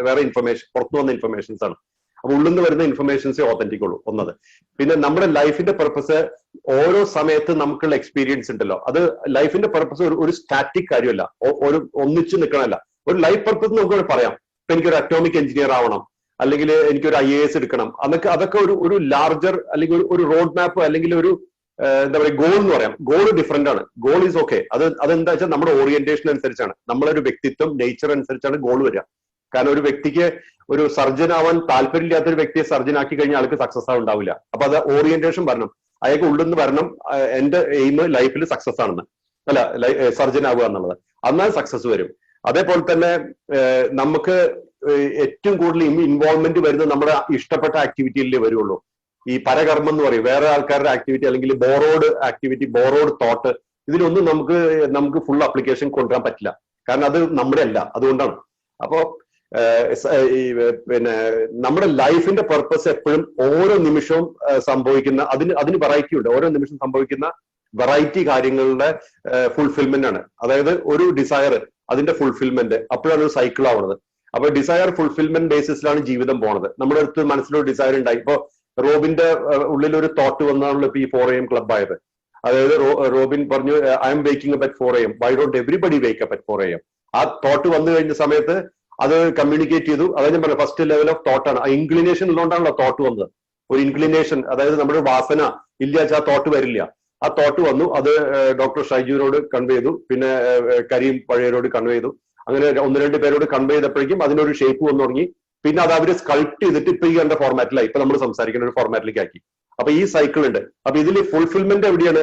വേറെ ഇൻഫർമേഷൻ, പുറത്തു വന്ന ഇൻഫർമേഷൻസ് ആണ്. അപ്പൊ ഉള്ളിൽ നിന്ന് വരുന്ന ഇൻഫർമേഷൻസേ ഓതന്റിക് ഉള്ളൂ. ഒന്നത്. പിന്നെ നമ്മുടെ ലൈഫിന്റെ പർപ്പസ് ഓരോ സമയത്ത് നമുക്കുള്ള എക്സ്പീരിയൻസ് ഉണ്ടല്ലോ, അത് ലൈഫിന്റെ പർപ്പസ് ഒരു സ്റ്റാറ്റിക് കാര്യമല്ല, ഒരു ഒന്നിച്ച് നിൽക്കണമല്ല. ഒരു ലൈഫ് പർപ്പസ് നമുക്ക് പറയാം. ഇപ്പൊ എനിക്കൊരു അറ്റോമിക് എഞ്ചിനീയർ ആവണം, അല്ലെങ്കിൽ എനിക്കൊരു IAS എടുക്കണം, അതൊക്കെ ഒരു ലാർജർ അല്ലെങ്കിൽ ഒരു റോഡ് മാപ്പ് അല്ലെങ്കിൽ ഒരു എന്താ പറയുക ഗോൾ എന്ന് പറയാം. ഗോൾ ഡിഫറെന്റ് ആണ്. Goal is okay. അതെന്താ വെച്ചാൽ നമ്മുടെ ഓറിയന്റേഷൻ അനുസരിച്ചാണ്, നമ്മളൊരു വ്യക്തിത്വം നേച്ചർ അനുസരിച്ചാണ് ഗോൾ വരിക. കാരണം ഒരു വ്യക്തിക്ക് ഒരു സർജൻ ആവാൻ താല്പര്യമില്ലാത്തൊരു വ്യക്തിയെ സർജൻ ആക്കി കഴിഞ്ഞാൽ ആൾക്ക് സക്സസ് ഉണ്ടാവില്ല. അപ്പൊ അത് ഓറിയന്റേഷൻ വരണം, അയാൾക്ക് ഉള്ളിൽ നിന്ന് വരണം. എന്റെ എയിം ലൈഫിൽ സക്സസ് ആണെന്ന്, അല്ല സർജൻ ആവുക എന്നുള്ളത്. എന്നാൽ സക്സസ് വരും. അതേപോലെ തന്നെ നമുക്ക് ഏറ്റവും കൂടുതൽ ഇൻവോൾവ്മെന്റ് വരുന്നത് നമ്മുടെ ഇഷ്ടപ്പെട്ട ആക്ടിവിറ്റിയിലേ വരുള്ളൂ. ഈ പരകർമ്മം എന്ന് പറയും, വേറെ ആൾക്കാരുടെ ആക്ടിവിറ്റി അല്ലെങ്കിൽ ബോറോഡ് ആക്ടിവിറ്റി, ബോറോഡ് തോട്ട്, ഇതിലൊന്നും നമുക്ക് ഫുൾ അപ്ലിക്കേഷൻ കൊണ്ടുവരാൻ പറ്റില്ല. കാരണം അത് നമ്മുടെ അല്ല. അതുകൊണ്ടാണ്. അപ്പോ പിന്നെ നമ്മുടെ ലൈഫിന്റെ പർപ്പസ് എപ്പോഴും ഓരോ നിമിഷവും സംഭവിക്കുന്ന അതിന് വെറൈറ്റി ഉണ്ട്. ഓരോ നിമിഷം സംഭവിക്കുന്ന വെറൈറ്റി കാര്യങ്ങളുടെ ഫുൾഫിൽമെന്റ് ആണ്. അതായത് ഒരു ഡിസയർ, അതിന്റെ ഫുൾഫിൽമെന്റ്, അപ്പോഴാണ് ഒരു സൈക്കിൾ ആവുന്നത്. അപ്പൊ ഡിസയർ ഫുൾഫിൽമെന്റ് ബേസിസിലാണ് ജീവിതം പോണത്. നമ്മുടെ അടുത്ത് മനസ്സിലൊരു ഡിസയർ ഉണ്ടായി. ഇപ്പൊ റോബിന്റെ ഉള്ളിൽ ഒരു തോട്ട് വന്നാണല്ലോ ഇപ്പൊ ഈ 4 AM ക്ലബ് ആയത്. അതായത് റോബിൻ പറഞ്ഞു I M waking up at 4 AM. Why don't everybody wake up at 4 AM? ആ തോട്ട് വന്നു കഴിഞ്ഞ സമയത്ത് അത് കമ്മ്യൂണിക്കേറ്റ് ചെയ്തു. അതായത് ഞാൻ പറഞ്ഞു ഫസ്റ്റ് ലെവൽ ഓഫ് തോട്ടാണ്. ആ ഇൻക്ലിനേഷൻ ഉള്ളതുകൊണ്ടാണല്ലോ തോട്ട് വന്നത്. ഒരു ഇൻക്ലിനേഷൻ, അതായത് നമ്മുടെ വാസന ഇല്ല ആ തോട്ട് വരില്ല. ആ തോട്ട് വന്നു, അത് ഡോക്ടർ ഷൈജുവിനോട് കൺവേ ചെയ്തു, പിന്നെ കരീം പഴയരോട് കൺവേ ചെയ്തു. അങ്ങനെ 1-2 പേരോട് കൺവേ ചെയ്തപ്പോഴേക്കും അതിനൊരു ഷേപ്പ് വന്നു തുടങ്ങി. പിന്നെ അത് അവര് സ്കൾപ്റ്റ് ചെയ്തിട്ട് ഇപ്പൊ ഈ കണ്ട ഫോർമാറ്റിലായി, ഇപ്പൊ നമ്മൾ സംസാരിക്കുന്ന ഒരു ഫോർമാറ്റിലേക്ക് ആക്കി. അപ്പൊ ഈ സൈക്കിൾ ഉണ്ട്. അപ്പൊ ഇതിൽ ഫുൾഫിൽമെന്റ് എവിടെയാണ്?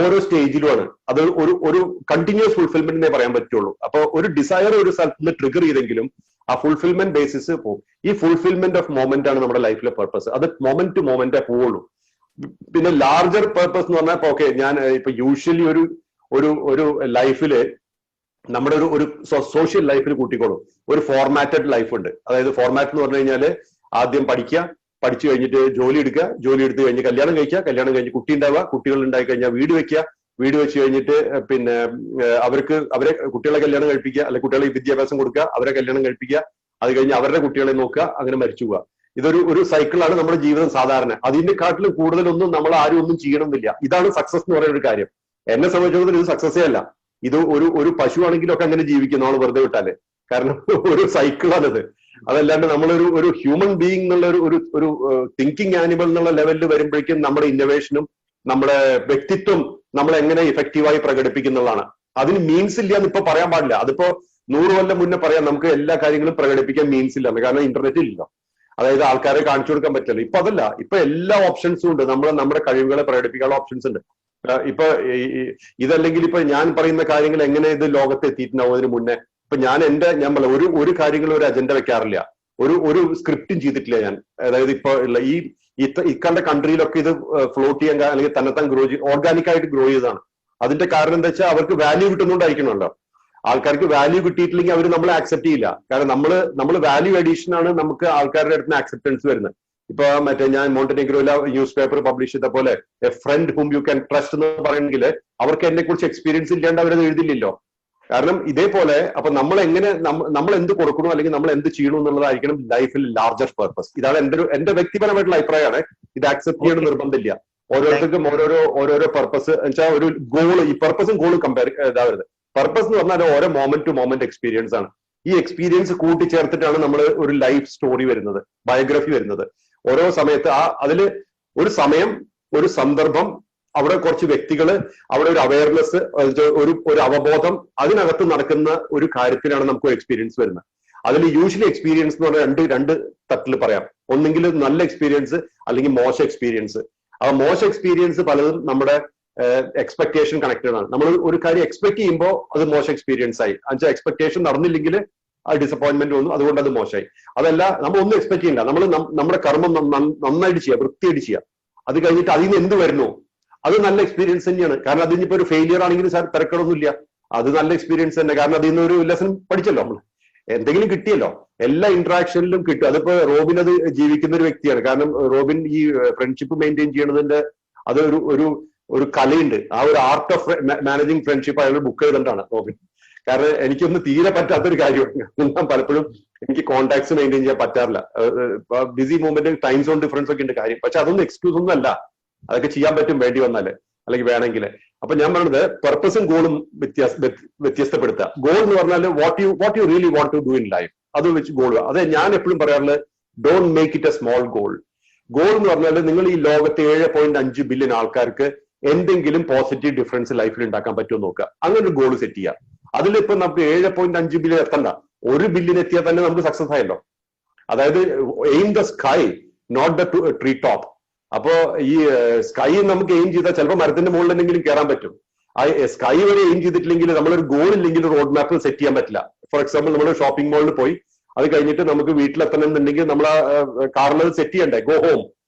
ഓരോ സ്റ്റേജിലുമാണ്. അത് ഒരു കണ്ടിന്യൂസ് ഫുൾഫിൽമെന്റ് എന്നേ പറയാൻ പറ്റുള്ളൂ. അപ്പൊ ഒരു ഡിസയർ ഒരു സ്ഥലത്ത് നിന്ന് ട്രിഗർ ചെയ്തെങ്കിലും ആ ഫുൾഫിൽമെന്റ് ബേസിസ് പോകും. ഈ ഫുൾഫിൽമെന്റ് ഓഫ് മൊമെന്റ് ആണ് നമ്മുടെ ലൈഫിലെ പർപ്പസ്. അത് മൊമെന്റ് ടു മൊമെന്റേ പോവുള്ളൂ. പിന്നെ ലാർജർ പർപ്പസ് എന്ന് പറഞ്ഞാൽ ഓക്കെ, ഞാൻ ഇപ്പൊ യൂഷ്വലി ഒരു ലൈഫില് നമ്മുടെ ഒരു സോഷ്യൽ ലൈഫിൽ കൂട്ടിക്കോളും ഒരു ഫോർമാറ്റഡ് ലൈഫ് ഉണ്ട്. അതായത് ഫോർമാറ്റ് എന്ന് പറഞ്ഞു കഴിഞ്ഞാല് ആദ്യം പഠിച്ചു കഴിഞ്ഞിട്ട് ജോലി എടുക്കുക, ജോലി എടുത്ത് കഴിഞ്ഞ് കല്യാണം കഴിക്കുക, കല്യാണം കഴിഞ്ഞ് കുട്ടി ഉണ്ടാവുക, കുട്ടികൾ ഉണ്ടായി കഴിഞ്ഞാൽ വീട് വെക്കുക, വീട് വെച്ച് കഴിഞ്ഞിട്ട് പിന്നെ അവരെ കുട്ടികളെ കല്യാണം കഴിപ്പിക്കുക, അല്ലെങ്കിൽ കുട്ടികളെ വിദ്യാഭ്യാസം കൊടുക്കുക, അവരെ കല്യാണം കഴിപ്പിക്കുക, അത് കഴിഞ്ഞ് അവരുടെ കുട്ടികളെ നോക്കുക, അങ്ങനെ മരിച്ചു പോവുക. ഇതൊരു സൈക്കിളാണ് നമ്മുടെ ജീവിതം സാധാരണ. അതിന്റെ കാട്ടിലും കൂടുതലൊന്നും നമ്മൾ ആരും ഒന്നും ചെയ്യണമെന്നില്ല. ഇതാണ് സക്സസ് എന്ന് പറയുന്ന ഒരു കാര്യം. എന്നെ സംബന്ധിച്ചിടത്തോളം ഇത് സക്സസേ അല്ല. ഇത് ഒരു പശു ആണെങ്കിലും ഒക്കെ അങ്ങനെ ജീവിക്കും നമ്മൾ വെറുതെ വിട്ടാല്. കാരണം ഒരു സൈക്കിളാണിത്. അതല്ലാണ്ട് നമ്മളൊരു ഹ്യൂമൻ ബീയിങ് എന്നുള്ള ഒരു തിങ്കിങ് ആനിമൽ എന്നുള്ള ലെവലിൽ വരുമ്പോഴേക്കും നമ്മുടെ ഇന്നോവേഷനും നമ്മുടെ വ്യക്തിത്വം നമ്മൾ എങ്ങനെ ഇഫക്റ്റീവായി പ്രകടിപ്പിക്കുന്നുള്ളതാണ്. അതിന് മീൻസ് ഇല്ല എന്ന് ഇപ്പൊ പറയാൻ പാടില്ല. അതിപ്പോ 100 കൊല്ലം മുന്നേ പറയാം നമുക്ക് എല്ലാ കാര്യങ്ങളും പ്രകടിപ്പിക്കാൻ മീൻസ് ഇല്ല, കാരണം ഇന്റർനെറ്റ് ഇല്ല. അതായത് ആൾക്കാരെ കാണിച്ചു കൊടുക്കാൻ പറ്റില്ല. ഇപ്പൊ അതല്ല, ഇപ്പൊ എല്ലാ ഓപ്ഷൻസും ഉണ്ട്. നമ്മുടെ കഴിവുകളെ പ്രകടിപ്പിക്കാനുള്ള ഓപ്ഷൻസ് ഉണ്ട്. ഇപ്പൊ ഇതല്ലെങ്കിൽ ഇപ്പൊ ഞാൻ പറയുന്ന കാര്യങ്ങൾ എങ്ങനെ ഇത് ലോകത്ത് എത്തിയിട്ടുണ്ടാവും അതിന് മുന്നേ. ഇപ്പൊ ഞാൻ ഒരു കാര്യങ്ങളും ഒരു അജണ്ട വെക്കാറില്ല, ഒരു സ്ക്രിപ്റ്റും ചെയ്തിട്ടില്ല ഞാൻ. അതായത് ഇപ്പൊ ഉള്ള ഇക്കണ്ട കൺട്രിയിലൊക്കെ ഇത് ഫ്ലോട്ട് ചെയ്യാൻ അല്ലെങ്കിൽ തന്നെത്താൻ ഓർഗാനിക് ആയിട്ട് ഗ്രോ ചെയ്തതാണ്. അതിന്റെ കാരണം എന്താ വെച്ചാൽ അവർക്ക് വാല്യൂ കിട്ടുന്നുണ്ടായിരിക്കണമല്ലോ. ആൾക്കാർക്ക് വാല്യൂ കിട്ടിയിട്ടില്ലെങ്കിൽ അവർ നമ്മളെ ആക്സെപ്റ്റ് ചെയ്യില്ല. കാരണം നമ്മൾ വാല്യൂ അഡീഷൻ ആണ് നമുക്ക് ആൾക്കാരുടെ അടുത്ത് നിന്ന് ആക്സെപ്റ്റൻസ് വരുന്നത്. ഇപ്പൊ ഞാൻ മോണ്ടെനെഗ്രോയിലെ ന്യൂസ് പേപ്പർ പബ്ലിഷ് ചെയ്ത പോലെ a friend whom you can trust എന്ന് പറയണമെങ്കിൽ അവർക്ക് എന്നെ കുറിച്ച് എക്സ്പീരിയൻസ് ഇല്ലാണ്ട് അവരത് എഴുതില്ലല്ലോ. കാരണം ഇതേപോലെ അപ്പൊ നമ്മൾ എന്ത് കൊടുക്കണോ അല്ലെങ്കിൽ നമ്മൾ എന്ത് ചെയ്യണോ എന്നുള്ളതായിരിക്കണം ലൈഫിൽ ലാർജർ പർപ്പസ്. ഇതാണ് എന്റെ വ്യക്തിപരമായിട്ടുള്ള അഭിപ്രായമാണ്. ഇത് ആക്സെപ്റ്റ് ചെയ്യണം നിർബന്ധമില്ല. ഓരോരുത്തർക്കും ഓരോരോ പർപ്പസ് വെച്ചാൽ ഒരു ഗോള്, ഈ പർപ്പസും ഗോളും കമ്പയർ ഇതാവരുത്. പർപ്പസ് എന്ന് പറഞ്ഞാൽ ഓരോ മൊമെന്റ് ടു മൊമെന്റ് എക്സ്പീരിയൻസ് ആണ്. ഈ എക്സ്പീരിയൻസ് കൂട്ടിച്ചേർത്തിട്ടാണ് നമ്മൾ ഒരു ലൈഫ് സ്റ്റോറി വരുന്നത്, ബയോഗ്രഫി വരുന്നത്. ഓരോ സമയത്ത് അതിൽ ഒരു സമയം, ഒരു സന്ദർഭം, അവിടെ കുറച്ച് വ്യക്തികള്, അവിടെ ഒരു അവയർനെസ്, ഒരു അവബോധം, അതിനകത്ത് നടക്കുന്ന ഒരു കാര്യത്തിലാണ് നമുക്ക് എക്സ്പീരിയൻസ് വരുന്നത്. അതിൽ യൂഷ്വലി എക്സ്പീരിയൻസ് എന്ന് പറഞ്ഞാൽ രണ്ട് തട്ടിൽ പറയാം. ഒന്നെങ്കിൽ നല്ല എക്സ്പീരിയൻസ് അല്ലെങ്കിൽ മോശം എക്സ്പീരിയൻസ്. ആ മോശം എക്സ്പീരിയൻസ് പലതും നമ്മുടെ എക്സ്പെക്ടേഷൻ കണക്റ്റഡ് ആണ്. നമ്മൾ ഒരു കാര്യം എക്സ്പെക്ട് ചെയ്യുമ്പോൾ അത് മോശം എക്സ്പീരിയൻസ് ആയി. എന്നുവെച്ചാൽ എക്സ്പെക്ടേഷൻ നടന്നില്ലെങ്കിൽ അത് ഡിസപ്പോയിന്റ്മെന്റ് വന്നു, അതുകൊണ്ട് അത് മോശമായി. അതല്ല, നമ്മൾ ഒന്നും എക്സ്പെക്ട് ചെയ്യില്ല, നമ്മൾ നമ്മുടെ കർമ്മം നന്നായിട്ട് ചെയ്യുക, വൃത്തിയായിട്ട് ചെയ്യുക. അത് കഴിഞ്ഞിട്ട് അതിൽ നിന്ന് എന്ത് വരുന്നു അത് നല്ല എക്സ്പീരിയൻസ് തന്നെയാണ്. കാരണം അതിനിപ്പോ ഒരു ഫെയിലിയർ ആണെങ്കിലും തിരക്കടൊന്നുമില്ല, അത് നല്ല എക്സ്പീരിയൻസ് തന്നെ. കാരണം അതിൽ നിന്ന് ഒരു ലെസൺ പഠിച്ചല്ലോ, നമ്മൾ എന്തെങ്കിലും കിട്ടിയല്ലോ. എല്ലാ ഇന്ററാക്ഷനിലും കിട്ടും. അതിപ്പോ റോബിൻ അത് ജീവിക്കുന്ന ഒരു വ്യക്തിയാണ്. കാരണം റോബിൻ ഈ ഫ്രണ്ട്ഷിപ്പ് മെയിൻറ്റെയിൻ ചെയ്യണതിന്റെ അത് ഒരു കലയുണ്ട്. ആ ഒരു ആർട്ട് ഓഫ് മാനേജിങ് ഫ്രണ്ട്ഷിപ്പ് അയാൾ ബുക്ക് ചെയ്തിട്ടാണ് റോബിൻ. കാരണം എനിക്കൊന്നും തീരെ പറ്റാത്തൊരു കാര്യമാണ്. ഞാൻ പലപ്പോഴും എനിക്ക് കോൺടാക്ട്സ് മെയിൻറ്റെയിൻ ചെയ്യാൻ പറ്റാറില്ല. Busy movement, time zone difference ഒക്കെ ഉണ്ട് കാര്യം. പക്ഷെ അതൊന്നും എക്സ്ക്യൂസ് ഒന്നും അല്ല, അതൊക്കെ ചെയ്യാൻ പറ്റും വേണ്ടി വന്നാല്, അല്ലെങ്കിൽ വേണമെങ്കിൽ. അപ്പൊ ഞാൻ പറഞ്ഞത് പർപ്പസും ഗോളും വ്യത്യസ്തപ്പെടുത്തുക. ഗോൾ എന്ന് പറഞ്ഞാൽ what you really want to do in life, അത് വെച്ച് ഗോൾ. അതെ, ഞാൻ എപ്പോഴും പറയാറുള്ളത് don't make it a small goal. Goal എന്ന് പറഞ്ഞാൽ നിങ്ങൾ ഈ ലോകത്തെ 7.5 ബില്യൺ ആൾക്കാർക്ക് എന്തെങ്കിലും പോസിറ്റീവ് ഡിഫറൻസ് ലൈഫിൽ ഉണ്ടാക്കാൻ പറ്റുമോ നോക്കുക. അങ്ങനെ ഒരു ഗോൾ സെറ്റ് ചെയ്യുക. അതിലിപ്പോ നമുക്ക് 7.5 ബില്യൺ എത്തണ്ട, 1 ബില്യൺ എത്തിയാൽ തന്നെ നമുക്ക് സക്സസ് ആയല്ലോ. അതായത് aim the sky not the tree top. അപ്പോ ഈ സ്കൈ നമുക്ക് എയിം ചെയ്താൽ ചിലപ്പോൾ മരത്തിന്റെ മുകളിൽ എന്തെങ്കിലും കയറാൻ പറ്റും. ആ സ്കൈ വരെ എയിം ചെയ്തിട്ടില്ലെങ്കിൽ, നമ്മളൊരു ഗോൾ ഇല്ലെങ്കിൽ റോഡ് മാപ്പ് സെറ്റ് ചെയ്യാൻ പറ്റില്ല. ഫോർ എക്സാമ്പിൾ, നമ്മൾ ഷോപ്പിംഗ് മോളിൽ പോയി അത് കഴിഞ്ഞിട്ട് നമുക്ക് വീട്ടിലെത്തണം എന്നുണ്ടെങ്കിൽ നമ്മൾ കാറിൽ സെറ്റ് ചെയ്യണ്ടേ, ഗോ ഹോം.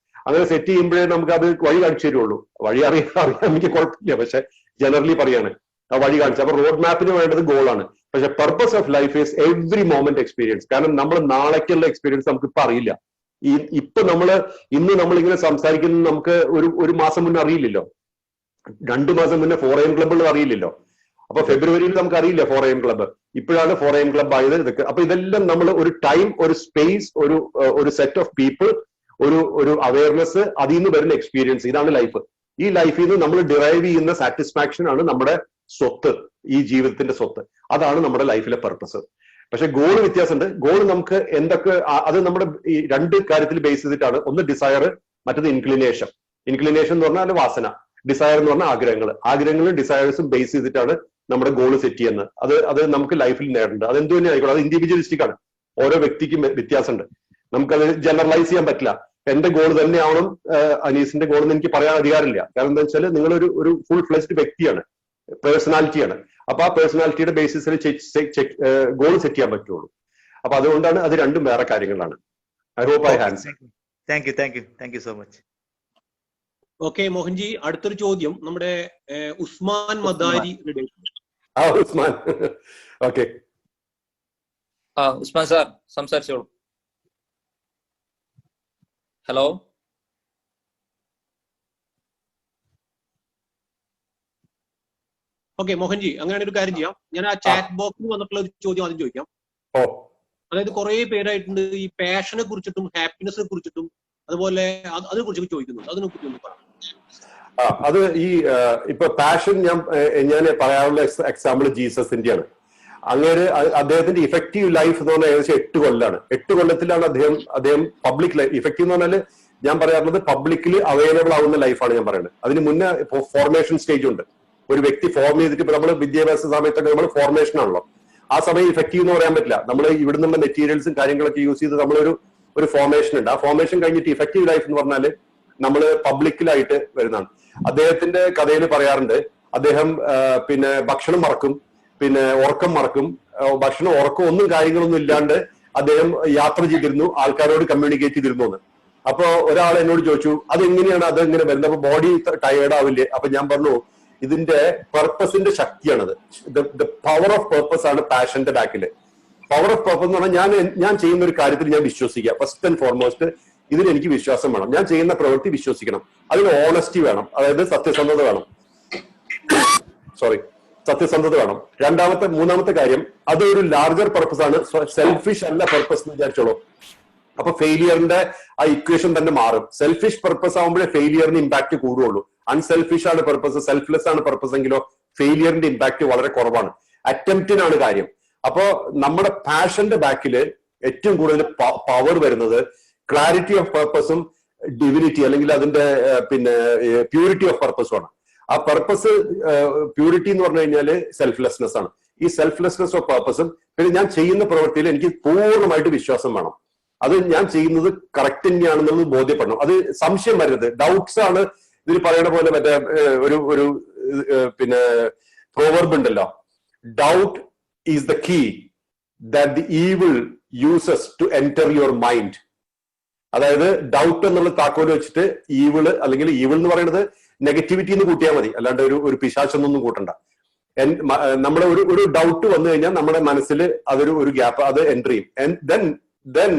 അങ്ങനെ സെറ്റ് ചെയ്യുമ്പോഴേ നമുക്ക് അത് വഴി കാണിച്ചു തരുള്ളൂ. വഴി അറിയാൻ എനിക്ക് കുഴപ്പമില്ല, പക്ഷെ ജനറലി പറയാണ് ആ വഴി കാണിച്ചു. അപ്പൊ റോഡ് മാപ്പിന് വേണ്ടത് ഗോളാണ്. പക്ഷെ purpose of life is every moment experience. കാരണം നമ്മൾ നാളേക്കുള്ള എക്സ്പീരിയൻസ് നമുക്ക് ഇപ്പൊ അറിയില്ല. ഇന്ന് നമ്മളിങ്ങനെ സംസാരിക്കുന്നത് നമുക്ക് ഒരു മാസം മുന്നേ അറിയില്ലല്ലോ, 2 മാസം മുന്നേ 4 AM ക്ലബ്ബുകൾ അറിയില്ലല്ലോ. അപ്പൊ ഫെബ്രുവരിയിൽ നമുക്ക് അറിയില്ല 4 AM ക്ലബ്ബ്, ഇപ്പോഴാണ് 4 AM ക്ലബ്ബ് ആയത്. ഇതൊക്കെ അപ്പൊ ഇതെല്ലാം നമ്മൾ ഒരു ടൈം, ഒരു സ്പേസ്, ഒരു സെറ്റ് ഓഫ് പീപ്പിൾ, ഒരു അവയർനെസ്, അതിൽ നിന്ന് വരുന്ന എക്സ്പീരിയൻസ്, ഇതാണ് ലൈഫ്. ഈ ലൈഫിൽ നിന്ന് നമ്മൾ ഡിറൈവ് ചെയ്യുന്ന സാറ്റിസ്ഫാക്ഷൻ ആണ് നമ്മുടെ സ്വത്ത്, ഈ ജീവിതത്തിന്റെ സ്വത്ത്. അതാണ് നമ്മുടെ ലൈഫിലെ പർപ്പസ്. പക്ഷെ ഗോൾ വ്യത്യാസമുണ്ട്. ഗോൾ നമുക്ക് എന്തൊക്കെ, അത് നമ്മുടെ ഈ രണ്ട് കാര്യത്തിൽ ബേസ് ചെയ്തിട്ടാണ്. ഒന്ന് ഡിസയർ, മറ്റത് ഇൻക്ലിനേഷൻ. ഇൻക്ലിനേഷൻ എന്ന് പറഞ്ഞാൽ വാസന, ഡിസയർ എന്ന് പറഞ്ഞാൽ ആഗ്രഹങ്ങൾ. ആഗ്രഹങ്ങളും ഡിസയേഴ്സും ബേസ് ചെയ്തിട്ടാണ് നമ്മുടെ ഗോൾ സെറ്റ് ചെയ്യുന്നത്. അത് നമുക്ക് ലൈഫിൽ നേടേണ്ടത്. അത് എന്ത് തന്നെ ആയിക്കോട്ടെ, അത് ഇൻഡിവിജ്വലിസ്റ്റിക് ആണ്. ഓരോ വ്യക്തിക്കും വ്യത്യാസമുണ്ട്. നമുക്കത് ജനറലൈസ് ചെയ്യാൻ പറ്റില്ല. എന്റെ ഗോൾ തന്നെ ആവണം അനീസിന്റെ ഗോൾ എന്ന് എനിക്ക് പറയാൻ അധികാരമില്ല. കാരണം എന്താ വെച്ചാൽ നിങ്ങൾ ഒരു ഫുൾ ഫ്ലെജ്ഡ് വ്യക്തിയാണ്, പേഴ്സണാലിറ്റിയാണ്. അപ്പൊ ആ പേഴ്സണാലിറ്റിയുടെ ബേസിസിൽ ഗോൾ സെറ്റ് ചെയ്യാൻ പറ്റുള്ളൂ. അപ്പൊ അതുകൊണ്ടാണ് അത് രണ്ടും വേറെ കാര്യങ്ങളാണ്. I hope I hand. Thank you so much. Okay Mohanji, അടുത്തൊരു ചോദ്യം നമ്മുടെ ഉസ്മാൻ മദാരി. ഉസ്മാൻ, ഓക്കെ. ഉസ്മാൻ സാർ സംസാരിച്ചോളൂ. ഹലോ. ഓക്കെ മോഹൻജി, അങ്ങനെയാണ് ഒരു കാര്യം ചെയ്യാം. ഞാൻ ആ ചാറ്റ് ബോക്സിൽ വന്നിട്ടുള്ള ഒരു ചോദ്യം ആദ്യം ചോദിക്കാം. അതായത് കുറെ പേരായിട്ടുണ്ട് ഈ പാഷനെ കുറിച്ചിട്ടും ഹാപ്പിനെസിനെ കുറിച്ചിട്ടും അതുപോലെ അതിനെ കുറിച്ചൊക്കെ ചോദിക്കുന്നുണ്ട്. അതിനെ കുറിച്ച് ഒന്ന് പറയാം. അത് ഈ ഇപ്പൊ പാഷൻ ഞാൻ പറയാനുള്ള എക്സാമ്പിൾ ജീസസിന്റെയാണ്. അങ്ങനെ അദ്ദേഹത്തിന്റെ ഇഫക്റ്റീവ് ലൈഫ് എന്ന് പറഞ്ഞാൽ ഏകദേശം 8 കൊല്ലാണ്. 8 കൊല്ലത്തിലാണ് അദ്ദേഹം പബ്ലിക് ലൈഫ്. ഇഫക്റ്റീവ് എന്ന് പറഞ്ഞാൽ ഞാൻ പറയാറുള്ളത് പബ്ലിക്കിൽ അവൈലബിൾ ആവുന്ന ലൈഫാണ് ഞാൻ പറയുന്നത്. അതിന് മുന്നേ ഫോർമേഷൻ സ്റ്റേജ് ഉണ്ട്. ഒരു വ്യക്തി ഫോം ചെയ്തിട്ട് ഇപ്പൊ നമ്മൾ വിദ്യാഭ്യാസ സമയത്തൊക്കെ നമ്മൾ ഫോർമേഷൻ ആണല്ലോ. ആ സമയം ഇഫക്റ്റീവ് എന്ന് പറയാൻ പറ്റില്ല. നമ്മൾ ഇവിടെ നിന്നുള്ള മെറ്റീരിയൽസും കാര്യങ്ങളൊക്കെ യൂസ് ചെയ്ത് നമ്മളൊരു ഫോർമേഷൻ ഉണ്ട്. ആ ഫോർമേഷൻ കഴിഞ്ഞിട്ട് ഇഫക്റ്റീവ് ലൈഫ് എന്ന് പറഞ്ഞാൽ നമ്മൾ പബ്ലിക്കിലായിട്ട് വരുന്നതാണ്. അദ്ദേഹത്തിന്റെ കഥയിൽ പറയാറുണ്ട്, അദ്ദേഹം പിന്നെ ഭക്ഷണം മറക്കും, പിന്നെ ഉറക്കം മറക്കും. ഭക്ഷണം ഉറക്കം ഒന്നും കാര്യങ്ങളൊന്നും ഇല്ലാണ്ട് അദ്ദേഹം യാത്ര ചെയ്തിരുന്നു, ആൾക്കാരോട് കമ്മ്യൂണിക്കേറ്റ് ചെയ്തിരുന്നു എന്ന്. അപ്പൊ ഒരാൾ എന്നോട് ചോദിച്ചു അതെങ്ങനെയാണ് അതെങ്ങനെ വരുന്നത്, അപ്പൊ ബോഡി ടയേർഡ് ആവില്ലേ? അപ്പൊ ഞാൻ പറഞ്ഞു ഇതിന്റെ പർപ്പസിന്റെ ശക്തിയാണത്. ദ പവർ ഓഫ് പർപ്പസ് ആണ് പാഷന്റെ ബാക്കില്. പവർ ഓഫ് പർപ്പസ് എന്ന് പറഞ്ഞാൽ ഞാൻ ചെയ്യുന്ന ഒരു കാര്യത്തിൽ ഞാൻ വിശ്വസിക്കുക. ഫസ്റ്റ് ആൻഡ് ഫോർമോസ്റ്റ് ഇതിന് എനിക്ക് വിശ്വാസം വേണം. ഞാൻ ചെയ്യുന്ന പ്രവൃത്തി വിശ്വസിക്കണം. അതിന് ഓണസ്റ്റി വേണം, അതായത് സത്യസന്ധത വേണം. സത്യസന്ധത വേണം. മൂന്നാമത്തെ കാര്യം, അതൊരു ലാർജർ പർപ്പസ് ആണ്, സെൽഫിഷ് അല്ല പർപ്പസ് എന്ന് വിചാരിച്ചോളൂ. അപ്പൊ ഫെയിലിയറിന്റെ ആ ഇക്വേഷൻ തന്നെ മാറും. സെൽഫിഷ് പർപ്പസ് ആകുമ്പോഴേ ഫെയിലിയറിന് ഇമ്പാക്ട് കൂടുകയുള്ളൂ. അൺസെൽഫിഷ് ആണ് പർപ്പസ്, സെൽഫ്ലെസ് ആണ് പർപ്പസ് എങ്കിലോ ഫെയിലിയറിന്റെ ഇമ്പാക്ട് വളരെ കുറവാണ്. അറ്റംപ്റ്റിനാണ് കാര്യം. അപ്പോ നമ്മുടെ പാഷന്റെ ബാക്കില് ഏറ്റവും കൂടുതൽ പവർ വരുന്നത് ക്ലാരിറ്റി ഓഫ് പർപ്പസും ഡിവിനിറ്റി അല്ലെങ്കിൽ അതിന്റെ പിന്നെ പ്യൂരിറ്റി ഓഫ് പർപ്പസും ആണ്. ആ പർപ്പസ് പ്യൂരിറ്റി എന്ന് പറഞ്ഞു കഴിഞ്ഞാല് സെൽഫ്ലെസ്നെസ് ആണ്. ഈ സെൽഫ്ലെസ്നെസ് ഓഫ് പർപ്പസും പിന്നെ ഞാൻ ചെയ്യുന്ന പ്രവൃത്തിയിൽ എനിക്ക് പൂർണ്ണമായിട്ട് വിശ്വാസം വേണം. അത് ഞാൻ ചെയ്യുന്നത് കറക്റ്റ് തന്നെയാണെന്നുള്ളത് ബോധ്യപ്പെടണം. അത് സംശയം വരരുത്. ഡൗട്ട്സ് ആണ് ഇതിൽ പറയണ പോലെ. മറ്റേ ഒരു പിന്നെ പ്രോവർബ് ഉണ്ടല്ലോ, doubt is the key that the evil uses to enter your mind. അതായത് ഡൗട്ട് എന്നുള്ള താക്കോല് വെച്ചിട്ട് ഈവിള്, അല്ലെങ്കിൽ ഈവിൾ എന്ന് പറയുന്നത് നെഗറ്റിവിറ്റി എന്ന് കൂട്ടിയാൽ മതി, അല്ലാണ്ട് ഒരു പിശാചൊന്നും കൂട്ടണ്ട. നമ്മുടെ ഒരു ഡൗട്ട് വന്നു കഴിഞ്ഞാൽ നമ്മുടെ മനസ്സിൽ അതൊരു ഗ്യാപ്പ്, അത് എൻറ്റർ ചെയ്യും. Then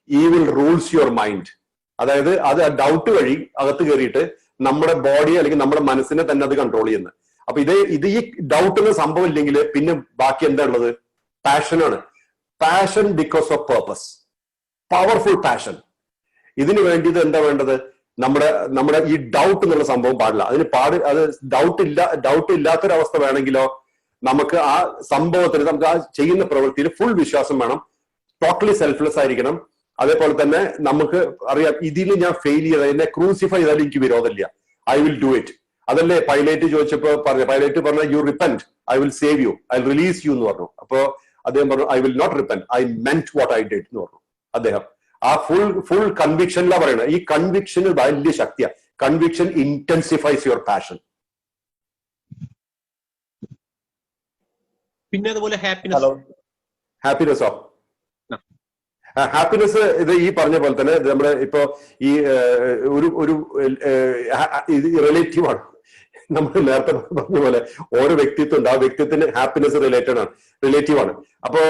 evil rules your mind. അതായത് അത് ആ ഡൗട്ട് വഴി അകത്ത് കയറിയിട്ട് നമ്മുടെ ബോഡി അല്ലെങ്കിൽ നമ്മുടെ മനസ്സിനെ തന്നെ അത് കൺട്രോൾ ചെയ്യുന്നത്. അപ്പൊ ഇത് ഈ ഡൗട്ട് എന്ന സംഭവം ഇല്ലെങ്കിൽ പിന്നെ ബാക്കി എന്താ ഉള്ളത്? പാഷനാണ്. Passion because of purpose, powerful passion. ഇതിന് വേണ്ടിയത് എന്താ വേണ്ടത്? നമ്മുടെ ഈ ഡൗട്ട് എന്നുള്ള സംഭവം പാടില്ല. അത് ഡൗട്ട് ഇല്ലാത്തൊരവസ്ഥ വേണമെങ്കിലോ നമുക്ക് ആ സംഭവത്തിന്, നമുക്ക് ആ ചെയ്യുന്ന പ്രവൃത്തിയിൽ ഫുൾ വിശ്വാസം വേണം. ടോട്ടലി സെൽഫ്ലെസ് ആയിരിക്കണം. അതേപോലെ തന്നെ നമുക്ക് അറിയാം ഇതിൽ ഞാൻ ഫെയിൽ ചെയ്ത, എന്നെ ക്രൂസിഫൈ ചെയ്താലും എനിക്ക് വിരോധമില്ല, ഐ വിൽ ഡു ഇറ്റ്. അതല്ലേ പൈലറ്റ് ചോദിച്ചപ്പോ പൈലറ്റ് പറഞ്ഞ you repent, I will save you, I will release you എന്ന് പറഞ്ഞു. അപ്പോ അദ്ദേഹം പറഞ്ഞു I will not repent, I meant what I did എന്ന് പറഞ്ഞു അദ്ദേഹം. ആ ഫുൾ കൺവിക്ഷനിലാ പറയുന്നത്. ഈ കൺവിക്ഷന് വലിയ ശക്തിയാണ്. Conviction intensifies your passion. പിന്നെ അതുപോലെ ഹാപ്പിനെസ്സോ ഹാപ്പിനെസ് ഇത് ഈ പറഞ്ഞ പോലെ തന്നെ നമ്മുടെ ഇപ്പോ ഈ ഒരു ഇത് റിലേറ്റീവ് ആണ്. നമ്മൾ നേരത്തെ പറഞ്ഞ പോലെ ഓരോ വ്യക്തിത്വം ഉണ്ട്, ആ വ്യക്തിത്വത്തിന് ഹാപ്പിനെസ് റിലേറ്റീവ് ആണ്. അപ്പോ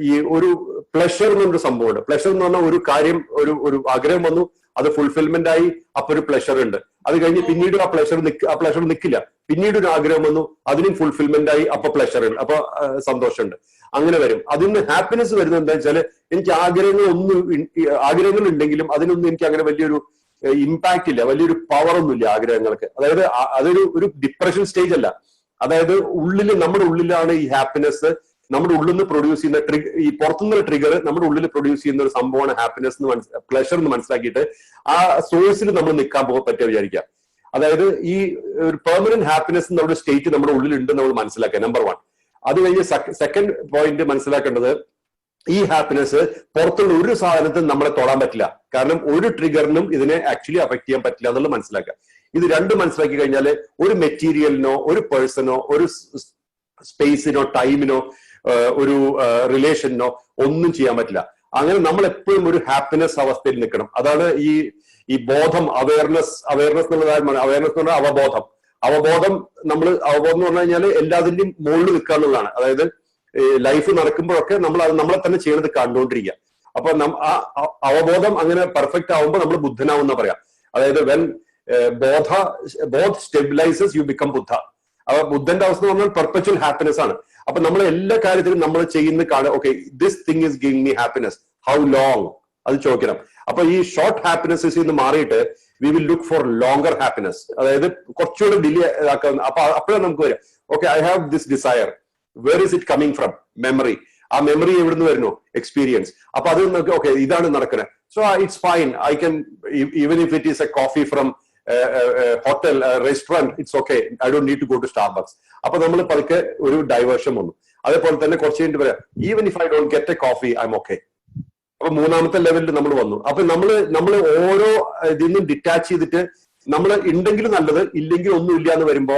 ഈ ഒരു പ്ലഷർ എന്നൊരു സംഭവമുണ്ട്. പ്ലഷർ എന്ന് പറഞ്ഞാൽ ഒരു കാര്യം, ഒരു ആഗ്രഹം വന്നു, അത് ഫുൾഫിൽമെന്റ് ആയി, അപ്പൊ ഒരു പ്ലഷർ ഉണ്ട്. അത് കഴിഞ്ഞ് പിന്നീട് ആ പ്ലഷർ നിൽക്കില്ല. പിന്നീട് ഒരു ആഗ്രഹം വന്നു, അതിനും ഫുൾഫിൽമെന്റ് ആയി, അപ്പൊ പ്ലഷർ ഉണ്ട്, അപ്പൊ സന്തോഷമുണ്ട്. അങ്ങനെ വരും. അതിന് ഹാപ്പിനെസ് വരുന്നത് എന്താ വെച്ചാൽ എനിക്ക് ആഗ്രഹങ്ങൾ ഉണ്ടെങ്കിലും അതിനൊന്നും എനിക്ക് അങ്ങനെ വലിയൊരു ഇമ്പാക്ട് ഇല്ല, വലിയൊരു പവർ ഒന്നുമില്ല ആഗ്രഹങ്ങൾക്ക്. അതായത് അതൊരു ഡിപ്രഷൻ സ്റ്റേജ് അല്ല. അതായത് നമ്മുടെ ഉള്ളിലാണ് ഈ ഹാപ്പിനെസ്, നമ്മുടെ ഉള്ളിൽ നിന്ന് പ്രൊഡ്യൂസ് ചെയ്യുന്ന ഈ പുറത്തുനിന്നുള്ള ട്രിഗർ നമ്മുടെ ഉള്ളിൽ പ്രൊഡ്യൂസ് ചെയ്യുന്ന ഒരു സംഭവമാണ് ഹാപ്പിനെസ് പ്ലഷർ എന്ന് മനസ്സിലാക്കിയിട്ട് ആ സോഴ്സിൽ നമ്മൾ നിൽക്കാൻ പറ്റുക വിചാരിക്കുക. അതായത് ഈ ഒരു പെർമനന്റ് ഹാപ്പിനെസ് നമ്മുടെ സ്റ്റേറ്റ് നമ്മുടെ ഉള്ളിലുണ്ട് നമ്മൾ മനസ്സിലാക്കുക, നമ്പർ 1. അത് കഴിഞ്ഞ് സെക്കൻഡ് പോയിന്റ് മനസ്സിലാക്കേണ്ടത്, ഈ ഹാപ്പിനെസ് പുറത്തുള്ള ഒരു സാധനത്തിനും നമ്മളെ തൊടാൻ പറ്റില്ല. കാരണം ഒരു ട്രിഗറിനും ഇതിനെ ആക്ച്വലി അഫക്ട് ചെയ്യാൻ പറ്റില്ല എന്നുള്ളത് മനസ്സിലാക്കുക. ഇത് രണ്ടും മനസ്സിലാക്കി കഴിഞ്ഞാൽ ഒരു മെറ്റീരിയലിനോ ഒരു പേഴ്സണോ ഒരു സ്പേസിനോ ടൈമിനോ ഒരു റിലേഷനോ ഒന്നും ചെയ്യാൻ പറ്റില്ല. അങ്ങനെ നമ്മൾ എപ്പോഴും ഒരു ഹാപ്പിനെസ് അവസ്ഥയിൽ നിൽക്കണം. അതാണ് ഈ ബോധം, അവയർനെസ് എന്നുള്ളതാണ്. അവയർനെസ് എന്ന് പറഞ്ഞാൽ അവബോധം എന്ന് പറഞ്ഞു കഴിഞ്ഞാൽ എല്ലാതിന്റെയും മുകളിൽ നിൽക്കുക എന്നുള്ളതാണ്. അതായത് ലൈഫ് നടക്കുമ്പോഴൊക്കെ നമ്മളെ തന്നെ ചെയ്യുന്നത് കണ്ടുകൊണ്ടിരിക്കുക. അപ്പൊ ആ അവബോധം അങ്ങനെ പെർഫെക്റ്റ് ആവുമ്പോൾ നമ്മൾ ബുദ്ധനാവുന്ന പറയാം. അതായത് when Bodh stabilises you become ബുദ്ധ. അപ്പൊ ബുദ്ധന്റെ അവസ്ഥ എന്ന് പറഞ്ഞാൽ പെർപെച്വൽ ഹാപ്പിനെസ് ആണ്. അപ്പൊ നമ്മൾ എല്ലാ കാര്യത്തിലും നമ്മൾ ചെയ്യുന്ന കാണുക, okay this thing is giving me happiness, how long, അത് ചോദിക്കണം. അപ്പൊ ഈ ഷോർട്ട് ഹാപ്പിനെസ് നിന്ന് മാറിയിട്ട് we will look for longer happiness. അതായത് കുറച്ചുകൂടെ ഡിലേ ആക്കാവുന്ന. അപ്പൊ അപ്പോഴാണ് നമുക്ക് വരിക, okay I have this desire, where is it coming from? Memory. ആ മെമ്മറി എവിടുന്ന് വരുന്നു? എക്സ്പീരിയൻസ്. അപ്പൊ അത് നമുക്ക് ഓക്കെ ഇതാണ് നടക്കുന്നത്. So it's fine, I can even if it is a coffee from hotel restaurant, it's okay, I don't need to go to Starbucks. അപ്പൊ നമ്മൾ പതുക്കെ ഒരു ഡൈവേർഷൻ വന്നു. അതേപോലെ തന്നെ കുറച്ച് കഴിഞ്ഞിട്ട് പറയാം, even if I don't get A coffee I M okay. അപ്പൊ മൂന്നാമത്തെ ലെവലിൽ നമ്മൾ വന്നു. അപ്പൊ നമ്മൾ ഓരോ ഇതിൽ നിന്നും ഡിറ്റാച്ച് ചെയ്തിട്ട് നമ്മൾ ഉണ്ടെങ്കിലും നല്ലത്, ഇല്ലെങ്കിൽ ഒന്നും ഇല്ല എന്ന് വരുമ്പോ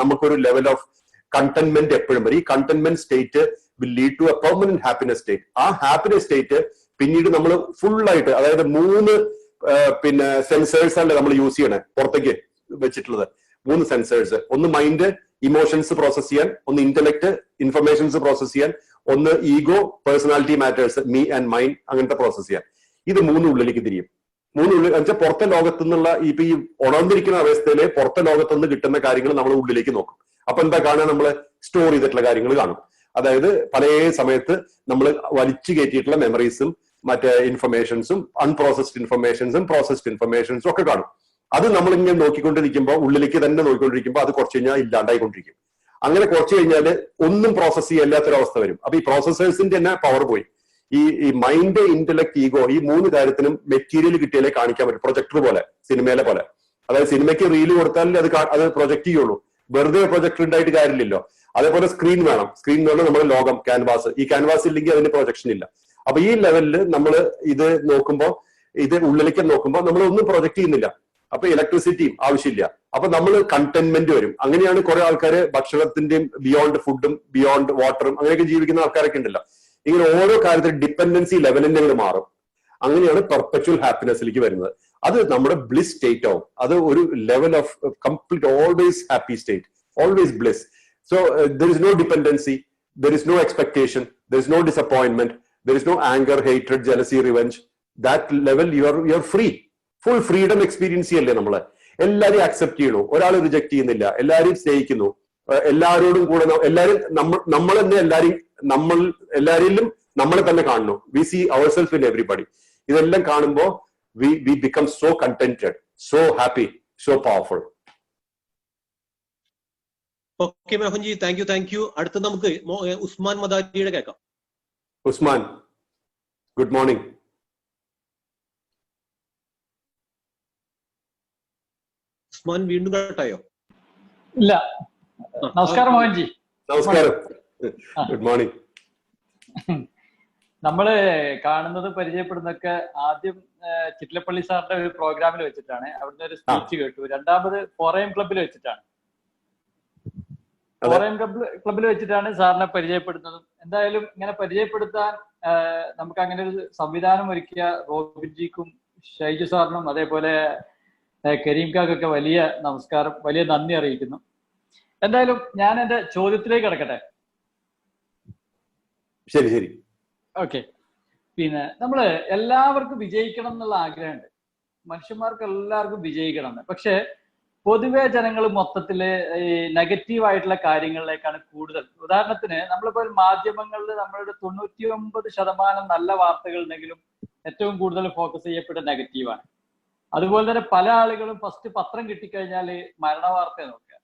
നമുക്കൊരു ലെവൽ ഓഫ് കണ്ടന്റ്മെന്റ് എപ്പോഴും വരും. ഈ contentment state will lead to a permanent happiness state. ആ ഹാപ്പിനെസ് സ്റ്റേറ്റ് പിന്നീട് നമ്മൾ ഫുൾ ആയിട്ട്, അതായത് 3 സെൻസേഴ്സ് അല്ലേ നമ്മൾ യൂസ് ചെയ്യണേ പുറത്തേക്ക് വെച്ചിട്ടുള്ളത്. 3 സെൻസേഴ്സ്. ഒന്ന് മൈൻഡ്, ഇമോഷൻസ് പ്രോസസ് ചെയ്യാൻ, ഒന്ന് ഇന്റലക്ട്, ഇൻഫർമേഷൻസ് പ്രോസസ് ചെയ്യാൻ, ഒന്ന് ego, personality matters, me and mind, അങ്ങനത്തെ പ്രോസസ് ചെയ്യാൻ. ഇത് 3 ഉള്ളിലേക്ക് തിരിയും. 3 ഉള്ളിൽ വെച്ചാൽ പുറത്തെ ലോകത്തു നിന്നുള്ള ഇപ്പൊ ഈ ഉണർന്നിരിക്കുന്ന അവസ്ഥയില് പുറത്തെ ലോകത്തുനിന്ന് കിട്ടുന്ന കാര്യങ്ങൾ നമ്മൾ ഉള്ളിലേക്ക് നോക്കും. അപ്പൊ എന്താ കാണുക? നമ്മൾ സ്റ്റോർ ചെയ്തിട്ടുള്ള കാര്യങ്ങൾ കാണും. അതായത് പല സമയത്ത് നമ്മൾ വലിച്ചു കയറ്റിയിട്ടുള്ള മെമ്മറീസും മറ്റേ ഇൻഫർമേഷൻസും അൺപ്രോസസ്ഡ് ഇൻഫർമേഷൻസും പ്രോസസ്ഡ് ഇൻഫർമേഷൻസും ഒക്കെ കാണും. അത് നമ്മളിങ്ങനെ നോക്കിക്കൊണ്ടിരിക്കുമ്പോൾ, ഉള്ളിലേക്ക് തന്നെ നോക്കിക്കൊണ്ടിരിക്കുമ്പോൾ അത് കുറച്ച് കഴിഞ്ഞാൽ ഇല്ലാണ്ടായിക്കൊണ്ടിരിക്കും. അങ്ങനെ കുറച്ച് കഴിഞ്ഞാൽ ഒന്നും പ്രോസസ് ചെയ്യാത്തൊരവസ്ഥ വരും. അപ്പൊ ഈ പ്രോസസേഴ്സിന്റെ തന്നെ പവർ പോയി. ഈ മൈൻഡ്, ഇന്റലക്ട്, ഈഗോ, ഈ 3 കാര്യത്തിനും മെറ്റീരിയൽ കിട്ടിയാലേ കാണിക്കാൻ പറ്റും. പ്രൊജക്ടർ പോലെ, സിനിമയിലെ പോലെ. അതായത് സിനിമയ്ക്ക് റീല് കൊടുത്താലേ അത് പ്രൊജക്ട് ചെയ്യുള്ളൂ. വെറുതെ പ്രൊജക്ടർ ഉണ്ടായിട്ട് കാര്യമില്ലല്ലോ. അതേപോലെ സ്ക്രീൻ വേണം. സ്ക്രീൻ എന്ന് പറഞ്ഞാൽ നമ്മുടെ ലോകം, ക്യാൻവാസ്. ഈ ക്യാൻവാസ് ഇല്ലെങ്കിൽ അതിന് പ്രൊജക്ഷൻ ഇല്ല. അപ്പൊ ഈ ലെവലിൽ നമ്മൾ ഇത് നോക്കുമ്പോൾ, ഇത് ഉള്ളിലേക്ക് നോക്കുമ്പോൾ നമ്മൾ ഒന്നും പ്രൊജക്ട് ചെയ്യുന്നില്ല. അപ്പൊ ഇലക്ട്രിസിറ്റിയും ആവശ്യമില്ല. അപ്പൊ നമ്മൾ കണ്ടന്റ്മെന്റ് വരും. അങ്ങനെയാണ് കുറെ ആൾക്കാർ ഭക്ഷണത്തിന്റെയും ബിയോണ്ട് ഫുഡും ബിയോണ്ട് വാട്ടറും അങ്ങനെയൊക്കെ ജീവിക്കുന്ന ആൾക്കാരൊക്കെ ഉണ്ടല്ലോ. ഇങ്ങനെ ഓരോ കാര്യത്തിൽ ഡിപ്പെൻഡൻസി ലെവലിന്റെ മാറും. അങ്ങനെയാണ് പെർപെച്വൽ ഹാപ്പിനെസ്സിലേക്ക് വരുന്നത്. അത് നമ്മുടെ ബ്ലിസ് സ്റ്റേറ്റ് ആവും. അത് ഒരു level of complete always happy state, always bliss. So there is no dependency, there is no expectation, there is no disappointment, there is no anger, ഹേറ്റഡ്, jealousy, revenge. That level you are free. Full freedom experience ചെയ്യല്ലേ നമ്മള്. എല്ലാരെയും accept ചെയ്യണു, ഒരാൾ reject ചെയ്യുന്നില്ല, എല്ലാരെയും സ്നേഹിക്കുന്നു, എല്ലാവരോടും കൂടെ എല്ലാരും നമ്മൾ തന്നെ എല്ലാരിലും നമ്മളെ തന്നെ കാണുന്നു. We see our self in everybody. ഇതെല്ലാം കാണുമ്പോൾ we become so contented, so happy, so powerful. Okay Mohanji, thank you. അടുത്ത നമുക്ക് ഉസ്മാൻ മദാരിയുടെ കേൾക്കാം. Usman, good morning. ഉസ്മാൻ വീണ്ടും കേട്ടായോ? ഇല്ല. നമസ്കാരം മോഹൻജി. നമസ്കാരം, ഗുഡ് മോർണിംഗ്. നമ്മള് കാണുന്നത് പരിചയപ്പെടുന്നൊക്കെ ആദ്യം ചിറ്റലപ്പള്ളി സാറിന്റെ ഒരു പ്രോഗ്രാമിൽ വെച്ചിട്ടാണ്. അവിടുന്ന് ഒരു സ്പീച്ച് കേട്ടു. രണ്ടാമത് ഫോറയം ക്ലബിൽ വെച്ചിട്ടാണ്. ഫോറയം ക്ലബിൽ വെച്ചിട്ടാണ് സാറിനെ പരിചയപ്പെടുന്നതും. എന്തായാലും ഇങ്ങനെ പരിചയപ്പെടുത്താൻ നമുക്ക് അങ്ങനെ ഒരു സംവിധാനം ഒരുക്കിയ റോബിൻജിക്കും ഷൈജു സാറിനും അതേപോലെ കരീം കാക്കൊക്കെ വലിയ നമസ്കാരം, വലിയ നന്ദി അറിയിക്കുന്നു. എന്തായാലും ഞാൻ എന്റെ ചോദ്യത്തിലേക്ക് കിടക്കട്ടെ. ശരി. ഓക്കെ. പിന്നെ നമ്മള് എല്ലാവർക്കും വിജയിക്കണം എന്നുള്ള ആഗ്രഹമുണ്ട്. മനുഷ്യന്മാർക്ക് എല്ലാവർക്കും വിജയിക്കണം എന്ന്. പക്ഷെ പൊതുവെ ജനങ്ങൾ മൊത്തത്തില് ഈ നെഗറ്റീവായിട്ടുള്ള കാര്യങ്ങളിലേക്കാണ് കൂടുതൽ. ഉദാഹരണത്തിന് നമ്മളിപ്പോ മാധ്യമങ്ങളിൽ നമ്മളുടെ 99% നല്ല വാർത്തകൾ ഉണ്ടെങ്കിലും ഏറ്റവും കൂടുതൽ ഫോക്കസ് ചെയ്യപ്പെട്ട നെഗറ്റീവാണ്. അതുപോലെ തന്നെ പല ആളുകളും ഫസ്റ്റ് പത്രം കിട്ടിക്കഴിഞ്ഞാൽ മരണവാർത്ത നോക്കുക.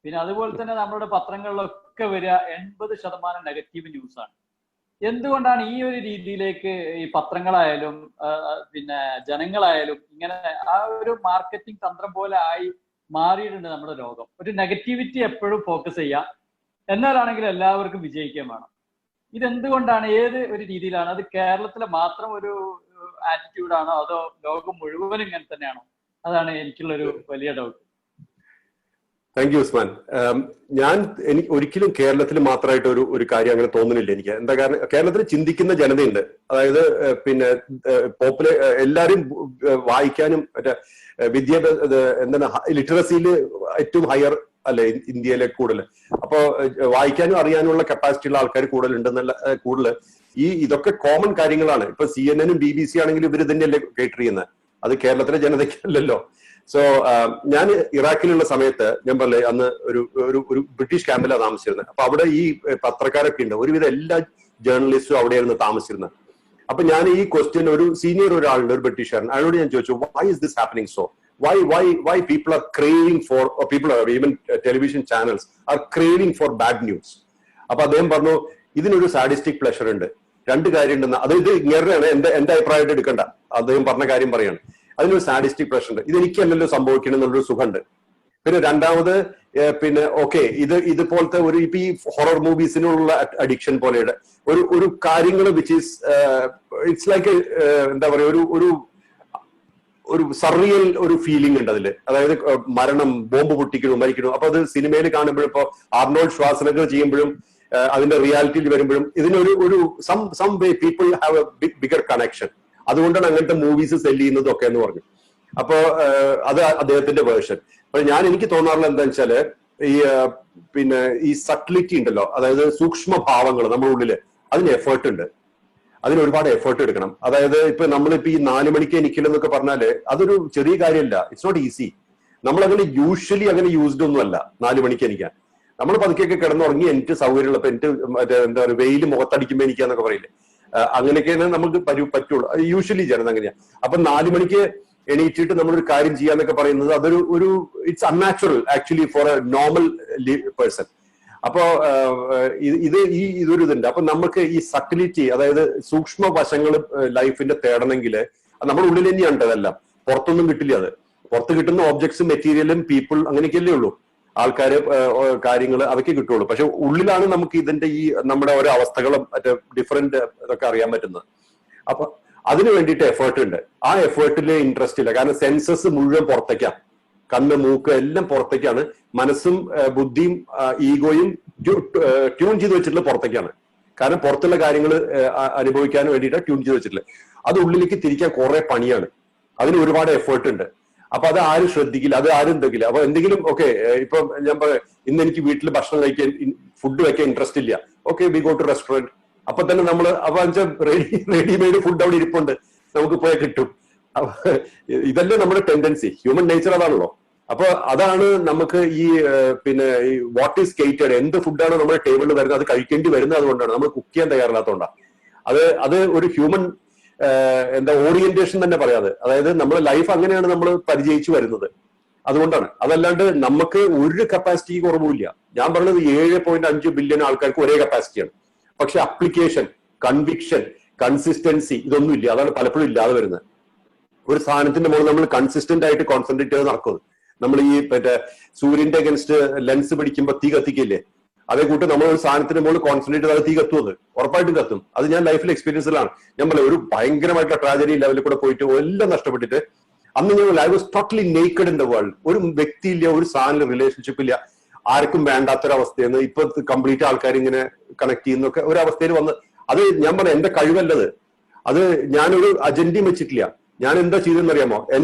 പിന്നെ അതുപോലെ തന്നെ നമ്മുടെ പത്രങ്ങളിലൊക്കെ വരിക 80% നെഗറ്റീവ് ന്യൂസാണ്. എന്തുകൊണ്ടാണ് ഈ ഒരു രീതിയിലേക്ക് ഈ പത്രങ്ങളായാലും പിന്നെ ജനങ്ങളായാലും ഇങ്ങനെ ആ ഒരു മാർക്കറ്റിംഗ് തന്ത്രം പോലെ ആയി മാറിയിട്ടുണ്ട് നമ്മുടെ ലോകം? ഒരു നെഗറ്റിവിറ്റി എപ്പോഴും ഫോക്കസ് ചെയ്യാം, എന്നാലാണെങ്കിൽ എല്ലാവർക്കും വിജയിക്കാൻ വേണം. ഇതെന്തുകൊണ്ടാണ്? ഏത് ഒരു രീതിയിലാണ്? അത് കേരളത്തിലെ മാത്രം ഒരു ആറ്റിറ്റ്യൂഡാണോ അതോ ലോകം മുഴുവനും ഇങ്ങനെ തന്നെയാണോ? അതാണ് എനിക്കുള്ളൊരു വലിയ ഡൗട്ട്. Thank you Usman. എനിക്ക് ഒരിക്കലും കേരളത്തിൽ മാത്രമായിട്ട് ഒരു കാര്യം അങ്ങനെ തോന്നുന്നില്ല എനിക്ക്. എന്താ കാരണം, കേരളത്തിൽ ചിന്തിക്കുന്ന ജനതയുണ്ട്. അതായത് പിന്നെ എല്ലാവരും വായിക്കാനും മറ്റേ എന്താണ് ലിറ്ററസിയിൽ ഏറ്റവും ഹയർ അല്ലെ ഇന്ത്യയിലെ കൂടുതൽ. അപ്പോ വായിക്കാനും അറിയാനുള്ള കപ്പാസിറ്റി ഉള്ള ആൾക്കാർ കൂടുതലുണ്ടെന്നുള്ള കൂടുതൽ ഇതൊക്കെ കോമൺ കാര്യങ്ങളാണ്. ഇപ്പൊ CNN BBC ആണെങ്കിലും ഇവർ തന്നെയല്ലേ കേട്ടർ ചെയ്യുന്നത്, അത് കേരളത്തിലെ ജനതയ്ക്കല്ലല്ലോ. സോ ഞാൻ ഇറാഖിലുള്ള സമയത്ത് ഞാൻ പറഞ്ഞേ അന്ന് ഒരു ബ്രിട്ടീഷ് ക്യാമ്പിലാണ് താമസിച്ചിരുന്നത്. അപ്പൊ അവിടെ ഈ പത്രക്കാരൊക്കെ ഉണ്ട്, ഒരുവിധം എല്ലാ ജേർണലിസ്റ്റും അവിടെയായിരുന്നു താമസിച്ചിരുന്നത്. അപ്പൊ ഞാൻ ഈ ക്വസ്റ്റ്യൻ ഒരു സീനിയർ ഒരാളുണ്ട്, ഒരു ബ്രിട്ടീഷുകാരൻ, അയാളോട് ഞാൻ ചോദിച്ചു, why is this happening so? Why people are craving for, or people are even television channels are craving for bad news? അപ്പൊ അദ്ദേഹം പറഞ്ഞു, ഇതിനൊരു സാഡിസ്റ്റിക് പ്ലഷർ ഉണ്ട്. രണ്ട് കാര്യം ഉണ്ടെന്ന്. അതായത് ഇങ്ങനെയാണ് എന്റെ അഭിപ്രായമായിട്ട് എടുക്കണ്ട, അദ്ദേഹം പറഞ്ഞ കാര്യം പറയാണ്. അതിനൊരു സാഡിസ്റ്റിക് പ്രഷർ ഉണ്ട്, ഇതെനിക്കല്ലല്ലോ സംഭവിക്കണം എന്നുള്ളൊരു സുഖമുണ്ട്. പിന്നെ രണ്ടാമത് പിന്നെ ഓക്കെ ഇതുപോലത്തെ ഇപ്പൊ ഈ ഹൊറർ മൂവീസിനുള്ള അഡിക്ഷൻ പോലെയുടെ ഒരു കാര്യങ്ങൾ വിച്ച് ഈസ് ഇറ്റ്സ് ലൈക്ക് എന്താ പറയുക, ഒരു സർറിയൽ ഒരു ഫീലിംഗ് ഉണ്ട് അതില്. അതായത് മരണം, ബോംബ് പൊട്ടിക്കണു, മരിക്കണു. അപ്പൊ അത് സിനിമയിൽ കാണുമ്പോഴും ഇപ്പൊ ആർണോൾഡ് ഷ്വാസ്നഗർ ചെയ്യുമ്പോഴും അതിന്റെ റിയാലിറ്റിയിൽ വരുമ്പോഴും ഇതിനൊരു some way people have a bigger connection. അതുകൊണ്ടാണ് അങ്ങനത്തെ മൂവീസ് സെല് ചെയ്യുന്നതും ഒക്കെ എന്ന് പറഞ്ഞു. അപ്പോ അത് അദ്ദേഹത്തിന്റെ വേർഷൻ. അപ്പൊ എനിക്ക് തോന്നാറുള്ള എന്താണെന്ന് വെച്ചാല് പിന്നെ ഈ സട്ടിലിറ്റി ഉണ്ടല്ലോ, അതായത് സൂക്ഷ്മ ഭാവങ്ങൾ നമ്മുടെ ഉള്ളില്, അതിന് എഫേർട്ട് ഉണ്ട്, അതിന് ഒരുപാട് എഫേർട്ട് എടുക്കണം. അതായത് ഇപ്പൊ നമ്മളിപ്പോ ഈ 4 മണിക്ക് എണിക്കലെന്നൊക്കെ പറഞ്ഞാല് അതൊരു ചെറിയ കാര്യമല്ല, ഇറ്റ്സ് നോട്ട് ഈസി. നമ്മളങ്ങനെ യൂഷ്വലി അങ്ങനെ യൂസ്ഡ് ഒന്നും അല്ല 4 മണിക്ക് എണിക്കാൻ. നമ്മൾ പതുക്കെയൊക്കെ കിടന്നുറങ്ങി എനിക്ക് സൗകര്യമുള്ളപ്പോ എനിക്ക് മറ്റേ എന്താ പറയുക വെയിൽ മുഖത്തടിക്കുമ്പോ എനിക്കാന്നൊക്കെ പറയില്ലേ, അങ്ങനെയൊക്കെയാണ് നമുക്ക് പറ്റുള്ളൂ. യൂഷ്വലി ചെയ്യുന്നത് അങ്ങനെയാ. അപ്പൊ 4 മണിക്ക് എണീറ്റിട്ട് നമ്മളൊരു കാര്യം ചെയ്യാന്നൊക്കെ പറയുന്നത് അതൊരു it's unnatural actually for a normal person. അപ്പോ ഇതൊരു ഇതുണ്ട്. അപ്പൊ നമുക്ക് ഈ സട്ടിലിറ്റി, അതായത് സൂക്ഷ്മ വശങ്ങൾ ലൈഫിന്റെ തേടണമെങ്കിൽ നമ്മുടെ ഉള്ളിൽ തന്നെയാണ് അതെല്ലാം, പുറത്തൊന്നും കിട്ടില്ല. അത് പുറത്ത് കിട്ടുന്ന ഓബ്ജക്ട്സും മെറ്റീരിയലും പീപ്പിൾ അങ്ങനെയൊക്കെയല്ലേ ഉള്ളൂ, ആൾക്കാര് കാര്യങ്ങൾ അതൊക്കെ കിട്ടുള്ളൂ. പക്ഷെ ഉള്ളിലാണ് നമുക്ക് ഇതിന്റെ നമ്മുടെ ഓരോ അവസ്ഥകളും മറ്റേ ഡിഫറെന്റ് ഇതൊക്കെ അറിയാൻ പറ്റുന്നത്. അപ്പൊ അതിന് വേണ്ടിയിട്ട് എഫേർട്ട് ഉണ്ട്. ആ എഫേർട്ടിൽ ഇൻട്രസ്റ്റ് ഇല്ല, കാരണം സെൻസസ് മുഴുവൻ പുറത്തേക്കാണ്. കണ്ണ്, മൂക്ക് എല്ലാം പുറത്തേക്കാണ്. മനസ്സും ബുദ്ധിയും ഈഗോയും ട്യൂൺ ചെയ്ത് വെച്ചിട്ടുള്ള പുറത്തേക്കാണ്. കാരണം പുറത്തുള്ള കാര്യങ്ങൾ അനുഭവിക്കാൻ വേണ്ടിയിട്ട് ട്യൂൺ ചെയ്ത് വെച്ചിട്ടുള്ളത്. അത് ഉള്ളിലേക്ക് തിരിക്കാൻ കുറെ പണിയാണ്, അതിന് ഒരുപാട് എഫേർട്ട് ഉണ്ട്. അപ്പൊ അത് ആരും ശ്രദ്ധിക്കില്ല, അത് ആരും എന്തെങ്കിലും. അപ്പൊ എന്തെങ്കിലും ഓക്കെ, ഇപ്പൊ ഞാൻ പറയാം, ഇന്ന് എനിക്ക് വീട്ടിൽ ഭക്ഷണം കഴിക്കാൻ, ഫുഡ് വെക്കാൻ ഇൻട്രസ്റ്റ് ഇല്ല, okay we go to restaurant. അപ്പൊ തന്നെ നമ്മൾ അപ്പൊ റെഡിമെയ്ഡ് ഫുഡ് അവിടെ ഇരിപ്പുണ്ട്, നമുക്ക് പോയാൽ കിട്ടും. ഇതല്ലേ നമ്മുടെ ടെൻഡൻസി, ഹ്യൂമൻ നേച്ചർ അതാണല്ലോ. അപ്പൊ അതാണ് നമുക്ക് പിന്നെ വാട്ട് ഈസ് കേറ്റഡ്, എന്ത് ഫുഡാണ് നമ്മുടെ ടേബിളിൽ വരുന്നത് അത് കഴിക്കേണ്ടി വരുന്നത്. അതുകൊണ്ടാണ് നമ്മൾ കുക്ക് ചെയ്യാൻ തയ്യാറില്ലാത്തതുകൊണ്ടാണ്. അത് ഒരു ഹ്യൂമൻ ഓറിയന്റേഷൻ തന്നെ പറയാതെ, അതായത് നമ്മുടെ ലൈഫ് അങ്ങനെയാണ് നമ്മൾ പരിചയിച്ചു വരുന്നത്. അതുകൊണ്ടാണ്. അതല്ലാണ്ട് നമുക്ക് ഒരു കപ്പാസിറ്റി കുറവുമില്ല. ഞാൻ പറഞ്ഞത് 7.5 ബില്യൺ ആൾക്കാർക്ക് ഒരേ കപ്പാസിറ്റിയാണ്. പക്ഷെ അപ്ലിക്കേഷൻ, കൺവിക്ഷൻ, കൺസിസ്റ്റൻസി ഇതൊന്നും ഇല്ല. അതാണ് പലപ്പോഴും ഇല്ലാതെ വരുന്നത്. ഒരു സാധനത്തിന്റെ മുകളിൽ നമ്മൾ കൺസിസ്റ്റന്റ് ആയിട്ട് കോൺസെൻട്രേറ്റ് ചെയ്ത് നടക്കുന്നത്. നമ്മൾ മറ്റേ സൂര്യന്റെ അഗൻസ്റ്റ് ലെൻസ് പിടിക്കുമ്പോൾ തീ കത്തിക്കില്ലേ, അതേ കൂട്ട് നമ്മൾ ഒരു സാധനത്തിന്റെ മുകളിൽ കോൺസെൻട്രേറ്റ് ചെയ്താൽ തീ കത്തും, അത് ഉറപ്പായിട്ടും കത്തും. അത് ഞാൻ ലൈഫിൽ എക്സ്പീരിയൻസിലാണ്. ഞാൻ പറയാം, ഒരു ഭയങ്കരമായിട്ടുള്ള ട്രാജഡി ലെവലിൽ കൂടെ പോയിട്ട് എല്ലാം നഷ്ടപ്പെട്ടിട്ട് അന്ന് ഞാൻ I was totally naked in the world. ഒരു വ്യക്തിയില്ല, ഒരു സാധനം റിലേഷൻഷിപ്പ് ഇല്ല, ആർക്കും വേണ്ടാത്തൊരവസ്ഥയെന്ന് ഇപ്പൊ കംപ്ലീറ്റ് ആൾക്കാർ ഇങ്ങനെ കണക്ട് ചെയ്യുന്നൊക്കെ ഒരവസ്ഥയിൽ വന്ന്. അത് ഞാൻ പറയാം, എന്റെ കഴിവല്ലത്. അത് ഞാനൊരു അജണ്ടയും വെച്ചിട്ടില്ല. ഞാൻ എന്താ ചെയ്തെന്ന് അറിയാമോ,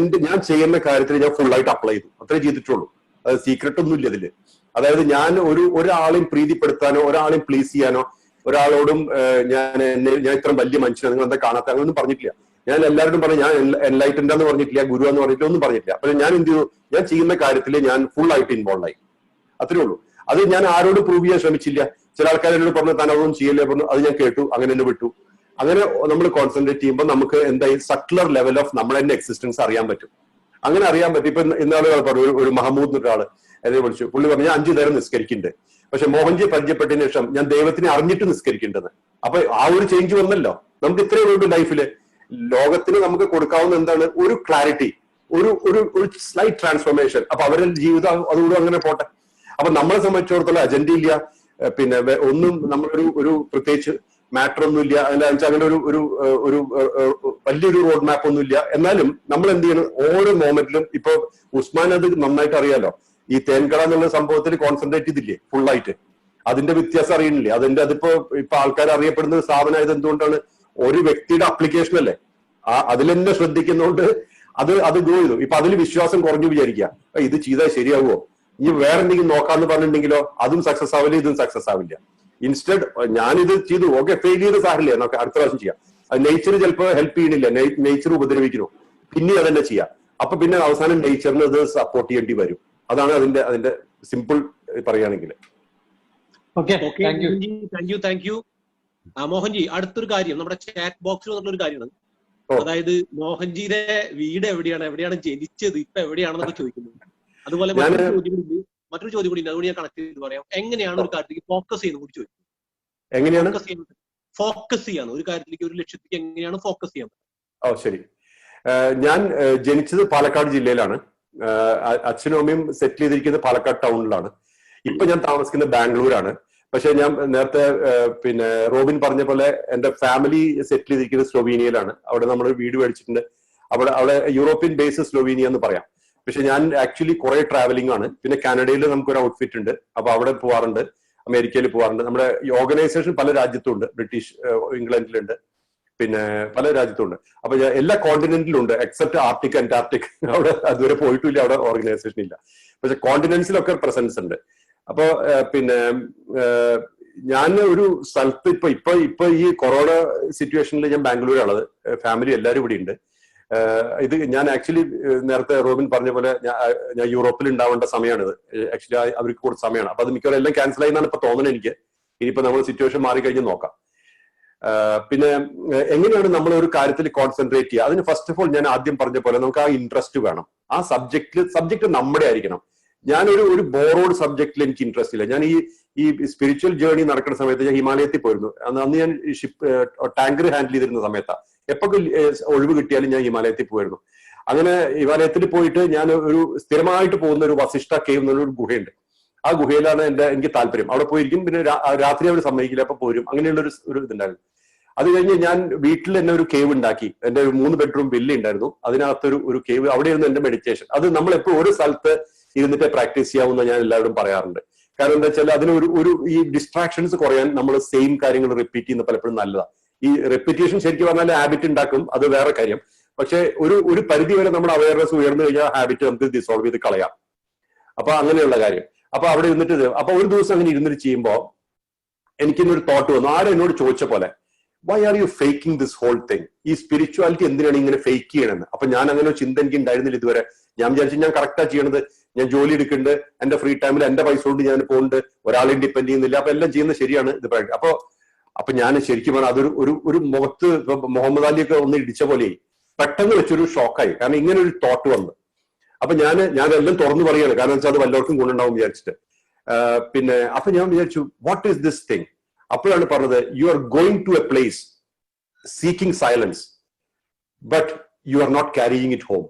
ഞാൻ ചെയ്യുന്ന കാര്യത്തിൽ ഞാൻ ഫുള്ളായിട്ട് അപ്ലൈ ചെയ്തു, അത്രേ ചെയ്തിട്ടുള്ളൂ. അത് സീക്രട്ട് ഒന്നും ഇല്ല ഇതില്. അതായത് ഞാൻ ഒരാളെയും പ്രീതിപ്പെടുത്താനോ ഒരാളെയും പ്ലീസ് ചെയ്യാനോ ഒരാളോടും ഞാൻ ഇത്ര വലിയ മനുഷ്യനാണ്, നിങ്ങൾ എന്താ കാണാത്ത, അങ്ങനൊന്നും പറഞ്ഞിട്ടില്ല. ഞാൻ എല്ലാവരോടും പറഞ്ഞു ഞാൻ എൻലൈറ്റൻഡ് എന്ന് പറഞ്ഞിട്ടില്ല, ഗുരു എന്ന് പറഞ്ഞിട്ടില്ല, ഒന്നും പറഞ്ഞിട്ടില്ല. അപ്പൊ ഞാൻ എന്ത് ചെയ്തു, ഞാൻ ചെയ്യുന്ന കാര്യത്തിൽ ഞാൻ ഫുൾ ആയിട്ട് ഇൻവോൾവ് ആയി, അത്രേ ഉള്ളൂ. അത് ഞാൻ ആരോടും പ്രൂവ് ചെയ്യാൻ ശ്രമിച്ചില്ല. ചില ആൾക്കാർ എന്നോട് പറഞ്ഞു താൻ അതൊന്നും ചെയ്യല്ലേ പറഞ്ഞു, അത് ഞാൻ കേട്ടു, അങ്ങനെ തന്നെ വിട്ടു. അങ്ങനെ നമ്മൾ കോൺസെൻട്രേറ്റ് ചെയ്യുമ്പോൾ നമുക്ക് എന്തായി സട്ട്ലർ ലെവൽ ഓഫ് നമ്മുടെ തന്നെ എക്സിസ്റ്റൻസ് അറിയാൻ പറ്റും. അങ്ങനെ അറിയാൻ പറ്റും. ഇപ്പൊ ഇന്നാള് പറഞ്ഞു ഒരു മഹമ്മൂദ് എന്നൊരാള് എന്നെ വിളിച്ചു. പുള്ളി പറഞ്ഞു ഞാൻ 5 നേരം നിസ്കരിക്കുന്നുണ്ട്, പക്ഷെ മോഹൻജിയെ പരിചയപ്പെട്ടതിന് ശേഷം ഞാൻ ദൈവത്തിനെ അറിഞ്ഞിട്ട് നിസ്കരിക്കേണ്ടത്. അപ്പൊ ആ ഒരു ചേഞ്ച് വന്നല്ലോ. നമുക്ക് ഇത്രയേ ഉള്ളൂ ലൈഫില്. ലോകത്തിന് നമുക്ക് കൊടുക്കാവുന്ന എന്താണ്? ഒരു ക്ലാരിറ്റി, ഒരു സ്ലൈറ്റ് ട്രാൻസ്ഫോർമേഷൻ. അപ്പൊ അവരുടെ ജീവിതം അതുകൂടെ അങ്ങനെ പോട്ടെ. അപ്പൊ നമ്മളെ സംബന്ധിച്ചിടത്തോളം അജണ്ട ഇല്ല, പിന്നെ ഒന്നും നമ്മളൊരു പ്രത്യേകിച്ച് മാറ്റർ ഒന്നും ഇല്ല. അതിനകത്ത് അങ്ങനെ ഒരു വലിയൊരു റോഡ് മാപ്പ് ഒന്നും ഇല്ല. എന്നാലും നമ്മൾ എന്ത് ചെയ്യണം? ഓരോ മോമെന്റിലും ഇപ്പൊ ഉസ്മാൻ അത് നന്നായിട്ട് അറിയാലോ, ഈ തേൻകട എന്നുള്ള സംഭവത്തിൽ കോൺസെൻട്രേറ്റ് ചെയ്തില്ലേ ഫുള്ളായിട്ട്. അതിന്റെ വ്യത്യാസം അറിയണില്ലേ? അതിപ്പോ ആൾക്കാർ അറിയപ്പെടുന്ന ഒരു സ്ഥാപനമായത് എന്തുകൊണ്ടാണ്? ഒരു വ്യക്തിയുടെ അപ്ലിക്കേഷൻ അല്ലേ, അതിൽ തന്നെ ശ്രദ്ധിക്കുന്നതുകൊണ്ട് അത് ഗ്രോ ചെയ്തു. ഇപ്പൊ അതിൽ വിശ്വാസം കുറഞ്ഞു വിചാരിക്കുക, ഇത് ചെയ്താൽ ശരിയാവുമോ, ഇനി വേറെ എന്തെങ്കിലും നോക്കാന്ന് പറഞ്ഞിട്ടുണ്ടെങ്കിലോ അതും സക്സസ് ആവില്ല, ഇതും സക്സസ് ആവില്ല. ഇൻസ്റ്റഡ് ഞാനിത് ചെയ്തു, ഓക്കെ ഫെയിൽ ചെയ്ത് സാരില്ലേ, നമുക്ക് അടുത്ത പ്രാവശ്യം ചെയ്യാം. നേച്ചർ ചിലപ്പോൾ ഹെൽപ്പ് ചെയ്യണില്ല, നേച്ചർ ഉപദ്രവിക്കുന്നു, പിന്നെ അതന്നെ ചെയ്യാം. അപ്പൊ പിന്നെ അവസാനം നേച്ചറിന് അത് സപ്പോർട്ട് ചെയ്യേണ്ടി വരും. അതാണ് അതിന്റെ സിമ്പിൾ പറയുകയാണെങ്കിൽ. Thank you Mohanji. അടുത്തൊരു കാര്യം നമ്മുടെ ചാറ്റ് ബോക്സിൽ വന്നിട്ടുള്ള കാര്യമാണ്. അതായത് മോഹൻജിയുടെ വീട് എവിടെയാണ് ജനിച്ചത്, ഇപ്പൊ എവിടെയാണെന്നൊക്കെ ചോദിക്കുന്നത്. അതുപോലെ മറ്റൊരു ചോദ്യം കൂടി അതുകൊണ്ട് ഞാൻ കണക്ട് ചെയ്ത് പറയാം. എങ്ങനെയാണ് ഒരു കാര്യത്തിലേക്ക് ഫോക്കസ് ചെയ്യുന്നത് കൂടി ചോദിക്കുന്നത്. എങ്ങനെയാണ് ഫോക്കസ് ചെയ്യാന്ന് ഒരു കാര്യത്തിലേക്ക്, ഒരു ലക്ഷ്യത്തിലേക്ക് എങ്ങനെയാണ് ഫോക്കസ് ചെയ്യാൻ? ഓ ശരി. ഞാൻ ജനിച്ചത് പാലക്കാട് ജില്ലയിലാണ്. അച്ഛനും അമ്മയും സെറ്റിൽ ചെയ്തിരിക്കുന്നത് പാലക്കാട് ടൗണിലാണ്. ഇപ്പൊ ഞാൻ താമസിക്കുന്നത് ബാംഗ്ലൂരാണ്. പക്ഷെ ഞാൻ നേരത്തെ പിന്നെ റോബിൻ പറഞ്ഞ പോലെ എന്റെ ഫാമിലി സെറ്റിൽ ചെയ്തിരിക്കുന്നത് സ്ലൊവീനിയയിലാണ്. അവിടെ നമ്മൾ വീട് മേടിച്ചിട്ടുണ്ട്. അവിടെ യൂറോപ്യൻ ബേസ് സ്ലൊവീനിയ എന്ന് പറയാം. പക്ഷെ ഞാൻ ആക്ച്വലി കുറെ ട്രാവലിംഗ് ആണ്. പിന്നെ കാനഡയിൽ നമുക്കൊരു ഔട്ട്ഫിറ്റ് ഉണ്ട്, അപ്പൊ അവിടെ പോവാറുണ്ട്. അമേരിക്കയിൽ പോവാറുണ്ട്. നമ്മുടെ ഈ ഓർഗനൈസേഷൻ പല രാജ്യത്തും ഉണ്ട്. ബ്രിട്ടീഷ് ഇംഗ്ലണ്ടിലുണ്ട്, പിന്നെ പല രാജ്യത്തുണ്ട്. അപ്പൊ എല്ലാ കോണ്ടിനെന്റിലും ഉണ്ട് എക്സെപ്റ്റ് ആർട്ടിക്, അന്റാർട്ടിക്. അവിടെ അതുവരെ പോയിട്ടില്ല, അവിടെ ഓർഗനൈസേഷൻ ഇല്ല. പക്ഷെ കോണ്ടിനെന്റ്സിലൊക്കെ പ്രസൻസ് ഉണ്ട്. അപ്പോ പിന്നെ ഞാൻ ഒരു സ്ഥലത്ത് ഇപ്പൊ ഈ കൊറോണ സിറ്റുവേഷനിൽ ഞാൻ ബാംഗ്ലൂരാണുള്ളത്. ഫാമിലി എല്ലാവരും ഇവിടെ ഉണ്ട്. ഇത് ഞാൻ ആക്ച്വലി നേരത്തെ റോബിൻ പറഞ്ഞ പോലെ ഞാൻ യൂറോപ്പിൽ ഉണ്ടാവേണ്ട സമയമാണിത്. ആക്ച്വലി അവർക്ക് കുറച്ച് സമയമാണ്. അപ്പൊ അത് മിക്കവാറും എല്ലാം ക്യാൻസൽ ആയി എന്നാണ് ഇപ്പൊ തോന്നുന്നത് എനിക്ക്. ഇനിയിപ്പോ നമ്മൾ സിറ്റുവേഷൻ മാറിക്കഴിഞ്ഞ് നോക്കാം. പിന്നെ എങ്ങനെയാണ് നമ്മൾ ഒരു കാര്യത്തിൽ കോൺസെൻട്രേറ്റ് ചെയ്യുക? അതിന് ഫസ്റ്റ് ഓഫ് ഓൾ ഞാൻ ആദ്യം പറഞ്ഞ പോലെ നമുക്ക് ആ ഇൻട്രസ്റ്റ് വേണം. ആ സബ്ജക്ട് നമ്മുടെ ആയിരിക്കണം. ഞാനൊരു ബോറോഡ് സബ്ജക്റ്റിൽ എനിക്ക് ഇൻട്രസ്റ്റ് ഇല്ല. ഞാൻ ഈ സ്പിരിച്വൽ ജേർണി നടക്കുന്ന സമയത്ത് ഞാൻ ഹിമാലയത്തിൽ പോയിരുന്നു. അന്ന് ഞാൻ ടാങ്കർ ഹാൻഡിൽ ചെയ്തിരുന്ന സമയത്താണ്. എപ്പോഴും ഒഴിവ് കിട്ടിയാലും ഞാൻ ഹിമാലയത്തിൽ പോയിരുന്നു. അങ്ങനെ ഹിമാലയത്തിൽ പോയിട്ട് ഞാൻ ഒരു സ്ഥിരമായിട്ട് പോകുന്ന ഒരു വസിഷ്ഠ കേവ് എന്നൊരു ഗുഹയുണ്ട്. ആ ഗുഹയിലാണ് എനിക്ക് താല്പര്യം. അവിടെ പോയിരിക്കും. പിന്നെ രാത്രി അവർ സമ്മതിക്കില്ല, അപ്പൊ പോരും. അങ്ങനെയുള്ള ഒരു ഇതുണ്ടായിരുന്നു. അത് കഴിഞ്ഞ് ഞാൻ വീട്ടിൽ തന്നെ ഒരു കേവ് ഉണ്ടാക്കി. എന്റെ 3 ബെഡ്റൂം വില്ല ഉണ്ടായിരുന്നു. അതിനകത്തൊരു കേവ്. അവിടെയായിരുന്നു എന്റെ മെഡിറ്റേഷൻ. അത് നമ്മളെപ്പോഴും ഒരു സ്ഥലത്ത് ഇരുന്നിട്ട് പ്രാക്ടീസ് ചെയ്യാവുന്ന ഞാൻ എല്ലാവരും പറയാറുണ്ട്. കാരണം എന്താ വെച്ചാൽ അതിന് ഈ ഡിസ്ട്രാക്ഷൻസ് കുറയാൻ നമ്മൾ സെയിം കാര്യങ്ങൾ റിപ്പീറ്റ് ചെയ്യുന്ന പലപ്പോഴും നല്ലതാണ്. ഈ റെപ്പിറ്റേഷൻ ശരിക്കും പറഞ്ഞാൽ ഹാബിറ്റ് ഉണ്ടാക്കും, അത് വേറെ കാര്യം. പക്ഷെ ഒരു പരിധി വരെ നമ്മുടെ അവയർനെസ് ഉയർന്നു കഴിഞ്ഞാൽ ഹാബിറ്റ് നമുക്ക് ഡിസോൾവ് ചെയ്ത് കളയാം. അപ്പൊ അങ്ങനെയുള്ള കാര്യം. അപ്പൊ അവിടെ ഇരുന്നിട്ട് അപ്പൊ ഒരു ദിവസം അങ്ങനെ ഇരുന്നിട്ട് ചെയ്യുമ്പോൾ എനിക്കിന്നൊരു തോട്ട് വന്നു. ആരും എന്നോട് ചോദിച്ച പോലെ, why are you faking this whole thing? ഈ സ്പിരിച്വാലിറ്റി എന്തിനാണ് ഇങ്ങനെ ഫേക്ക് ചെയ്യണമെന്ന്. അപ്പൊ ഞാൻ അങ്ങനെ ചിന്ത എനിക്ക് ഉണ്ടായിരുന്നില്ല ഇതുവരെ. ഞാൻ വിചാരിച്ചു ഞാൻ കറക്റ്റാ ചെയ്യണത്, ഞാൻ ജോലി എടുക്കുന്നുണ്ട്, എന്റെ ഫ്രീ ടൈമിൽ എന്റെ പൈസ കൊണ്ട് ഞാൻ പോകുന്നുണ്ട്, ഒരാളെയും ഡിപ്പെൻഡ് ചെയ്യുന്നില്ല, അപ്പൊ എല്ലാം ചെയ്യുന്നത് ശരിയാണ്. ഇത് അപ്പൊ ഞാൻ ശരിക്കും പറഞ്ഞാൽ ഒരു മുഖത്ത് മുഹമ്മദ് അലിയൊക്കെ ഒന്ന് ഇടിച്ച പോലെ പെട്ടെന്ന് വെച്ചൊരു ഷോക്കായി. കാരണം ഇങ്ങനെ ഒരു തോട്ട് വന്നു. അപ്പൊ ഞാനെല്ലാം തുറന്നു പറയാണ്. കാരണം വെച്ചാൽ അത് വല്ലവർക്കും ഗുണമുണ്ടാവും വിചാരിച്ചിട്ട്. പിന്നെ അപ്പൊ ഞാൻ വിചാരിച്ചു, വാട്ട് ഈസ് ദിസ് തിങ്? അപ്പോഴാണ് പറഞ്ഞത്, you are going to a place seeking silence but you are not carrying it home.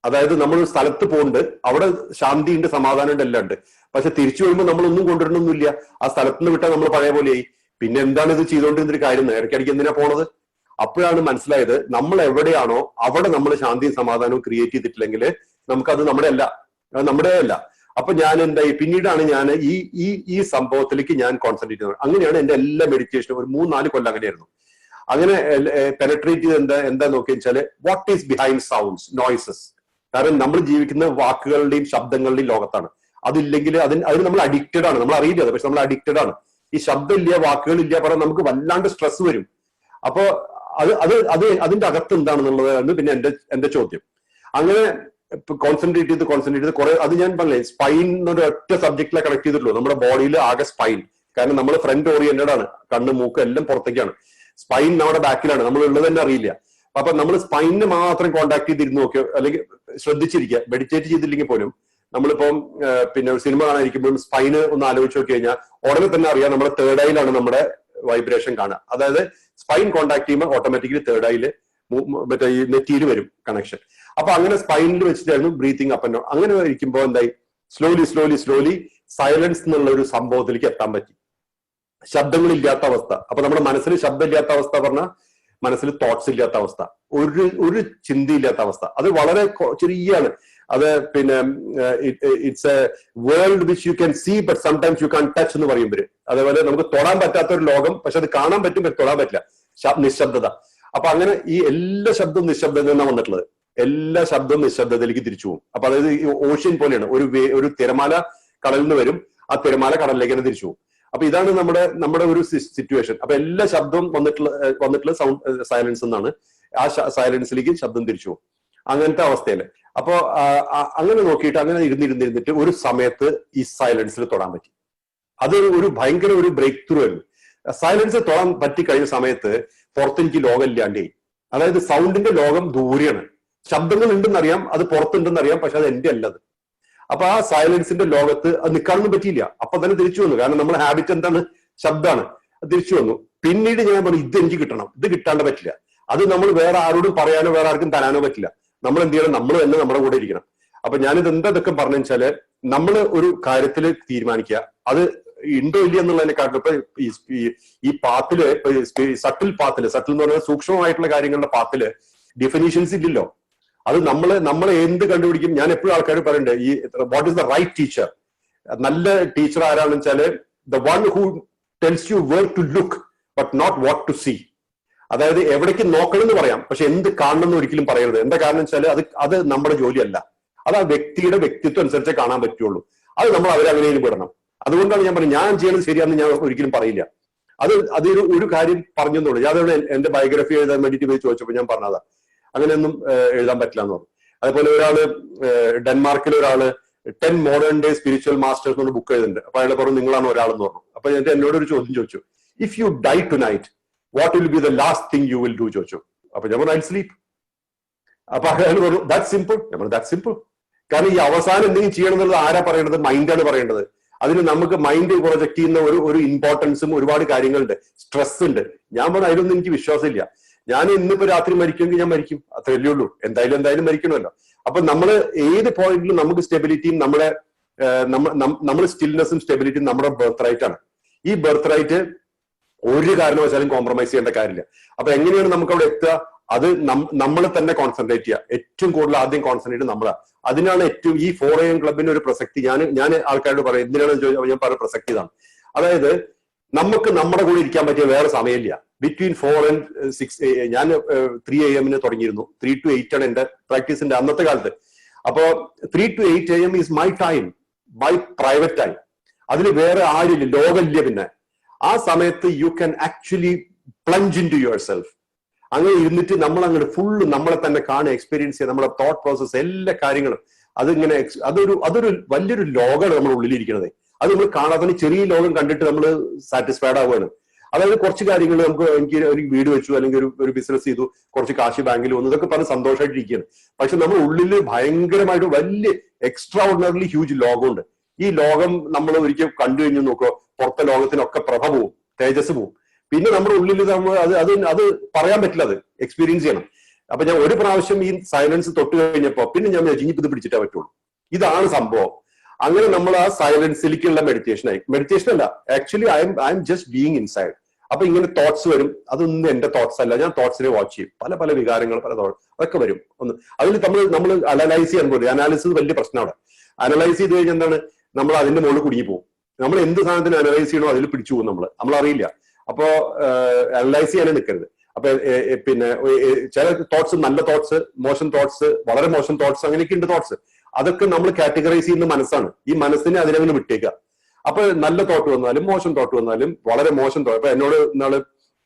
അതായത് നമ്മൾ ഒരു സ്ഥലത്ത് പോകുന്നുണ്ട്, അവിടെ ശാന്തിയുണ്ട്, സമാധാനമുണ്ട്, എല്ലാം ഉണ്ട്. പക്ഷെ തിരിച്ചു വരുമ്പോൾ നമ്മളൊന്നും കൊണ്ടുവരണമൊന്നുമില്ല. ആ സ്ഥലത്ത് നിന്ന് വിട്ടാൽ നമ്മൾ പഴയ പോലെയായി. പിന്നെ എന്താണ് ഇത് ചെയ്തുകൊണ്ടിരുന്നൊരു കാര്യം? ഇടയ്ക്കിടയ്ക്ക് എന്തിനാ പോണത്? അപ്പോഴാണ് മനസ്സിലായത്, നമ്മൾ എവിടെയാണോ അവിടെ നമ്മൾ ശാന്തിയും സമാധാനവും ക്രിയേറ്റ് ചെയ്തിട്ടില്ലെങ്കിൽ നമുക്കത് നമ്മുടെ അല്ല. അപ്പൊ ഞാൻ എന്തായി, പിന്നീടാണ് ഞാൻ ഈ സംഭവത്തിലേക്ക് ഞാൻ കോൺസെൻട്രേറ്റ് ചെയ്യുന്നത്. അങ്ങനെയാണ് എന്റെ എല്ലാ മെഡിറ്റേഷനും ഒരു 3-4 കൊല്ലം അങ്ങനെയായിരുന്നു. അങ്ങനെ പെനട്രേറ്റ് ചെയ്ത് എന്താ നോക്കിയെന്ന് വെച്ചാല്, what is behind sounds, noises. കാരണം നമ്മൾ ജീവിക്കുന്ന വാക്കുകളുടെയും ശബ്ദങ്ങളുടെയും ലോകത്താണ്. അതില്ലെങ്കിൽ അതിന് നമ്മൾ അഡിക്റ്റഡ് ആണ്. നമ്മൾ അറിയില്ല അത്, പക്ഷെ നമ്മൾ അഡിക്റ്റഡ് ആണ്. ഈ ശബ്ദമില്ല, വാക്കുകളില്ല പറഞ്ഞാൽ നമുക്ക് വല്ലാണ്ട് സ്ട്രെസ് വരും. അപ്പോ അതിന്റെ അകത്ത് എന്താണെന്നുള്ളതാണ് പിന്നെ എന്റെ ചോദ്യം. അങ്ങനെ കോൺസെൻട്രേറ്റ് ചെയ്ത് കുറെ, അത് ഞാൻ പറഞ്ഞേ സ്പൈൻ എന്നൊരു ഒറ്റ സബ്ജക്റ്റിലെ കണക്ട് ചെയ്തിട്ടുള്ളൂ. നമ്മുടെ ബോഡിയിൽ ആകെ സ്പൈൻ. കാരണം നമ്മൾ ഫ്രണ്ട് ഓറിയന്റഡ് ആണ്, കണ്ണ് മൂക്ക് എല്ലാം പുറത്തേക്കാണ്. സ്പൈൻ നമ്മുടെ ബാക്കിലാണ്, നമ്മൾ ഉള്ളത് തന്നെ അറിയില്ല. അപ്പൊ നമ്മൾ സ്പൈനിനെ മാത്രം കോൺടാക്ട് ചെയ്തിരുന്നു നോക്കിയോ, അല്ലെങ്കിൽ ശ്രദ്ധിച്ചിരിക്കുക, മെഡിറ്റേറ്റ് ചെയ്തില്ലെങ്കിൽ പോലും നമ്മളിപ്പം പിന്നെ ഒരു സിനിമ കാണാനിരിക്കുമ്പോഴും സ്പൈന് ഒന്ന് ആലോചിച്ച് നോക്കി കഴിഞ്ഞാൽ ഉടനെ തന്നെ അറിയാം നമ്മുടെ തേർഡ് ഐയിലാണ് നമ്മുടെ വൈബ്രേഷൻ കാണുക. അതായത് സ്പൈൻ കോൺടാക്ട് ചെയ്യുമ്പോൾ ഓട്ടോമാറ്റിക്കലി തേർഡ് ഐയില് മറ്റേ ഈ നെറ്റിയിൽ വരും കണക്ഷൻ. അപ്പൊ അങ്ങനെ സ്പൈനിൽ വെച്ചിട്ടായിരുന്നു ബ്രീത്തിങ് അപ്പ് ആൻഡ് ഡൗൺ. അങ്ങനെ ഇരിക്കുമ്പോൾ എന്തായി, സ്ലോലി സൈലൻസ് എന്നുള്ള ഒരു സംഭവത്തിലേക്ക് എത്താൻ പറ്റി. ശബ്ദങ്ങളില്ലാത്ത അവസ്ഥ. അപ്പൊ നമ്മുടെ മനസ്സിൽ ശബ്ദമില്ലാത്ത അവസ്ഥ പറഞ്ഞാൽ മനസ്സിൽ തോട്ട്സ് ഇല്ലാത്ത അവസ്ഥ, ഒരു ചിന്തയില്ലാത്ത അവസ്ഥ. അത് വളരെ ചെറിയാണ്. അത് പിന്നെ it's a world which you can see but sometimes you can touch എന്ന് പറയുമ്പോൾ, അതേപോലെ നമുക്ക് തൊടാൻ പറ്റാത്ത ഒരു ലോകം, പക്ഷെ അത് കാണാൻ പറ്റും, പക്ഷെ തൊടാൻ പറ്റില്ല. നിശബ്ദത. അപ്പൊ അങ്ങനെ ഈ എല്ലാ ശബ്ദവും നിശബ്ദതയിൽ നിന്നാണ് വന്നിട്ടുള്ളത്. എല്ലാ ശബ്ദവും നിശബ്ദതയിലേക്ക് തിരിച്ചു പോകും. അപ്പൊ അതായത് ഈ ഓഷ്യൻ പോലെയാണ്. ഒരു തിരമാല കടലിൽ നിന്ന് വരും, ആ തിരമാല കടലിലേക്ക് തന്നെ തിരിച്ചു പോകും. അപ്പൊ ഇതാണ് നമ്മുടെ ഒരു സിറ്റുവേഷൻ. അപ്പൊ എല്ലാ ശബ്ദവും വന്നിട്ടുള്ള സൗണ്ട് സൈലൻസ് എന്നാണ്. ആ സൈലൻസിലേക്ക് ശബ്ദം തിരിച്ചു പോകും, അങ്ങനത്തെ അവസ്ഥയില്. അപ്പോ അങ്ങനെ നോക്കിയിട്ട് അങ്ങനെ ഇരുന്നിട്ട് ഒരു സമയത്ത് ഈ സൈലൻസിൽ തൊടാൻ പറ്റി. അത് ഒരു ഭയങ്കര ഒരു ബ്രേക്ക് ത്രൂ ആയിരുന്നു. സൈലൻസ് തൊടാൻ പറ്റി കഴിഞ്ഞ സമയത്ത് പുറത്തെനിക്ക് ലോകം ഇല്ലാണ്ടേ. അതായത് സൗണ്ടിന്റെ ലോകം ദൂരെയാണ്. ശബ്ദങ്ങൾ ഉണ്ടെന്നറിയാം, അത് പുറത്തുണ്ടെന്നറിയാം, പക്ഷെ അത് എന്റെ അല്ലത്. അപ്പൊ ആ സൈലൻസിന്റെ ലോകത്ത് അത് നിൽക്കാനൊന്നും പറ്റിയില്ല. അപ്പൊ തന്നെ തിരിച്ചു വന്നു. കാരണം നമ്മുടെ ഹാബിറ്റ് എന്താണ്, ശബ്ദമാണ്. തിരിച്ചു വന്നു. പിന്നീട് ഞാൻ പറഞ്ഞു ഇത് എനിക്ക് കിട്ടണം, ഇത് കിട്ടാണ്ട് പറ്റില്ല. അത് നമ്മൾ വേറെ ആരോടും പറയാനോ വേറെ ആർക്കും തരാനോ പറ്റില്ല. നമ്മൾ എന്ത് ചെയ്യണം, നമ്മൾ തന്നെ നമ്മുടെ കൂടെ ഇരിക്കണം. അപ്പൊ ഞാനിത് എന്തൊക്കെ പറഞ്ഞു വെച്ചാല്, നമ്മൾ ഒരു കാര്യത്തിൽ തീരുമാനിക്കുക, അത് ഉണ്ടോ ഇല്ല എന്നുള്ളതിനെക്കാട്ടും ഇപ്പൊ ഈ പാത്തില്, സട്ടിൽ എന്ന് പറഞ്ഞാൽ സൂക്ഷ്മമായിട്ടുള്ള കാര്യങ്ങളുടെ പാത്തില് ഡെഫിനീഷൻസ് ഇല്ലല്ലോ. അത് നമ്മളെ എന്ത് കണ്ടുപിടിക്കും. ഞാൻ എപ്പോഴും ആൾക്കാർ പറയണ്ടേ, ഈ what is the right teacher. നല്ല ടീച്ചർ ആരാണെന്ന് വെച്ചാല് the one who tells you where to look but not what to see. അതായത് എവിടേക്ക് നോക്കണം എന്ന് പറയാം, പക്ഷെ എന്ത് കാണണം എന്ന് ഒരിക്കലും പറയരുത്. എന്താ കാരണം വെച്ചാല് അത് നമ്മുടെ ജോലിയല്ല. അത് ആ വ്യക്തിയുടെ വ്യക്തിത്വം അനുസരിച്ചേ കാണാൻ പറ്റുള്ളൂ. അത് നമ്മൾ അവരങ്ങനെ വിടണം. അതുകൊണ്ടാണ് ഞാൻ പറയുന്നത്, ഞാൻ ചെയ്യുന്നത് ശരിയാണെന്ന് ഞാൻ ഒരിക്കലും പറയില്ല. ഒരു കാര്യം പറഞ്ഞെന്നുള്ളൂ. ഞാൻ എന്റെ ബയോഗ്രഫി എഴുതാൻ വേണ്ടിയിട്ട് പോയി ചോദിച്ചപ്പോൾ ഞാൻ പറഞ്ഞതാ, അങ്ങനെയൊന്നും എഴുതാൻ പറ്റില്ല എന്ന് പറഞ്ഞു. അതേപോലെ ഒരാള് ഡെൻമാർക്കിൽ ഒരാള് 10 മോഡേൺ ഡേ സ്പിരിച്വൽ മാസ്റ്റേഴ്സ് എന്നൊരു ബുക്ക് എഴുതുന്നുണ്ട്. അപ്പൊ അയാൾ പറഞ്ഞു നിങ്ങളാണ് ഒരാളെന്ന് പറഞ്ഞു. അപ്പൊ എന്നോട് ഒരു ചോദ്യം ചോദിച്ചു, if you die tonight what will be the last thing you will do ചോദിച്ചു. അപ്പൊ ഞാൻ പറഞ്ഞു ഐ സ്ലീപ്. അപ്പൊ അയാൾ പറഞ്ഞു ദാറ്റ് സിമ്പിൾ. ഞാൻ പറഞ്ഞു ദാറ്റ് സിമ്പിൾ. കാരണം ഈ അവസാനം എന്തെങ്കിലും ചെയ്യണം എന്നുള്ളത് ആരാ പറയേണ്ടത്? മൈൻഡാണ് പറയേണ്ടത്. അതിന് നമുക്ക് മൈൻഡ് പ്രൊജക്ട് ചെയ്യുന്ന ഒരു ഇമ്പോർട്ടൻസും ഒരുപാട് കാര്യങ്ങളുണ്ട്, സ്ട്രെസ് ഉണ്ട്. ഞാൻ പറഞ്ഞു അതിലൊന്നും എനിക്ക് വിശ്വാസമില്ല. ഞാൻ ഇന്നിപ്പോ രാത്രി മരിക്കുമെങ്കിൽ ഞാൻ മരിക്കും, അത്രയല്ലേ ഉള്ളൂ. എന്തായാലും മരിക്കണമല്ലോ. അപ്പൊ നമ്മൾ ഏത് പോയിന്റിലും നമുക്ക് സ്റ്റെബിലിറ്റിയും നമ്മൾ സ്റ്റിൽനെസ്സും സ്റ്റെബിലിറ്റിയും നമ്മുടെ ബർത്ത് റൈറ്റ് ആണ്. ഈ ബർത്ത് റൈറ്റ് ഒരു കാരണവശാലും കോംപ്രമൈസ് ചെയ്യേണ്ട കാര്യമില്ല. അപ്പൊ എങ്ങനെയാണ് നമുക്ക് അവിടെ എത്തുക? അത് നമ്മൾ തന്നെ കോൺസെൻട്രേറ്റ് ചെയ്യുക. ഏറ്റവും കൂടുതൽ ആദ്യം കോൺസെൻട്രേറ്റ് നമ്മളാണ്. അതിനാണ് ഏറ്റവും ഈ 4 AM ക്ലബിന്റെ ഒരു പ്രസക്തി. ഞാൻ ആൾക്കാരോട് പറയാം എന്തിനാണെന്ന് ചോദിച്ചാൽ ഞാൻ പറഞ്ഞ പ്രസക്തി ഇതാണ്. അതായത് നമുക്ക് നമ്മുടെ കൂടെ ഇരിക്കാൻ പറ്റിയ വേറെ സമയമില്ല. ബിറ്റ്വീൻ 4 and 6 ഞാൻ 3 AM തുടങ്ങിയിരുന്നു. 3 to 8 ആണ് എന്റെ പ്രാക്ടീസിന്റെ അന്നത്തെ കാലത്ത്. അപ്പോ 3 to 8 AM is my time, my private time. അതിൽ വേറെ ആരില്ല, ലോകമില്ല. പിന്നെ ആ സമയത്ത് you can actually plunge in to your self. അങ്ങനെ ഇരുന്നിട്ട് നമ്മൾ അങ്ങോട്ട് ഫുള്ള് നമ്മളെ തന്നെ കാണുക, എക്സ്പീരിയൻസ് ചെയ്യുക, നമ്മുടെ തോട്ട് പ്രോസസ്, എല്ലാ കാര്യങ്ങളും. അതൊരു വലിയൊരു ലോകമാണ് നമ്മുടെ ഉള്ളിലിരിക്കുന്നത്. അത് നമ്മൾ കാണാതെ ചെറിയ ലോകം കണ്ടിട്ട് നമ്മൾ സാറ്റിസ്ഫൈഡ് ആവുകയാണ്. അതായത് കുറച്ച് കാര്യങ്ങൾ എനിക്ക് ഒരു വീട് വെച്ചു, അല്ലെങ്കിൽ ഒരു ബിസിനസ് ചെയ്തു, കുറച്ച് കാശ് ബാങ്കിൽ വന്നു, ഇതൊക്കെ പറഞ്ഞ് സന്തോഷമായിട്ടിരിക്കുകയാണ്. പക്ഷെ നമ്മുടെ ഉള്ളിൽ ഭയങ്കരമായിട്ട് വലിയ എക്സ്ട്രാ ഓർഡിനറിലി ഹ്യൂജ് ലോകമുണ്ട്. ഈ ലോകം നമ്മൾ ഒരിക്കൽ കണ്ടു കഴിഞ്ഞു നോക്കുക, പുറത്തെ ലോകത്തിനൊക്കെ പ്രഭ പോവും, തേജസ് പോവും. പിന്നെ നമ്മുടെ ഉള്ളിൽ അത് പറയാൻ പറ്റില്ല, അത് എക്സ്പീരിയൻസ് ചെയ്യണം. അപ്പൊ ഞാൻ ഒരു പ്രാവശ്യം ഈ സൈലൻസ് തൊട്ട് കഴിഞ്ഞപ്പോ പിന്നെ ഞാൻ ഇത് പിടിച്ചിട്ടേ പറ്റുള്ളൂ. ഇതാണ് സംഭവം. അങ്ങനെ നമ്മൾ ആ സൈലൻസിലേക്കുള്ള മെഡിറ്റേഷൻ അല്ല, actually I am just being inside. അപ്പൊ ഇങ്ങനെ തോട്ട്സ് വരും. അതൊന്നും എന്റെ തോട്ട്സ് അല്ല, ഞാൻ തോട്ട്സിനെ വാച്ച് ചെയ്യും. പല വികാരങ്ങൾ, അതൊക്കെ വരും. അതിൽ നമ്മൾ അനലൈസ് ചെയ്യാൻ പോലും, അനാലിസിസ് വലിയ പ്രശ്നമാണ്. അനലൈസ് ചെയ്ത് കഴിഞ്ഞാൽ എന്താണ്, നമ്മൾ അതിന്റെ മുകളിൽ കുടുങ്ങി പോകും. നമ്മൾ എന്ത് സാധനത്തിന് അനലൈസ് ചെയ്യണോ അതിൽ പിടിച്ചു പോകും. നമ്മൾ അറിയില്ല. അപ്പോ അനലൈസ് ചെയ്യാനേ നിൽക്കരുത്. അപ്പൊ പിന്നെ ചില തോട്ട്സ്, നല്ല തോട്ട്സ്, മോശം തോട്ട്സ്, വളരെ മോശം തോട്ട്സ്, അങ്ങനെയൊക്കെ ഉണ്ട് തോട്ട്സ്. അതൊക്കെ നമ്മൾ കാറ്റഗറൈസ് ചെയ്യുന്ന മനസ്സാണ്. ഈ മനസ്സിനെ അതിനങ്ങനെ വിട്ടേക്കുക. അപ്പൊ നല്ല തോട്ട് വന്നാലും മോശം തോട്ട് വന്നാലും വളരെ മോശം തോട്ട്. അപ്പൊ എന്നോട് ഇന്നാള്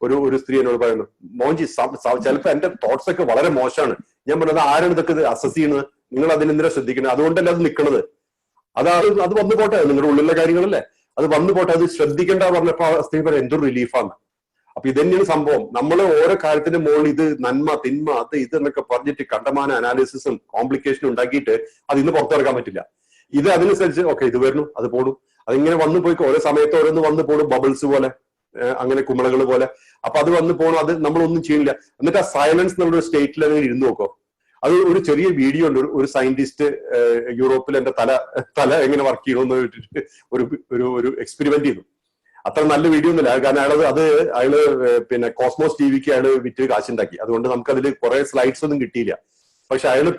ഒരു സ്ത്രീ എന്നോട് പറയുന്നു, മോൻജി ചിലപ്പോ എന്റെ തോട്ട്സ് ഒക്കെ വളരെ മോശമാണ്. ഞാൻ പറഞ്ഞത് ആരാണ് ഇതൊക്കെ അസസ് ചെയ്യുന്നത്? നിങ്ങൾ അതിനെന്തിനാ ശ്രദ്ധിക്കുന്നത്? അതുകൊണ്ടല്ലേ അത് നിൽക്കുന്നത്. അത് വന്നു പോട്ടെ, നിങ്ങളുടെ ഉള്ളിലുള്ള കാര്യങ്ങളല്ലേ, അത് വന്നു പോട്ടെ, അത് ശ്രദ്ധിക്കേണ്ട പറഞ്ഞപ്പോ സ്ത്രീ പറയാം എന്തൊരു റിലീഫാണ്. അപ്പൊ ഇതന്നെയാണ് സംഭവം. നമ്മൾ ഓരോ കാര്യത്തിന്റെ മുകളിൽ ഇത് നന്മ തിന്മ അത് ഇത് എന്നൊക്കെ പറഞ്ഞിട്ട് കണ്ടമാന അനാലിസിസും കോംപ്ലിക്കേഷനും ഉണ്ടാക്കിയിട്ട് അത് ഇന്ന് പുറത്തിറക്കാൻ പറ്റില്ല. ഇത് അതിനനുസരിച്ച് ഓക്കെ ഇത് വരുന്നു അത് പോടും, അതിങ്ങനെ വന്നു പോയി ഓരോ സമയത്ത് ഓരോന്ന് വന്നു പോടും, ബബിൾസ് പോലെ അങ്ങനെ കുമിളകൾ പോലെ. അപ്പൊ അത് വന്നു പോകണം, അത് നമ്മളൊന്നും ചെയ്യില്ല. എന്നിട്ട് ആ സൈലൻസ് എന്നുള്ളൊരു സ്റ്റേറ്റിൽ അങ്ങനെ ഇരുന്ന് നോക്കോ. അത് ഒരു ചെറിയ വീഡിയോ ഉണ്ട്, ഒരു സയന്റിസ്റ്റ് യൂറോപ്പിൽ എന്റെ തല എങ്ങനെ വർക്ക് ചെയ്യണമെന്ന് വെച്ചിട്ട് ഒരു എക്സ്പെരിമെന്റ് ചെയ്തു. അത്ര നല്ല വീഡിയോ ഒന്നുമില്ല, കാരണം അയാള് പിന്നെ കോസ്മോസ് ടിവിക്ക് അയാള് വിറ്റ് കാശുണ്ടാക്കി. അതുകൊണ്ട് നമുക്ക് അതിൽ കുറെ സ്ലൈഡ്സ് ഒന്നും കിട്ടിയില്ല. പക്ഷെ അയാള്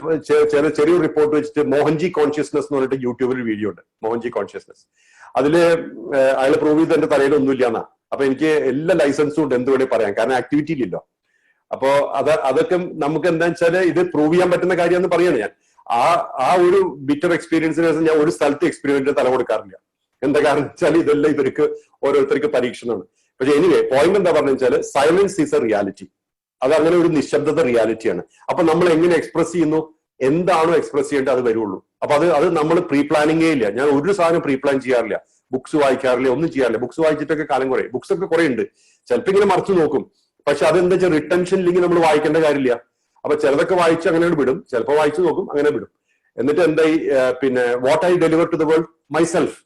ചെറിയൊരു റിപ്പോർട്ട് വെച്ചിട്ട് മോഹൻജി കോൺഷ്യസ്നസ് എന്ന് പറഞ്ഞിട്ട് യൂട്യൂബിൽ ഒരു വീഡിയോ ഉണ്ട്, മോഹൻജി കോൺഷ്യസ്നസ്. അതില് അയാൾ പ്രൂവ് ചെയ്ത് എന്റെ തലയിൽ ഒന്നുമില്ല എന്നാ. അപ്പൊ എനിക്ക് എല്ലാ ലൈസൻസും ഉണ്ട്, എന്ത് വേണേ പറയാം, കാരണം ആക്ടിവിറ്റി ഇല്ലല്ലോ. അപ്പോ അതൊക്കെ നമുക്ക് എന്താ വെച്ചാല് ഇത് പ്രൂവ് ചെയ്യാൻ പറ്റുന്ന കാര്യമെന്ന് പറയാണ് ഞാൻ. ആ ഒരു ബിറ്റർ എക്സ്പീരിയൻസിന് ശേഷം ഞാൻ ഒരു സ്ഥലത്ത് എക്സ്പെരിമെന്റിന് തല കൊടുക്കാറില്ല. എന്താ കാരണം വെച്ചാൽ ഇതെല്ലാം ഇവർക്ക് ഓരോരുത്തർക്ക് പരീക്ഷണമാണ്. പക്ഷെ എനിവേ പോയിന്റ് എന്താ പറഞ്ഞു വെച്ചാൽ സൈലൻസ് ഈസ് എ റിയാലിറ്റി. അത് അങ്ങനെ ഒരു നിശബ്ദത റിയാലിറ്റിയാണ്. അപ്പൊ നമ്മൾ എങ്ങനെ എക്സ്പ്രസ് ചെയ്യുന്നു, എന്താണോ എക്സ്പ്രസ് ചെയ്യേണ്ടത് അത് വരുള്ളൂ. അപ്പൊ അത് നമ്മൾ പ്രീ പ്ലാനിങ്ങേ ഇല്ല. ഞാൻ ഒരു സാധനം പ്രീ പ്ലാൻ ചെയ്യാറില്ല, ബുക്സ് വായിക്കാറില്ല, ഒന്നും ചെയ്യാറില്ല. ബുക്സ് വായിച്ചിട്ടൊക്കെ കാലം കുറെ, ബുക്സ് ഒക്കെ കുറെ ഉണ്ട്. ചിലപ്പോൾ ഇങ്ങനെ മറിച്ചു നോക്കും, പക്ഷെ അതെന്താ വെച്ചാൽ റിട്ടൻഷൻ ഇല്ലെങ്കിൽ നമ്മൾ വായിക്കേണ്ട കാര്യമില്ല. അപ്പൊ ചിലതൊക്കെ വായിച്ച് അങ്ങനെ വിടും, ചിലപ്പോൾ വായിച്ചു നോക്കും, അങ്ങനെ വിടും. എന്നിട്ട് എന്തായി പിന്നെ what I deliver to the world myself.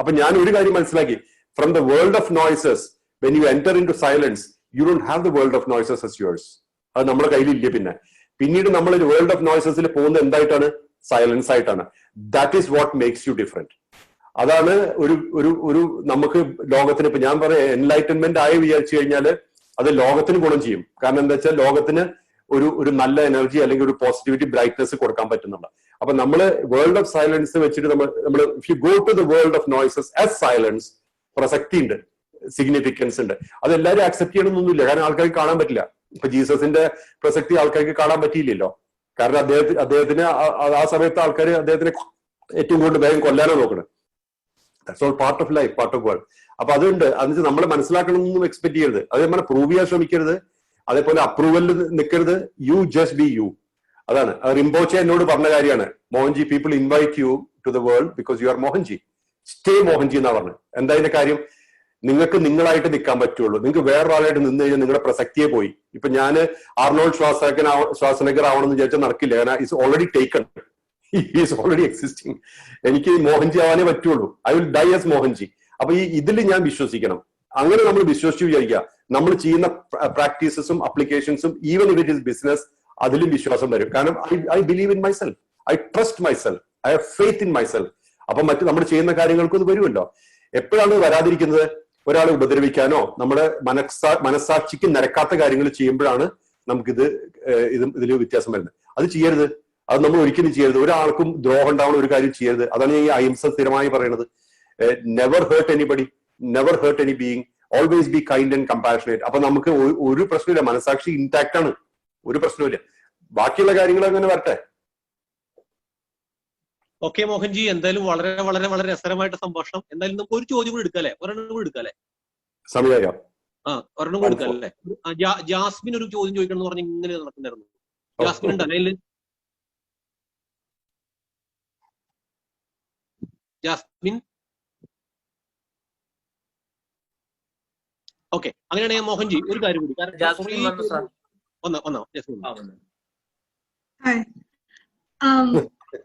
അപ്പൊ ഞാൻ ഒരു കാര്യം മനസ്സിലാക്കി, from the world of noises when you enter in to silence you don't have the world of noises as yours. അത് നമ്മുടെ കയ്യിലില്ല. പിന്നീട് നമ്മൾ ഒരു വേൾഡ് ഓഫ് നോയ്സസിൽ പോകുന്നത് എന്തായിട്ടാണ്? സൈലൻസ് ആയിട്ടാണ്. That is what makes you different. അതാണ് ഒരു നമുക്ക് ലോകത്തിന്, ഇപ്പൊ ഞാൻ പറയാം എൻലൈറ്റൻമെന്റ് ആയി വിചാരിച്ചു കഴിഞ്ഞാൽ അത് ലോകത്തിന് ഗുണം ചെയ്യും. കാരണം എന്താ വെച്ചാൽ ലോകത്തിന് ഒരു നല്ല എനർജി അല്ലെങ്കിൽ ഒരു പോസിറ്റിവിറ്റി ബ്രൈറ്റ്നസ് കൊടുക്കാൻ പറ്റുന്നുണ്ട്. അപ്പൊ നമ്മള് വേൾഡ് ഓഫ് സൈലൻസ് വെച്ചിട്ട് നമ്മൾ if you go to the world of noises as silence, പ്രസക്തി ഉണ്ട്, സിഗ്നിഫിക്കൻസ് ഉണ്ട്. അതെല്ലാവരും അക്സെപ്റ്റ് ചെയ്യണമെന്നൊന്നുമില്ല, കാരണം ആൾക്കാർക്ക് കാണാൻ പറ്റില്ല. ഇപ്പൊ ജീസസിന്റെ പ്രസക്തി ആൾക്കാർക്ക് കാണാൻ പറ്റിയില്ലല്ലോ, കാരണം അദ്ദേഹത്തിന് ആ സമയത്ത് ആൾക്കാർ അദ്ദേഹത്തിനെ ഏറ്റവും കൂടുതൽ വേഗം കൊല്ലാനോ നോക്കണം. That's all part of life, part of world. അപ്പൊ അതുണ്ട്, അതിന് നമ്മൾ മനസ്സിലാക്കണമെന്നൊന്നും എക്സ്പെക്ട് ചെയ്യരുത്. അത് നമ്മൾ പ്രൂവ് ചെയ്യാൻ ശ്രമിക്കരുത്, അതേപോലെ അപ്രൂവലിൽ നിൽക്കരുത്. You just be you. അതാണ് റിംബോച്ചെ എന്നോട് പറഞ്ഞ കാര്യമാണ്. Mohanji, people invite you to the world because you are Mohanji, stay Mohanji എന്നാ പറഞ്ഞത്. എന്താ അതിന്റെ കാര്യം? നിങ്ങൾക്ക് നിങ്ങളായിട്ട് നിൽക്കാൻ പറ്റുള്ളൂ. നിങ്ങൾക്ക് വേറൊരാളായിട്ട് നിന്ന് കഴിഞ്ഞാൽ നിങ്ങളുടെ പ്രസക്തിയെ പോയി. ഇപ്പൊ ഞാൻ ആർണോൾഡ് ശ്വാസനഗർ ആവണമെന്ന് വിചാരിച്ചാൽ നടക്കില്ല, കാരണം it's already taken, is already existing. എനിക്ക് മോഹൻജി ആവാനേ പറ്റുള്ളൂ. I will dye as Mohanji. അപ്പൊ ഇതിൽ ഞാൻ വിശ്വസിക്കണം. അങ്ങനെ നമ്മൾ വിശ്വസിച്ചു വിചാരിക്കുക, നമ്മൾ ചെയ്യുന്ന പ്രാക്ടീസസും അപ്ലിക്കേഷൻസും even if it is business, അതിലും വിശ്വാസം വരും. കാരണം I believe in myself, I trust myself, I have faith in myself. അപ്പൊ മറ്റു നമ്മൾ ചെയ്യുന്ന കാര്യങ്ങൾക്കും ഇത് വരുമല്ലോ. എപ്പോഴാണ് വരാതിരിക്കുന്നത്? ഒരാളെ ഉപദ്രവിക്കാനോ നമ്മുടെ മനസ്സാക്ഷിക്ക് നിരക്കാത്ത കാര്യങ്ങൾ ചെയ്യുമ്പോഴാണ് നമുക്കിത് ഇതിൽ വ്യത്യാസം വരുന്നത്. അത് ചെയ്യരുത്, അത് നമ്മൾ ഒരിക്കലും ചെയ്യരുത്. ഒരാൾക്കും ദ്രോഹം ഉണ്ടാവുന്ന ഒരു കാര്യം ചെയ്യരുത്. അതാണ് ഈ അഹിംസ സ്ഥിരമായി പറയുന്നത്. Never hurt anybody, never hurt any being, always be kind and compassionate. അപ്പൊ നമുക്ക് ഒരു പ്രശ്നമില്ല, മനസ്സാക്ഷി ഇൻടാക്ട് ആണ്, ഒരു പ്രശ്നമില്ല. ബാക്കിയുള്ള കാര്യങ്ങൾ അങ്ങനെ വരട്ടെ. ഓക്കെ മോഹൻജി, എന്തായാലും വളരെ വളരെ വളരെ രസകരമായിട്ട് സംഭാഷണം. എന്തായാലും നമുക്ക് ഒരു ചോദ്യം കൂടി എടുക്കാല്ലേ, ഒരെണ്ണം കൂടി എടുക്കാല്ലേ? സമയം ഒരെണ്ണം കൂടി എടുക്കാല്ലേ? ജാസ്മിൻ ഒരു ചോദ്യം ചോദിക്കണം എന്ന് പറഞ്ഞ് ഇങ്ങനെ നടക്കുന്നുണ്ടായിരുന്നു. ജാസ്മിൻ ഉണ്ടല്ലേ അതില്? ജാസ്മിൻ ഓക്കെ, അങ്ങനെയാണെങ്കിൽ മോഹൻജി ഒരു കാര്യം കൂടി,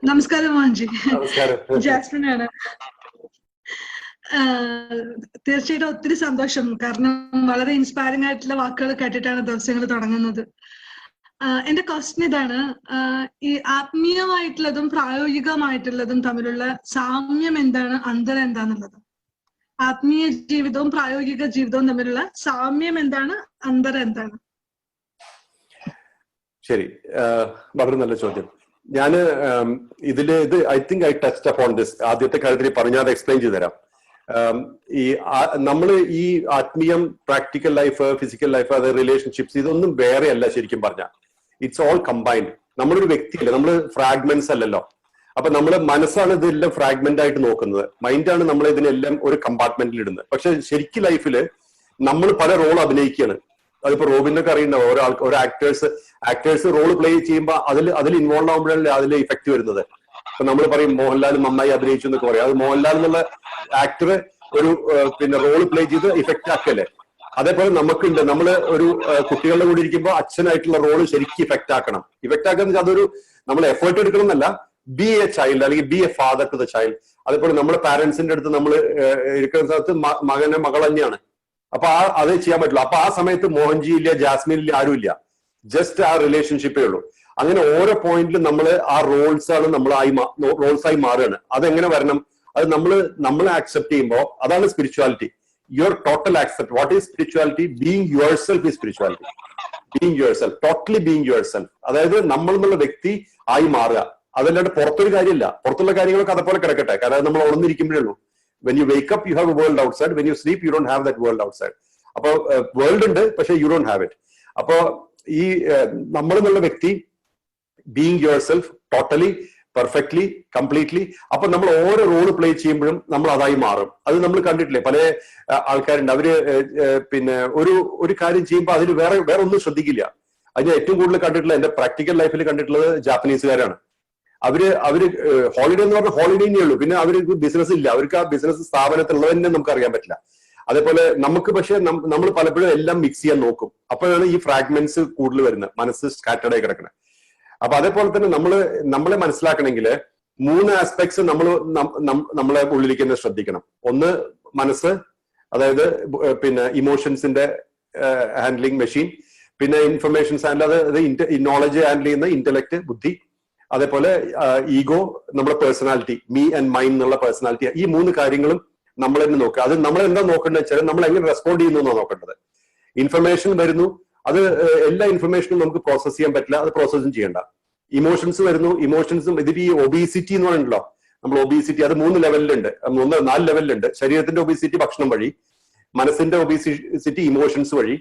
നമസ്കാരം മോഹൻജി, ജാസ്മിൻ ആണ്. തീർച്ചയായിട്ടും ഒത്തിരി സന്തോഷം, കാരണം വളരെ ഇൻസ്പയറിംഗ് ആയിട്ടുള്ള വാക്കുകൾ കേട്ടിട്ടാണ് ദിവസങ്ങൾ തുടങ്ങുന്നത്. എന്റെ ക്വസ്റ്റ്യൻ ഇതാണ്, ഈ ആത്മീയമായിട്ടുള്ളതും പ്രായോഗികമായിട്ടുള്ളതും തമ്മിലുള്ള സാമ്യം എന്താണ്, അന്തരം എന്താന്നുള്ളത്? ആത്മീയ ജീവിതവും പ്രായോഗിക ജീവിതവും തമ്മിലുള്ള സാമ്യം എന്താണ്, അന്തരം എന്താണ്? ശരി, വളരെ നല്ല ചോദ്യം. ഞാന് ഇത് I think I touched upon this. ആദ്യത്തെ കാര്യത്തിൽ പറഞ്ഞാൽ അത് എക്സ്പ്ലെയിൻ ചെയ്തു തരാം. ഈ നമ്മൾ ഈ ആത്മീയം, പ്രാക്ടിക്കൽ ലൈഫ്, ഫിസിക്കൽ ലൈഫ്, അത് റിലേഷൻഷിപ്സ്, ഇതൊന്നും വേറെ അല്ല. ശരിക്കും പറഞ്ഞാൽ ഇറ്റ്സ് ഓൾ കമ്പൈൻഡ്. നമ്മളൊരു വ്യക്തിയല്ല, നമ്മൾ ഫ്രാഗ്മെന്റ്സ് അല്ലല്ലോ. അപ്പൊ നമ്മള് മനസ്സാണ് ഇതെല്ലാം ഫ്രാഗ്മെന്റ് ആയിട്ട് നോക്കുന്നത്, മൈൻഡാണ് നമ്മൾ ഇതിനെല്ലാം ഒരു കമ്പാർട്ട്മെന്റിൽ ഇടുന്നത്. പക്ഷെ ശരിക്കും ലൈഫില് നമ്മൾ പല റോൾ അഭിനയിക്കുകയാണ്. അതിപ്പോ റോബിനൊക്കെ അറിയുന്ന ഓരോ ആക്ടേഴ്സ് റോൾ പ്ലേ ചെയ്യുമ്പോൾ അതിൽ ഇൻവോൾവ് ആകുമ്പോഴല്ലേ അതിൽ ഇഫക്റ്റ് വരുന്നത്. അപ്പൊ നമ്മൾ പറയും മോഹൻലാൽ നന്നായി അഭിനയിച്ചു എന്നൊക്കെ പറയും. അത് മോഹൻലാൽ എന്നുള്ള ആക്ടർ ഒരു റോൾ പ്ലേ ചെയ്ത് ഇഫക്റ്റ് ആക്കല്ലേ. അതേപോലെ നമുക്കുണ്ട്, നമ്മള് ഒരു കുട്ടികളുടെ കൂടെ ഇരിക്കുമ്പോൾ അച്ഛനായിട്ടുള്ള റോള് ശരിക്കും ഇഫക്റ്റ് ആക്കണം. ഇഫക്റ്റ് ആക്കുക അതൊരു നമ്മൾ എഫേർട്ട് എടുക്കണം എന്നല്ല, ബി എ ചൈൽഡ് അല്ലെങ്കിൽ be a father to the child. അതേപോലെ നമ്മുടെ പാരന്റ്സിന്റെ അടുത്ത് നമ്മൾ ഇരിക്കുന്ന സ്ഥലത്ത് മകനെ മകൾ തന്നെയാണ്. അപ്പൊ അതേ ചെയ്യാൻ പറ്റുള്ളൂ. അപ്പൊ ആ സമയത്ത് മോഹൻജി ഇല്ല, ജാസ്മിൻ ഇല്ല, ആരും ഇല്ല, ജസ്റ്റ് ആ റിലേഷൻഷിപ്പേ ഉള്ളൂ. അങ്ങനെ ഓരോ പോയിന്റിലും നമ്മൾ ആ റോൾസാണ് റോൾസായി മാറുകയാണ്. അതെങ്ങനെ വരണം? അത് നമ്മളെ ആക്സെപ്റ്റ് ചെയ്യുമ്പോൾ അതാണ് spirituality. Your total accept. What is spirituality? Being your self is spirituality. Being your self, totally being your self. അതായത് നമ്മൾ എന്നുള്ള വ്യക്തി ആയി മാറുക. അതല്ലാണ്ട് പുറത്തൊരു കാര്യമില്ല. പുറത്തുള്ള കാര്യങ്ങളൊക്കെ അതേപോലെ കിടക്കട്ടെ, കാരണം നമ്മൾ ഉണർന്നിരിക്കുമ്പോഴേ ഉള്ളൂ. When you wake up you have A world out side, when you sleep U don't have that world out side. അപ്പൊ വേൾഡ് ഉണ്ട്, പക്ഷെ യു ഡോണ്ട് ഹാവ് ഇറ്റ്. അപ്പോ ഈ നമ്മൾ എന്നുള്ള വ്യക്തി being your self totally, perfectly, completely. അപ്പൊ നമ്മൾ ഓരോ റോള് പ്ലേ ചെയ്യുമ്പോഴും നമ്മൾ അതായി മാറും. അത് നമ്മൾ കണ്ടിട്ടില്ലേ, പല ആൾക്കാരുണ്ട്, അവര് പിന്നെ ഒരു കാര്യം ചെയ്യുമ്പോൾ അതിൽ വേറെ ഒന്നും ശ്രദ്ധിക്കില്ല. അതിന് ഏറ്റവും കൂടുതൽ കണ്ടിട്ടുള്ള, എന്റെ പ്രാക്ടിക്കൽ ലൈഫിൽ കണ്ടിട്ടുള്ളത് ജാപ്പനീസുകാരാണ്. അവര് ഹോളിഡേ എന്ന് പറഞ്ഞാൽ ഹോളിഡേ ഉള്ളൂ, പിന്നെ അവർക്ക് ബിസിനസ് ഇല്ല, അവർക്ക് ആ ബിസിനസ് സ്ഥാപനത്തിലുള്ളത് തന്നെ നമുക്ക് അറിയാൻ പറ്റില്ല. അതേപോലെ നമുക്ക് പക്ഷെ നമ്മൾ പലപ്പോഴും എല്ലാം മിക്സ് ചെയ്യാൻ നോക്കും. അപ്പോഴാണ് ഈ ഫ്രാഗ്മെന്റ്സ് കൂടുതൽ വരുന്നത്, മനസ്സ് സ്കാറ്റേഡ് ആയി കിടക്കുന്നത്. അപ്പൊ അതേപോലെ തന്നെ നമ്മളെ മനസ്സിലാക്കണമെങ്കിൽ 3 ആസ്പെക്ട്സ് നമ്മളെ ഉള്ളിലേക്ക് ശ്രദ്ധിക്കണം. ഒന്ന് മനസ്സ്, അതായത് പിന്നെ ഇമോഷൻസിന്റെ ഹാൻഡ്ലിംഗ് മെഷീൻ, പിന്നെ ഇൻഫർമേഷൻസ് ഹാൻഡിൽ, അതായത് നോളജ് ഹാൻഡിൽ ചെയ്യുന്ന ഇന്റലക്ട്, ബുദ്ധി. അതേപോലെ ഈഗോ, നമ്മുടെ പേഴ്സണാലിറ്റി, മീ ആൻഡ് മൈൻ എന്നുള്ള പേഴ്സണാലിറ്റി. ഈ 3 കാര്യങ്ങളും നമ്മൾ തന്നെ നോക്കുക. അത് നമ്മൾ എന്താ നോക്കേണ്ടത് വെച്ചാൽ നമ്മൾ എങ്ങനെ റെസ്പോണ്ട് ചെയ്യുന്നു എന്നാണ് നോക്കേണ്ടത്. ഇൻഫർമേഷൻ വരുന്നു, അത് എല്ലാ ഇൻഫർമേഷനും നമുക്ക് പ്രോസസ് ചെയ്യാൻ പറ്റില്ല, അത് പ്രോസസ്സും ചെയ്യണ്ട. ഇമോഷൻസ് വരുന്നു, ഇമോഷൻസും ഇതിൽ ഈ ഒബീസിറ്റി എന്ന് പറയുന്നുണ്ടല്ലോ, നമ്മൾ ഒബീസിറ്റി അത് 3 ലെവലിലുണ്ട്, 4 ലെവലിലുണ്ട്. ശരീരത്തിന്റെ ഒബീസിറ്റി ഭക്ഷണം വഴി, മനസ്സിന്റെ ഒബീസിറ്റി ഇമോഷൻസ് വഴി,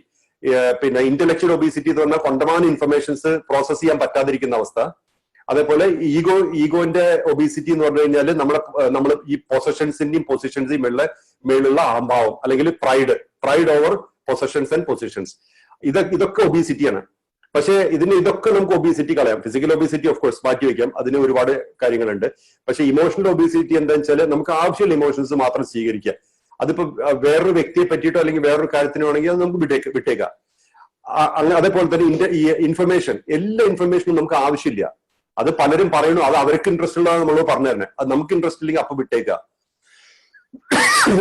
പിന്നെ ഇന്റലക്ച്വൽ ഒബീസിറ്റി എന്ന് പറഞ്ഞാൽ കൊണ്ടമാന ഇൻഫർമേഷൻസ് പ്രോസസ് ചെയ്യാൻ പറ്റാതിരിക്കുന്ന അവസ്ഥ. അതേപോലെ ഈഗോന്റെ ഒബീസിറ്റി എന്ന് പറഞ്ഞു കഴിഞ്ഞാൽ നമ്മൾ ഈ പൊസഷൻസിന്റെയും പൊസിഷൻസിന്റെയും മേലുള്ള അഹംഭാവം, അല്ലെങ്കിൽ pride over possessions and positions. ഇതൊക്കെ ഒബീസിറ്റിയാണ്. പക്ഷേ ഇതൊക്കെ നമുക്ക് ഒബീസിറ്റി കളയാം. ഫിസിക്കൽ ഒബീസിറ്റി ഓഫ് കോഴ്സ് മാറ്റി വയ്ക്കാം, അതിന് ഒരുപാട് കാര്യങ്ങളുണ്ട്. പക്ഷെ ഇമോഷണൽ ഒബീസിറ്റി എന്താണെന്ന് വെച്ചാൽ നമുക്ക് ആവശ്യമുള്ള ഇമോഷൻസ് മാത്രം സ്വീകരിക്കുക. അതിപ്പോ വേറൊരു വ്യക്തിയെ പറ്റിയിട്ടോ അല്ലെങ്കിൽ വേറൊരു കാര്യത്തിനോ ആണെങ്കിൽ അത് നമുക്ക് വിട്ടേക്കാം. അതേപോലെ തന്നെ ഈ ഇൻഫർമേഷൻ, എല്ലാ ഇൻഫർമേഷനും നമുക്ക് ആവശ്യമില്ല. അത് പലരും പറയുന്നു, അത് അവർക്ക് ഇൻട്രസ്റ്റ് ഉള്ളതാണ് നമ്മൾ പറഞ്ഞു തന്നെ, അത് നമുക്ക് ഇൻട്രസ്റ്റ് ഇല്ലെങ്കിൽ അപ്പൊ വിട്ടേക്കുക.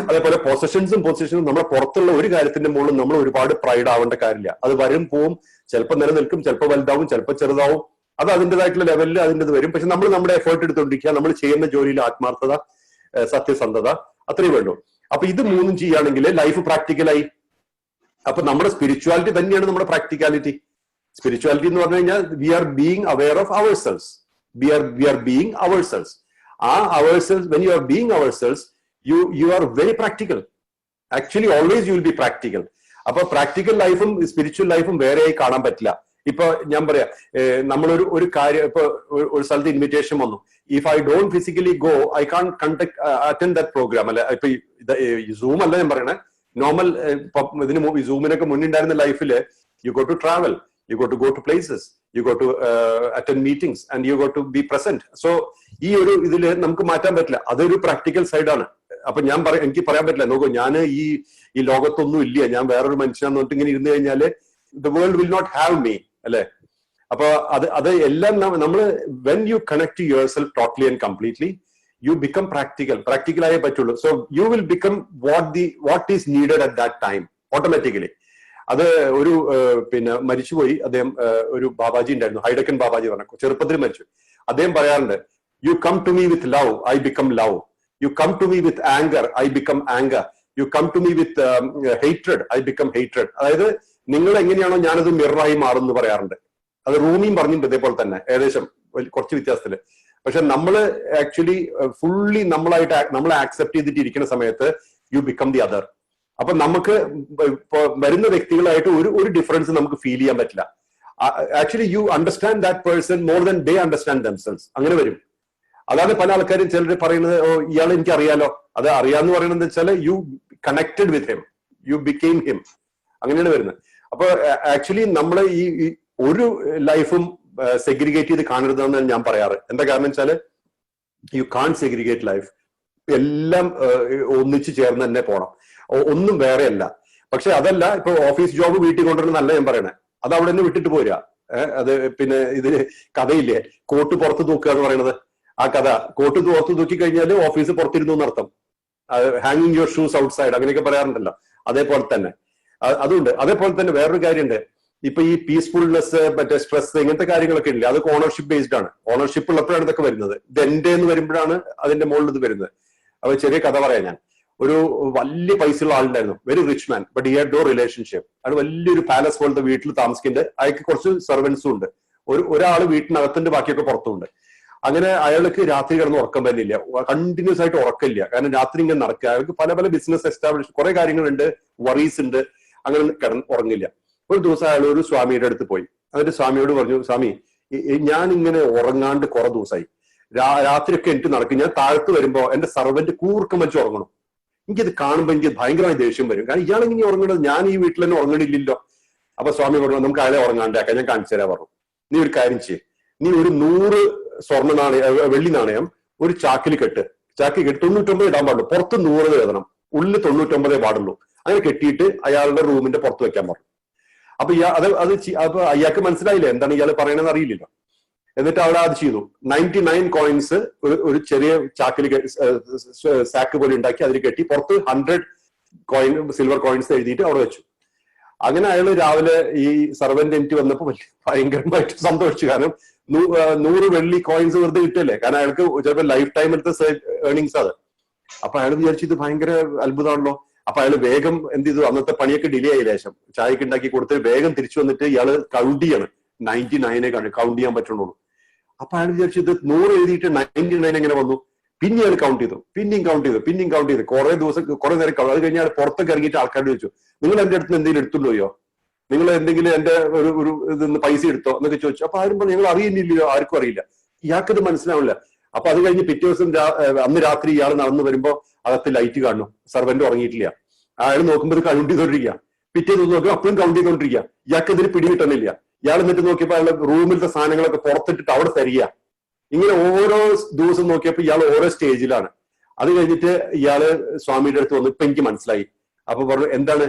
അതേപോലെ പൊസിഷൻസും നമ്മുടെ പുറത്തുള്ള ഒരു കാര്യത്തിന്റെ മുകളിൽ നമ്മൾ ഒരുപാട് പ്രൈഡ് ആവേണ്ട കാര്യമില്ല. അത് വരും പോവും, ചിലപ്പോൾ നിലനിൽക്കും, ചിലപ്പോൾ വലുതാവും, ചിലപ്പോൾ ചെറുതാവും. അത് അതിൻ്റെതായിട്ടുള്ള ലെവലിൽ അതിൻ്റെ വരും. പക്ഷെ നമ്മൾ നമ്മുടെ എഫേർട്ട് എടുത്തുകൊണ്ടിരിക്കുക, നമ്മൾ ചെയ്യുന്ന ജോലിയിൽ ആത്മാർത്ഥത, സത്യസന്ധത, അത്രയും വേണ്ടു. അപ്പൊ ഇത് 3 ചെയ്യുകയാണെങ്കിൽ ലൈഫ് പ്രാക്ടിക്കലായി. അപ്പൊ നമ്മുടെ സ്പിരിച്വാലിറ്റി തന്നെയാണ് നമ്മുടെ പ്രാക്ടിക്കാലിറ്റി. സ്പിരിച്വാലിറ്റി എന്ന് പറഞ്ഞു കഴിഞ്ഞാൽ we are being aware of ourselves. We are being ourselves. ആ ourselves, when you are being ourselves, you are very practical. Actually always you will be practical. അപ്പൊ practical ലൈഫും spiritual ലൈഫും വേറെയായി കാണാൻ പറ്റില്ല. ഇപ്പൊ ഞാൻ പറയാം, നമ്മളൊരു കാര്യം, ഇപ്പൊ ഒരു സ്ഥലത്ത് ഇൻവിറ്റേഷൻ വന്നു, if I don't physically go I can't attend that program. അല്ലെ, ഇപ്പൊ സൂം അല്ല ഞാൻ പറയണേ, നോർമൽ സൂമിനൊക്കെ മുന്നുണ്ടായിരുന്ന ലൈഫില് you go to travel, you go to places, you go to attend meetings and you go to be present. So ഈ ഒരു ഇതില് നമുക്ക് മാറ്റാൻ പറ്റില്ല. അതൊരു പ്രാക്ടിക്കൽ സൈഡാണ്. അപ്പൊ എനിക്ക് പറയാൻ പറ്റില്ല, നോക്കൂ, ഞാൻ ഈ ലോകത്തൊന്നും ഇല്ല, ഞാൻ വേറൊരു മനുഷ്യനാന്ന് പറഞ്ഞിട്ട് ഇങ്ങനെ ഇരുന്ന് കഴിഞ്ഞാല് the world will not have me, അല്ലെ? അപ്പൊ അത് എല്ലാം നമ്മൾ when you connect to yourself totally and completely, you become practical ആയേ പറ്റുള്ളൂ. So you will become what is needed at that time automatically. അത് ഒരു പിന്നെ മരിച്ചുപോയി അദ്ദേഹം, ഒരു ബാബാജി ഉണ്ടായിരുന്നു, ഹൈഡക്കൻ ബാബാജി പറഞ്ഞു, ചെറുപ്പത്തിൽ മരിച്ചു. അദ്ദേഹം പറയാറുണ്ട്, you come to me with love, I become love. You come to me with anger, I become anger. You come to me with hatred, I become hatred. അതായത് നിങ്ങൾ എങ്ങനെയാണോ ഞാനത് മിററായി മാറും എന്ന് പറയാറുണ്ട്. അത് റൂമിയും പറഞ്ഞിട്ടുണ്ട് ഇതേപോലെ തന്നെ, ഏകദേശം കുറച്ച് വ്യത്യാസത്തില്. പക്ഷെ നമ്മള് ആക്ച്വലി ഫുള്ളി നമ്മളെ ആക്സെപ്റ്റ് ചെയ്തിട്ട് ഇരിക്കുന്ന സമയത്ത് യു ബിക്കം ദി അതർ. അപ്പൊ നമുക്ക് വരുന്ന വ്യക്തികളായിട്ട് ഒരു ഡിഫറൻസ് നമുക്ക് ഫീൽ ചെയ്യാൻ പറ്റില്ല. Actually you understand that person more than they understand themselves. അങ്ങനെ വരും. അതാണ് പല ആൾക്കാരും ചിലർ പറയുന്നത്, ഓ ഇയാൾ എനിക്ക് അറിയാലോ. അത് അറിയാന്ന് പറയുന്നത് വെച്ചാൽ you connected with him, you became him. അങ്ങനെയാണ് വരുന്നത്. അപ്പൊ ആക്ച്വലി നമ്മളെ ഈ ഒരു ലൈഫും സെഗ്രിഗേറ്റ് ചെയ്ത് കാണരുതെന്ന് ഞാൻ പറയാറ്. എന്താ കാരണം വെച്ചാല് യു കാൺ സെഗ്രിഗേറ്റ് ലൈഫ്. എല്ലാം ഒന്നിച്ചു ചേർന്ന് തന്നെ പോണം, ഒന്നും വേറെയല്ല. പക്ഷെ അതല്ല ഇപ്പൊ ഓഫീസ് ജോബ് വീട്ടിൽ കൊണ്ടുവരുന്നല്ല ഞാൻ പറയണേ, അത് അവിടെ നിന്ന് വിട്ടിട്ട് പോരാ. അത് പിന്നെ ഇതില് കഥയില്ലേ, കോട്ട് പുറത്ത് തൂക്കുക എന്ന് പറയുന്നത്, ആ കഥ. കോട്ട് പുറത്ത് തൂക്കി കഴിഞ്ഞാൽ ഓഫീസ് പുറത്തിരുന്നു എന്നർത്ഥം. ഹാങ്ങിങ് യുവർ ഷൂസ് ഔട്ട് സൈഡ് അങ്ങനെയൊക്കെ പറയാറുണ്ടല്ലോ. അതേപോലെ തന്നെ അതുണ്ട്. അതേപോലെ തന്നെ വേറൊരു കാര്യമുണ്ട്. ഇപ്പൊ ഈ പീസ്ഫുൾനെസ്, മറ്റേ സ്ട്രെസ്, ഇങ്ങനത്തെ കാര്യങ്ങളൊക്കെ ഇല്ല, അതൊക്കെ ഓണർഷിപ്പ് ബേസ്ഡ് ആണ്. ഓണർഷിപ്പ് ഉള്ളപ്പോഴാണ് ഇതൊക്കെ വരുന്നത്. ഇത് എന്റെ എന്ന് വരുമ്പോഴാണ് അതിന്റെ മുകളിൽ ഇത് വരുന്നത്. അപ്പൊ ചെറിയ കഥ പറയാം ഞാൻ. ഒരു വലിയ പൈസയുള്ള ആളുണ്ടായിരുന്നു, very rich man, but he had no relationship. അയാൾ വലിയൊരു പാലസ് പോലത്തെ വീട്ടിൽ താമസിക്കുന്നുണ്ട്. അയാൾക്ക് കുറച്ച് സെർവൻസും ഉണ്ട്. ഒരാൾ വീട്ടിനകത്തുണ്ട്, ബാക്കിയൊക്കെ പുറത്തുണ്ട്. അങ്ങനെ അയാൾക്ക് രാത്രി കിടന്ന് ഉറക്കം വരുന്നില്ല, കണ്ടിന്യൂസ് ആയിട്ട് ഉറക്കമില്ല. കാരണം രാത്രി ഇങ്ങനെ നടക്കുക. അയാൾക്ക് പല പല ബിസിനസ് എസ്റ്റാബ്ലിഷ്, കുറെ കാര്യങ്ങളുണ്ട്, വറീസ് ഉണ്ട്, അങ്ങനെ കിടന്ന് ഉറങ്ങില്ല. ഒരു ദിവസം അയാൾ ഒരു സ്വാമിയുടെ അടുത്ത് പോയി. എന്നിട്ട് സ്വാമിയോട് പറഞ്ഞു, സ്വാമി, ഞാൻ ഇങ്ങനെ ഉറങ്ങാണ്ട് കുറെ ദിവസമായി, രാത്രിയൊക്കെ എനിക്ക് നടക്കും. ഞാൻ താഴത്ത് വരുമ്പോ എന്റെ സർവന്റ് കൂർക്കം വെച്ച് ഉറങ്ങണം. എനിക്കത് കാണുമ്പോൾ എനിക്ക് ഭയങ്കരമായി ദേഷ്യം വരും. കാരണം ഇയാളെങ്ങനെ ഉറങ്ങണത്, ഞാൻ ഈ വീട്ടിൽ തന്നെ ഉറങ്ങണില്ലല്ലോ. അപ്പൊ സ്വാമി പറഞ്ഞു, നമുക്ക് അയാളെ ഉറങ്ങാണ്ടാക്കാം, ഞാൻ കാണിച്ചു തരാൻ പറഞ്ഞു. നീ ഒരു കാര്യം ചെയ്യ്, നീ ഒരു 100 സ്വർണ്ണ നാണയം, വെള്ളി നാണയം ഒരു ചാക്കിൽ കെട്ട്. 99 ഇടാൻ പാടുള്ളൂ, പുറത്ത് 100 എഴുതണം, ഉള്ളിൽ 99 പാടുള്ളൂ. അങ്ങനെ കെട്ടിയിട്ട് അയാളുടെ റൂമിന്റെ പുറത്ത് വെക്കാൻ പറഞ്ഞു. അപ്പൊ അപ്പൊ അയാൾക്ക് മനസ്സിലായില്ല എന്താണ് ഇയാൾ പറയണെന്ന് അറിയില്ലല്ലോ. എന്നിട്ട് അവിടെ അത് ചെയ്തു. 99 കോയിൻസ് ഒരു ചെറിയ ചാക്കിൽ സാക്ക് പോലെ ഉണ്ടാക്കി അതിൽ കെട്ടി പുറത്ത് 100 സിൽവർ കോയിൻസ് എഴുതിയിട്ട് അവിടെ വെച്ചു. അങ്ങനെ അയാൾ രാവിലെ ഈ സർവന്റ് എനിക്ക് വന്നപ്പോ ഭയങ്കരമായിട്ട് സന്തോഷിച്ചു. കാരണം 100 വെള്ളി കോയിൻസ് വെറുതെ കിട്ടല്ലേ. കാരണം അയാൾക്ക് ചിലപ്പോൾ ലൈഫ് ടൈം എടുത്ത ഏർണിങ്സ് അത്. അപ്പൊ അയാൾ വിചാരിച്ചു ഇത് ഭയങ്കര അത്ഭുതമാണല്ലോ. അപ്പൊ അയാൾ വേഗം എന്ത് ചെയ്തു, അന്നത്തെ പണിയൊക്കെ ഡിലേ ആയി ലേശം, ചായക്ക് ഉണ്ടാക്കി കൊടുത്ത് വേഗം തിരിച്ചു വന്നിട്ട് ഇയാള് കൗണ്ട് ചെയ്യാണ്. 99 കൗണ്ട് ചെയ്യാൻ പറ്റുള്ളൂ. അപ്പൊ അയാൾ വിചാരിച്ചു ഇത് 100 എഴുതിയിട്ട് 99 എങ്ങനെ വന്നു. പിന്നെ അയാൾ കൗണ്ട് ചെയ്തു, പിന്നെയും കൗണ്ട് ചെയ്തു കുറെ ദിവസം, കുറെ നേരം. അത് കഴിഞ്ഞ് അയാൾ പുറത്തൊക്കെ ഇറങ്ങിയിട്ട് ആൾക്കാരോട് ചോദിച്ചു, നിങ്ങൾ എന്റെ അടുത്ത് എന്തെങ്കിലും എടുത്തുള്ളൂയോ, നിങ്ങൾ എന്തെങ്കിലും എന്റെ ഒരു ഇതൊന്ന് പൈസ എടുത്തോ എന്നൊക്കെ ചോദിച്ചു. അപ്പൊ ആരും പറഞ്ഞു, ഞങ്ങൾ അറിയുന്നില്ലയോ, ആർക്കും അറിയില്ല. ഇയാൾക്കത് മനസ്സിലാവില്ല. അപ്പൊ അത് കഴിഞ്ഞ് പിറ്റേ ദിവസം അന്ന് രാത്രി ഇയാൾ നടന്നു വരുമ്പോ അകത്ത് ലൈറ്റ് കാണുന്നു, സർവന്റ് ഉറങ്ങിയിട്ടില്ല. അയാൾ നോക്കുമ്പോൾ കൗണ്ട് ചെയ്തോണ്ടിരിക്കുക. പിറ്റേ ദിവസം നോക്കുമ്പോൾ അപ്പോഴും കൗണ്ട് ചെയ്തോണ്ടിരിക്കുക. ഇയാൾക്ക് ഇതിന് പിടികിട്ടുന്നില്ല. ഇയാൾ എന്നിട്ട് നോക്കിയപ്പോ അയാളുടെ റൂമിലത്തെ സാധനങ്ങളൊക്കെ പുറത്തിട്ടിട്ട് അവിടെ തരിക. ഇങ്ങനെ ഓരോ ദിവസം നോക്കിയപ്പോ ഇയാൾ ഓരോ സ്റ്റേജിലാണ്. അത് കഴിഞ്ഞിട്ട് ഇയാള് സ്വാമിയുടെ അടുത്ത് വന്നു, ഇപ്പൊ എനിക്ക് മനസ്സിലായി. അപ്പൊ പറഞ്ഞു, എന്താണ്?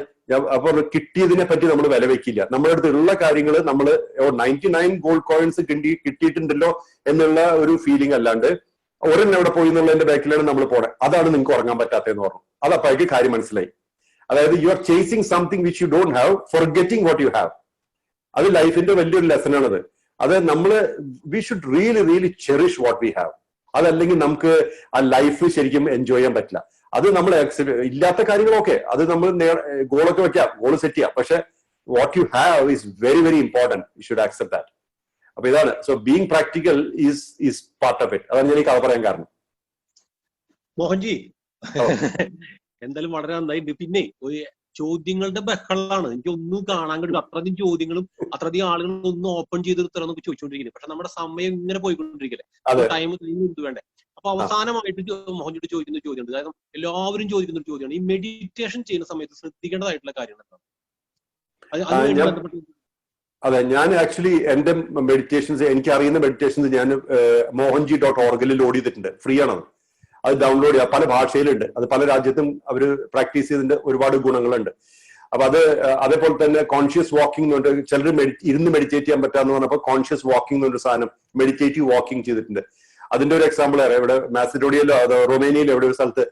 അപ്പൊ കിട്ടിയതിനെ പറ്റി നമ്മൾ വില വെക്കില്ല. നമ്മുടെ അടുത്ത് ഉള്ള കാര്യങ്ങൾ നമ്മൾ 99 ഗോൾഡ് കോയിൻസ് കിട്ടിയിട്ടുണ്ടല്ലോ എന്നുള്ള ഒരു ഫീലിംഗ് അല്ലാണ്ട് ഒരെണ്ണം എവിടെ പോയി എന്നുള്ളതിന്റെ ബാക്കിലാണ് നമ്മൾ പോണേ. അതാണ് നിങ്ങൾക്ക് ഉറങ്ങാൻ പറ്റാത്തതെന്ന് പറഞ്ഞു. അതപ്പോ എനിക്ക് കാര്യം മനസ്സിലായി. അതായത് you are chasing something which you don't have, forgetting what you have. അത് ലൈഫിന്റെ വലിയൊരു ലെസൺ ആണത്. അത് നമ്മള് we should really cherish what we have. അതല്ലെങ്കിൽ നമുക്ക് ആ ലൈഫ് ശരിക്കും എൻജോയ് ചെയ്യാൻ പറ്റില്ല. അത് നമ്മൾ ഇല്ലാത്ത കാര്യങ്ങളൊക്കെ അത് നമ്മൾ ഗോളൊക്കെ വെക്കാം, ഗോൾ സെറ്റ് ചെയ്യാം. പക്ഷെ what you have is very important. You should accept that. അപ്പൊ ഇതാണ്. So being practical is part of it. അതാണ് ഞാൻ ഈ കഥ പറയാൻ കാരണം. മോഹൻജി, എന്തായാലും വളരെ നന്നായിട്ട്. പിന്നെ ഒരു ചോദ്യങ്ങളുടെ ബഹളാണ്, എനിക്ക് ഒന്നും കാണാൻ കഴിയും. അത്രയധികം ചോദ്യങ്ങളും അത്രയധികം ആളുകളും ഒന്നും ഓപ്പൺ ചെയ്ത് തരാന്നൊക്കെ ചോദിച്ചുകൊണ്ടിരിക്കുന്നത്. പക്ഷെ നമ്മുടെ സമയം ഇങ്ങനെ പോയിക്കൊണ്ടിരിക്കല്ലേ, ടൈം കഴിഞ്ഞ് വേണ്ടേ. അപ്പൊ അവസാനമായിട്ട് മോഹൻജിയോട് ചോദിക്കുന്ന ചോദ്യമുണ്ട്. അതായത് എല്ലാവരും ചോദിക്കുന്ന ഒരു ചോദ്യമാണ്, ഈ മെഡിറ്റേഷൻ ചെയ്യുന്ന സമയത്ത് ശ്രദ്ധിക്കേണ്ടതായിട്ടുള്ള കാര്യങ്ങൾ എന്താണ്? അതെ, ഞാൻ ആക്ച്വലി എന്റെ മെഡിറ്റേഷൻസ്, എനിക്ക് അറിയുന്ന മെഡിറ്റേഷൻസ് ഞാൻ mohanji.org ലോഡ് ചെയ്തിട്ടുണ്ട്. ഫ്രീ ആണത്. അത് ഡൗൺലോഡ് ചെയ്യാം. പല ഭാഷയിലുണ്ട്. അത് പല രാജ്യത്തും അവർ പ്രാക്ടീസ് ചെയ്തിന്റെ ഒരുപാട് ഗുണങ്ങളുണ്ട്. അപ്പൊ അതേപോലെ തന്നെ കോൺഷ്യസ് വാക്കിംഗ് എന്ന് പറഞ്ഞിട്ട് ചിലർ ഇരുന്ന് മെഡിറ്റേറ്റ് ചെയ്യാൻ പറ്റാന്ന് പറഞ്ഞപ്പോൾ കോൺഷ്യസ് വാക്കിംഗ് എന്നൊരു സാധനം, മെഡിറ്റേറ്റീവ് വാക്കിംഗ് ചെയ്തിട്ടുണ്ട്. അതിന്റെ ഒരു എക്സാമ്പിൾ അറിയാം. ഇവിടെ മാസിഡോണിയയിലോ റൊമേനിയയിലോ എവിടെ ഒരു സ്ഥലത്ത്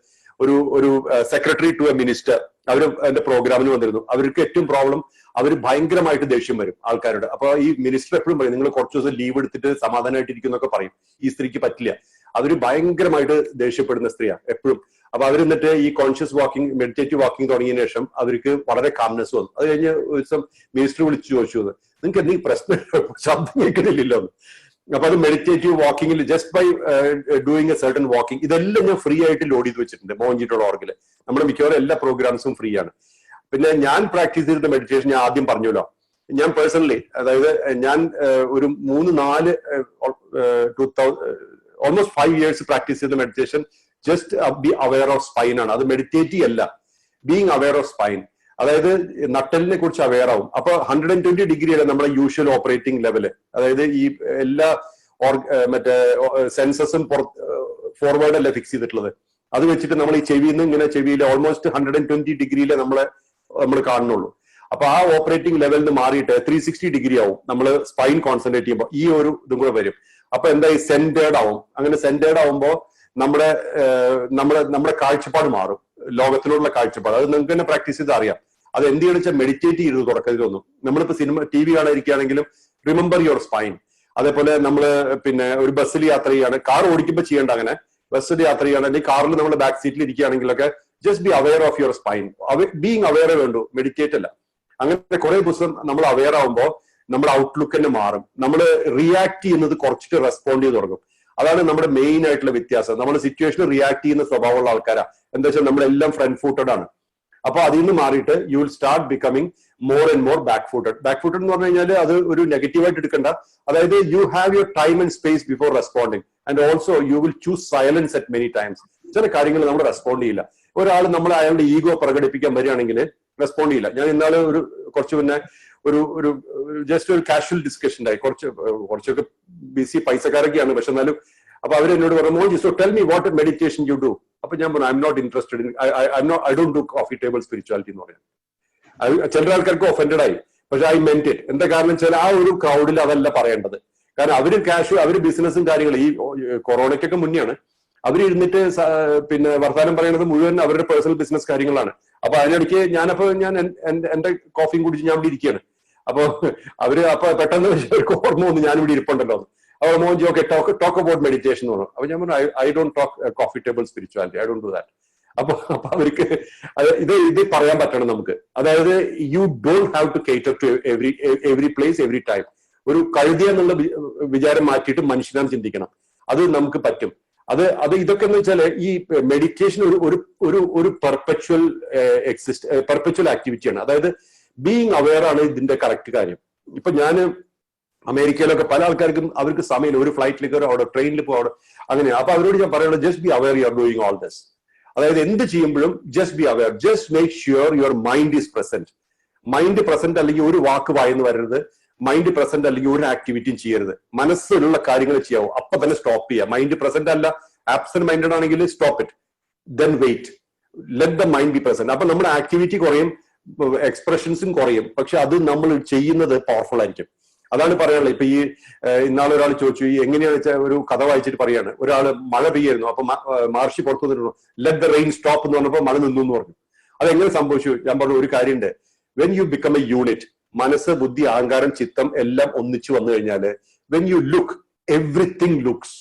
ഒരു സെക്രട്ടറി ടു എ മിനിസ്റ്റർ അവർ എന്റെ പ്രോഗ്രാമിന് വന്നിരുന്നു. അവർക്ക് ഏറ്റവും പ്രോബ്ലം, അവർ ഭയങ്കരമായിട്ട് ദേഷ്യം വരും ആൾക്കാരോട്. അപ്പൊ ഈ മിനിസ്റ്റർ എപ്പോഴും പറയും, നിങ്ങൾ കുറച്ച് ദിവസം ലീവ് എടുത്തിട്ട് സമാധാനമായിട്ടിരിക്കുന്നൊക്കെ പറയും. ഈ സ്ത്രീക്ക് പറ്റില്ല, അവര് ഭയങ്കരമായിട്ട് ദേഷ്യപ്പെടുന്ന സ്ത്രീയാണ് എപ്പോഴും. അപ്പൊ അവരെന്നിട്ട് ഈ കോൺഷ്യസ് വാക്കിംഗ്, മെഡിറ്റേറ്റീവ് വാക്കിംഗ് തുടങ്ങിയതിനു ശേഷം അവർക്ക് വളരെ കാംനെസ് വന്നു. അത് കഴിഞ്ഞ് ഒരു ദിവസം മിനിസ്റ്റർ വിളിച്ചു ചോദിച്ചു, നിങ്ങൾക്ക് എന്തെങ്കിലും പ്രശ്നം, ശബ്ദം കേൾക്കുന്നില്ലല്ലോ. അപ്പൊ അത് മെഡിറ്റേറ്റീവ് വാക്കിംഗിൽ just by doing a certain walking, ഇതെല്ലാം ഞാൻ ഫ്രീ ആയിട്ട് ലോഡ് ചെയ്ത് വെച്ചിട്ടുണ്ട് mohanji.org. നമ്മുടെ മിക്കവാറും എല്ലാ പ്രോഗ്രാംസും ഫ്രീ ആണ്. പിന്നെ ഞാൻ പ്രാക്ടീസ് ചെയ്തിരുന്ന മെഡിറ്റേഷൻ ഞാൻ ആദ്യം പറഞ്ഞല്ലോ. ഞാൻ പേഴ്സണലി, അതായത് ഞാൻ ഒരു 3-4 ഓൾമോസ്റ്റ് 5 years പ്രാക്ടീസ് ചെയ്ത meditation just be aware of spine ആണ്. അത് മെഡിറ്റേറ്റീവ് അല്ല, ബീങ് അവെയർ ഓഫ് സ്പൈൻ. അതായത് നട്ടലിനെ കുറിച്ച് അവെയർ ആവും. അപ്പൊ 120 ഡിഗ്രി അല്ല നമ്മുടെ യൂഷ്വൽ ഓപ്പറേറ്റിംഗ് ലെവല്. അതായത് ഈ എല്ലാ മറ്റേ സെൻസസും ഫോർവേഡ് അല്ല ഫിക്സ് ചെയ്തിട്ടുള്ളത്. അത് വെച്ചിട്ട് നമ്മൾ ഈ ചെവിയിൽ നിന്ന് ഇങ്ങനെ ചെവിയിൽ ഓൾമോസ്റ്റ് 120 ഡിഗ്രിയിലെ നമ്മളെ നമ്മൾ കാണുന്നുള്ളൂ. അപ്പൊ ആ ഓപ്പറേറ്റിംഗ് ലെവലിൽ നിന്ന് മാറിയിട്ട് 360 ഡിഗ്രി ആവും നമ്മൾ സ്പൈൻ കോൺസെൻട്രേറ്റ് ചെയ്യുമ്പോൾ. ഈ ഒരു ഇതും കൂടെ വരും. അപ്പൊ എന്താ ഈ സെന്റേർഡ് ആവും. അങ്ങനെ സെന്റേർഡ് ആവുമ്പോൾ നമ്മുടെ കാഴ്ചപ്പാട് മാറും, ലോകത്തിലുള്ള കാഴ്ചപ്പാട്. അത് നിങ്ങൾക്ക് തന്നെ പ്രാക്ടീസ് ചെയ്ത് അറിയാം. അത് എന്ത് ചെയ്യണമെന്ന് വെച്ചാൽ മെഡിറ്റേറ്റ് ചെയ്ത് തുടക്കത്തിലൊന്നും. നമ്മളിപ്പോ TV കാണാതിരിക്കുകയാണെങ്കിലും റിമെമ്പർ യുവർ സ്പൈൻ. അതേപോലെ നമ്മള് പിന്നെ ഒരു ബസ്സിൽ യാത്ര ചെയ്യാണ്, കാർ ഓടിക്കുമ്പോൾ ചെയ്യേണ്ട, അങ്ങനെ ബസ്സിൽ യാത്ര ചെയ്യുകയാണെങ്കിൽ കാറിൽ നമ്മൾ ബാക്ക് സീറ്റിൽ ഇരിക്കുകയാണെങ്കിലൊക്കെ just be aware of your spine. Being aware വേണ്ടു, മെഡിറ്റേറ്റ് അല്ല. അങ്ങനെ കുറെ ദിവസം നമ്മൾ അവെയർ ആവുമ്പോൾ നമ്മുടെ ഔട്ട്ലുക്ക് തന്നെ മാറും. നമ്മൾ റിയാക്ട് ചെയ്യുന്നത് കുറച്ചിട്ട് റെസ്പോണ്ട് ചെയ്ത് തുടങ്ങും. അതാണ് നമ്മുടെ മെയിൻ ആയിട്ടുള്ള വ്യത്യാസം. നമ്മൾ സിറ്റുവേഷനിൽ റിയാക്ട് ചെയ്യുന്ന സ്വഭാവമുള്ള ആൾക്കാരാ. എന്താ വെച്ചാൽ നമ്മളെല്ലാം ഫ്രണ്ട് ഫൂട്ടഡ് ആണ്. അപ്പൊ അതിൽ നിന്ന് മാറിയിട്ട് you will start becoming more and more back footed. Back footed എന്ന് പറഞ്ഞു കഴിഞ്ഞാൽ അത് ഒരു നെഗറ്റീവായിട്ട് എടുക്കണ്ട. അതായത് you have your time and space before responding and also you will choose silence at many times. ചില കാര്യങ്ങൾ നമ്മൾ റെസ്പോണ്ട് ചെയ്യില്ല. ഒരാൾ നമ്മൾ അയാളുടെ ഈഗോ പ്രകടിപ്പിക്കാൻ വരികയാണെങ്കിൽ റെസ്പോണ്ട് ചെയ്യില്ല. ഞാൻ ഇന്നാളെ കുറച്ച് മുന്നേ ഒരു ജസ്റ്റ് ഒരു കാഷ്വൽ ഡിസ്കഷൻ ഉണ്ടായി. കുറച്ചൊക്കെ ബിസി പൈസക്കാരൊക്കെയാണ്, പക്ഷെ എന്നാലും. അപ്പൊ അവരെന്നോട് പറഞ്ഞു, Moji so tell me what meditation you do. അപ്പൊ ഞാൻ പറഞ്ഞു, I am not interested in I don't do coffee table spirituality എന്ന് പറയാം. ചില ആൾക്കാർക്ക് ഒഫൻഡഡ് ആയി, പക്ഷെ ഐ മെന്റ് ഇറ്റ്. എന്താ കാരണം വെച്ചാൽ ആ ഒരു ക്രൗഡിൽ അതല്ല പറയേണ്ടത്. കാരണം അവര് അവര് ബിസിനസ്സും കാര്യങ്ങളും ഈ കൊറോണയ്ക്കൊക്കെ മുന്നെയാണ് അവരിരുന്നിട്ട് പിന്നെ വർത്താനം പറയുന്നത് മുഴുവൻ അവരുടെ പേഴ്സണൽ ബിസിനസ് കാര്യങ്ങളാണ്. അപ്പൊ അതിനിടയ്ക്ക് ഞാൻ എന്റെ കോഫിയും കുടിച്ച് ഞാൻ ഇവിടെ ഇരിക്കുകയാണ്. അപ്പൊ അപ്പൊ പെട്ടെന്ന് അവർക്ക് ഓർമ്മ വന്നു ഞാനിവിടെ ഇരിപ്പുണ്ടല്ലോ. അവർ മോജി ഓക്കെ ടോക്ക് അബൌട്ട് മെഡിറ്റേഷൻ എന്ന് പറഞ്ഞു. അപ്പൊ ഞാൻ പറഞ്ഞു, I don't talk coffee table spirituality, I don't do that. അപ്പൊ അവർക്ക് ഇത് പറയാൻ പറ്റണം നമുക്ക്. അതായത് you don't have to cater to every place every time. ഒരു കഴുതിയ എന്നുള്ള വിചാരം മാറ്റിയിട്ട് മനുഷ്യനാണ് ചിന്തിക്കണം. അത് നമുക്ക് പറ്റും. ഇതൊക്കെ എന്ന് വെച്ചാൽ ഈ മെഡിറ്റേഷൻ ഒരു പെർപെച്വൽ ആക്ടിവിറ്റിയാണ്. അതായത് ബീങ് അവെയർ ആണ് ഇതിന്റെ കറക്റ്റ് കാര്യം. ഇപ്പൊ ഞാൻ അമേരിക്കയിലൊക്കെ പല ആൾക്കാർക്കും അവർക്ക് സമയമില്ല. ഒരു ഫ്ലൈറ്റിൽ കയറും, അവിടെ ട്രെയിനിൽ പോകും, അവിടെ അങ്ങനെ. അപ്പൊ അവരോട് ഞാൻ പറയുന്നത് just be aware you are doing all this. അതായത് എന്ത് ചെയ്യുമ്പോഴും just be aware, just make sure your mind is present. Mind present അല്ലെങ്കിൽ ഒരു വാക്ക് വായന്ന് വരരുത്. മൈൻഡ് പ്രസന്റ് അല്ലെങ്കിൽ ഒരു ആക്ടിവിറ്റിയും ചെയ്യരുത്. മനസ്സിലുള്ള കാര്യങ്ങൾ ചെയ്യാവൂ, അപ്പൊ തന്നെ സ്റ്റോപ്പ് ചെയ്യുക. മൈൻഡ് പ്രസന്റ് അല്ല, ആബ്സെന്റ് മൈൻഡഡ് ആണെങ്കിൽ stop it, then wait, let the mind be present. അപ്പൊ നമ്മുടെ ആക്ടിവിറ്റി കുറയും, എക്സ്പ്രഷൻസും കുറയും, പക്ഷെ അത് നമ്മൾ ചെയ്യുന്നത് പവർഫുൾ ആയിരിക്കും. അതാണ് പറയാനുള്ളത്. ഇപ്പൊ ഈ ഇന്നാളെ ഒരാൾ ചോദിച്ചു, ഈ എങ്ങനെയാണെന്ന് വെച്ചാൽ ഒരു കഥ വായിച്ചിട്ട് പറയാണ്. ഒരാൾ മഴ പെയ്യായിരുന്നു, അപ്പൊ മഹർഷി പുറത്തു വന്നിരുന്നു, ലെറ്റ് ദ റെയിൻ സ്റ്റോപ്പ് എന്ന് പറഞ്ഞപ്പോൾ മഴ നിന്നു എന്ന് പറഞ്ഞു. അതെങ്ങനെ സംഭവിച്ചു? ഞാൻ പറഞ്ഞു, ഒരു കാര്യമുണ്ട്. When you become A unit, മനസ്സ്, ബുദ്ധി, അഹങ്കാരം, ചിത്തം എല്ലാം ഒന്നിച്ചു വന്നു കഴിഞ്ഞാല് when you look everything looks.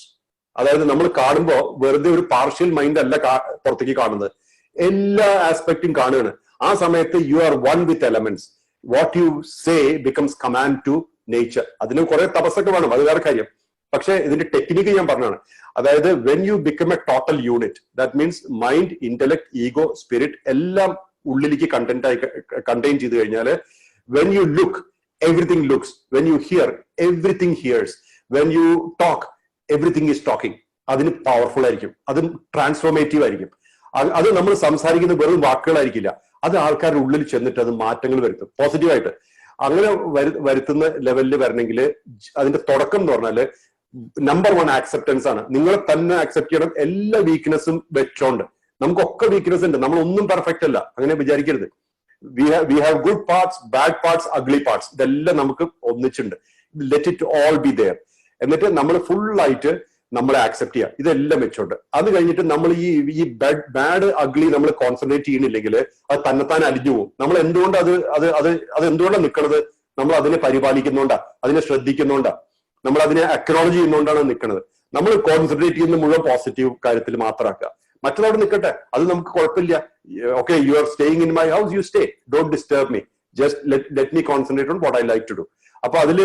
അതായത് നമ്മൾ കാണുമ്പോൾ വെറുതെ ഒരു പാർഷ്യൽ മൈൻഡ് അല്ല പുറത്തേക്ക് കാണുന്നത്, എല്ലാ ആസ്പെക്റ്റും കാണുകയാണ്. ആ സമയത്ത് you are one with elements. What you say becomes command to nature. അതിന് കുറെ തപസ്സൊക്കെ വേണം, അത് വേറെ കാര്യം. പക്ഷെ ഇതിന്റെ ടെക്നിക്ക് ഞാൻ പറഞ്ഞാണ്. അതായത് when you become A total unit, that means mind, intellect, ego, spirit എല്ലാം ഉള്ളിലേക്ക് കണ്ടെയ്ൻ ചെയ്ത് കഴിഞ്ഞാല് when you look, everything looks. When you hear, everything hears. When you talk, everything is talking. അതിന് പവർഫുൾ ആയിരിക്കും, അതും ട്രാൻസ്ഫോർമേറ്റീവ് ആയിരിക്കും. അത് നമ്മൾ സംസാരിക്കുന്ന വെറും വാക്കുകളായിരിക്കില്ല, അത് ആൾക്കാരുടെ ഉള്ളിൽ ചെന്നിട്ട് അത് മാറ്റങ്ങൾ വരുത്തും പോസിറ്റീവായിട്ട്. അങ്ങനെ വരുത്തുന്ന ലെവലിൽ വരണമെങ്കിൽ അതിന്റെ തുടക്കം എന്ന് പറഞ്ഞാല് നമ്പർ 1 ആക്സെപ്റ്റൻസ് ആണ്. നിങ്ങളെ തന്നെ ആക്സെപ്റ്റ് ചെയ്യണം, എല്ലാ വീക്ക്നെസ്സും വെച്ചോണ്ട്. നമുക്കൊക്കെ വീക്ക്നെസ് ഉണ്ട്, നമ്മളൊന്നും പെർഫെക്റ്റ് അല്ല, അങ്ങനെ വിചാരിക്കരുത്. we have good parts, bad parts, ugly parts. ഇതെല്ലാം നമുക്ക് ഒന്നിച്ചുണ്ട്. Let it all be there. എന്നിട്ട് നമ്മൾ ഫുൾ ആയിട്ട് നമ്മളെ ആക്സെപ്റ്റ് ചെയ്യുക, ഇതെല്ലാം വെച്ചോണ്ട്. അത് കഴിഞ്ഞിട്ട് നമ്മൾ ഈ ബാഡ് അഗ്ലി നമ്മൾ കോൺസെൻട്രേറ്റ് ചെയ്യണില്ലെങ്കിൽ അത് തന്നെത്താൻ അലിഞ്ഞു പോകും. നമ്മൾ എന്തുകൊണ്ട് അത് എന്തുകൊണ്ടാണ് നിൽക്കുന്നത്? നമ്മൾ അതിനെ പരിപാലിക്കുന്നോണ്ടാ, അതിനെ ശ്രദ്ധിക്കുന്നോണ്ടാ, നമ്മൾ അതിനെ അക്നോളജ് ചെയ്യുന്നോണ്ടാണ് നിൽക്കുന്നത്. നമ്മൾ കോൺസെൻട്രേറ്റ് ചെയ്യുന്ന മുഴുവൻ പോസിറ്റീവ് കാര്യത്തിൽ മാത്രമാക്കുക. മറ്റുള്ളവർ നിൽക്കട്ടെ, അത് നമുക്ക് കുഴപ്പമില്ല. Okay, you are staying in my house, you stay, don't disturb me, just let me concentrate on what I like to do. അപ്പൊ അതിൽ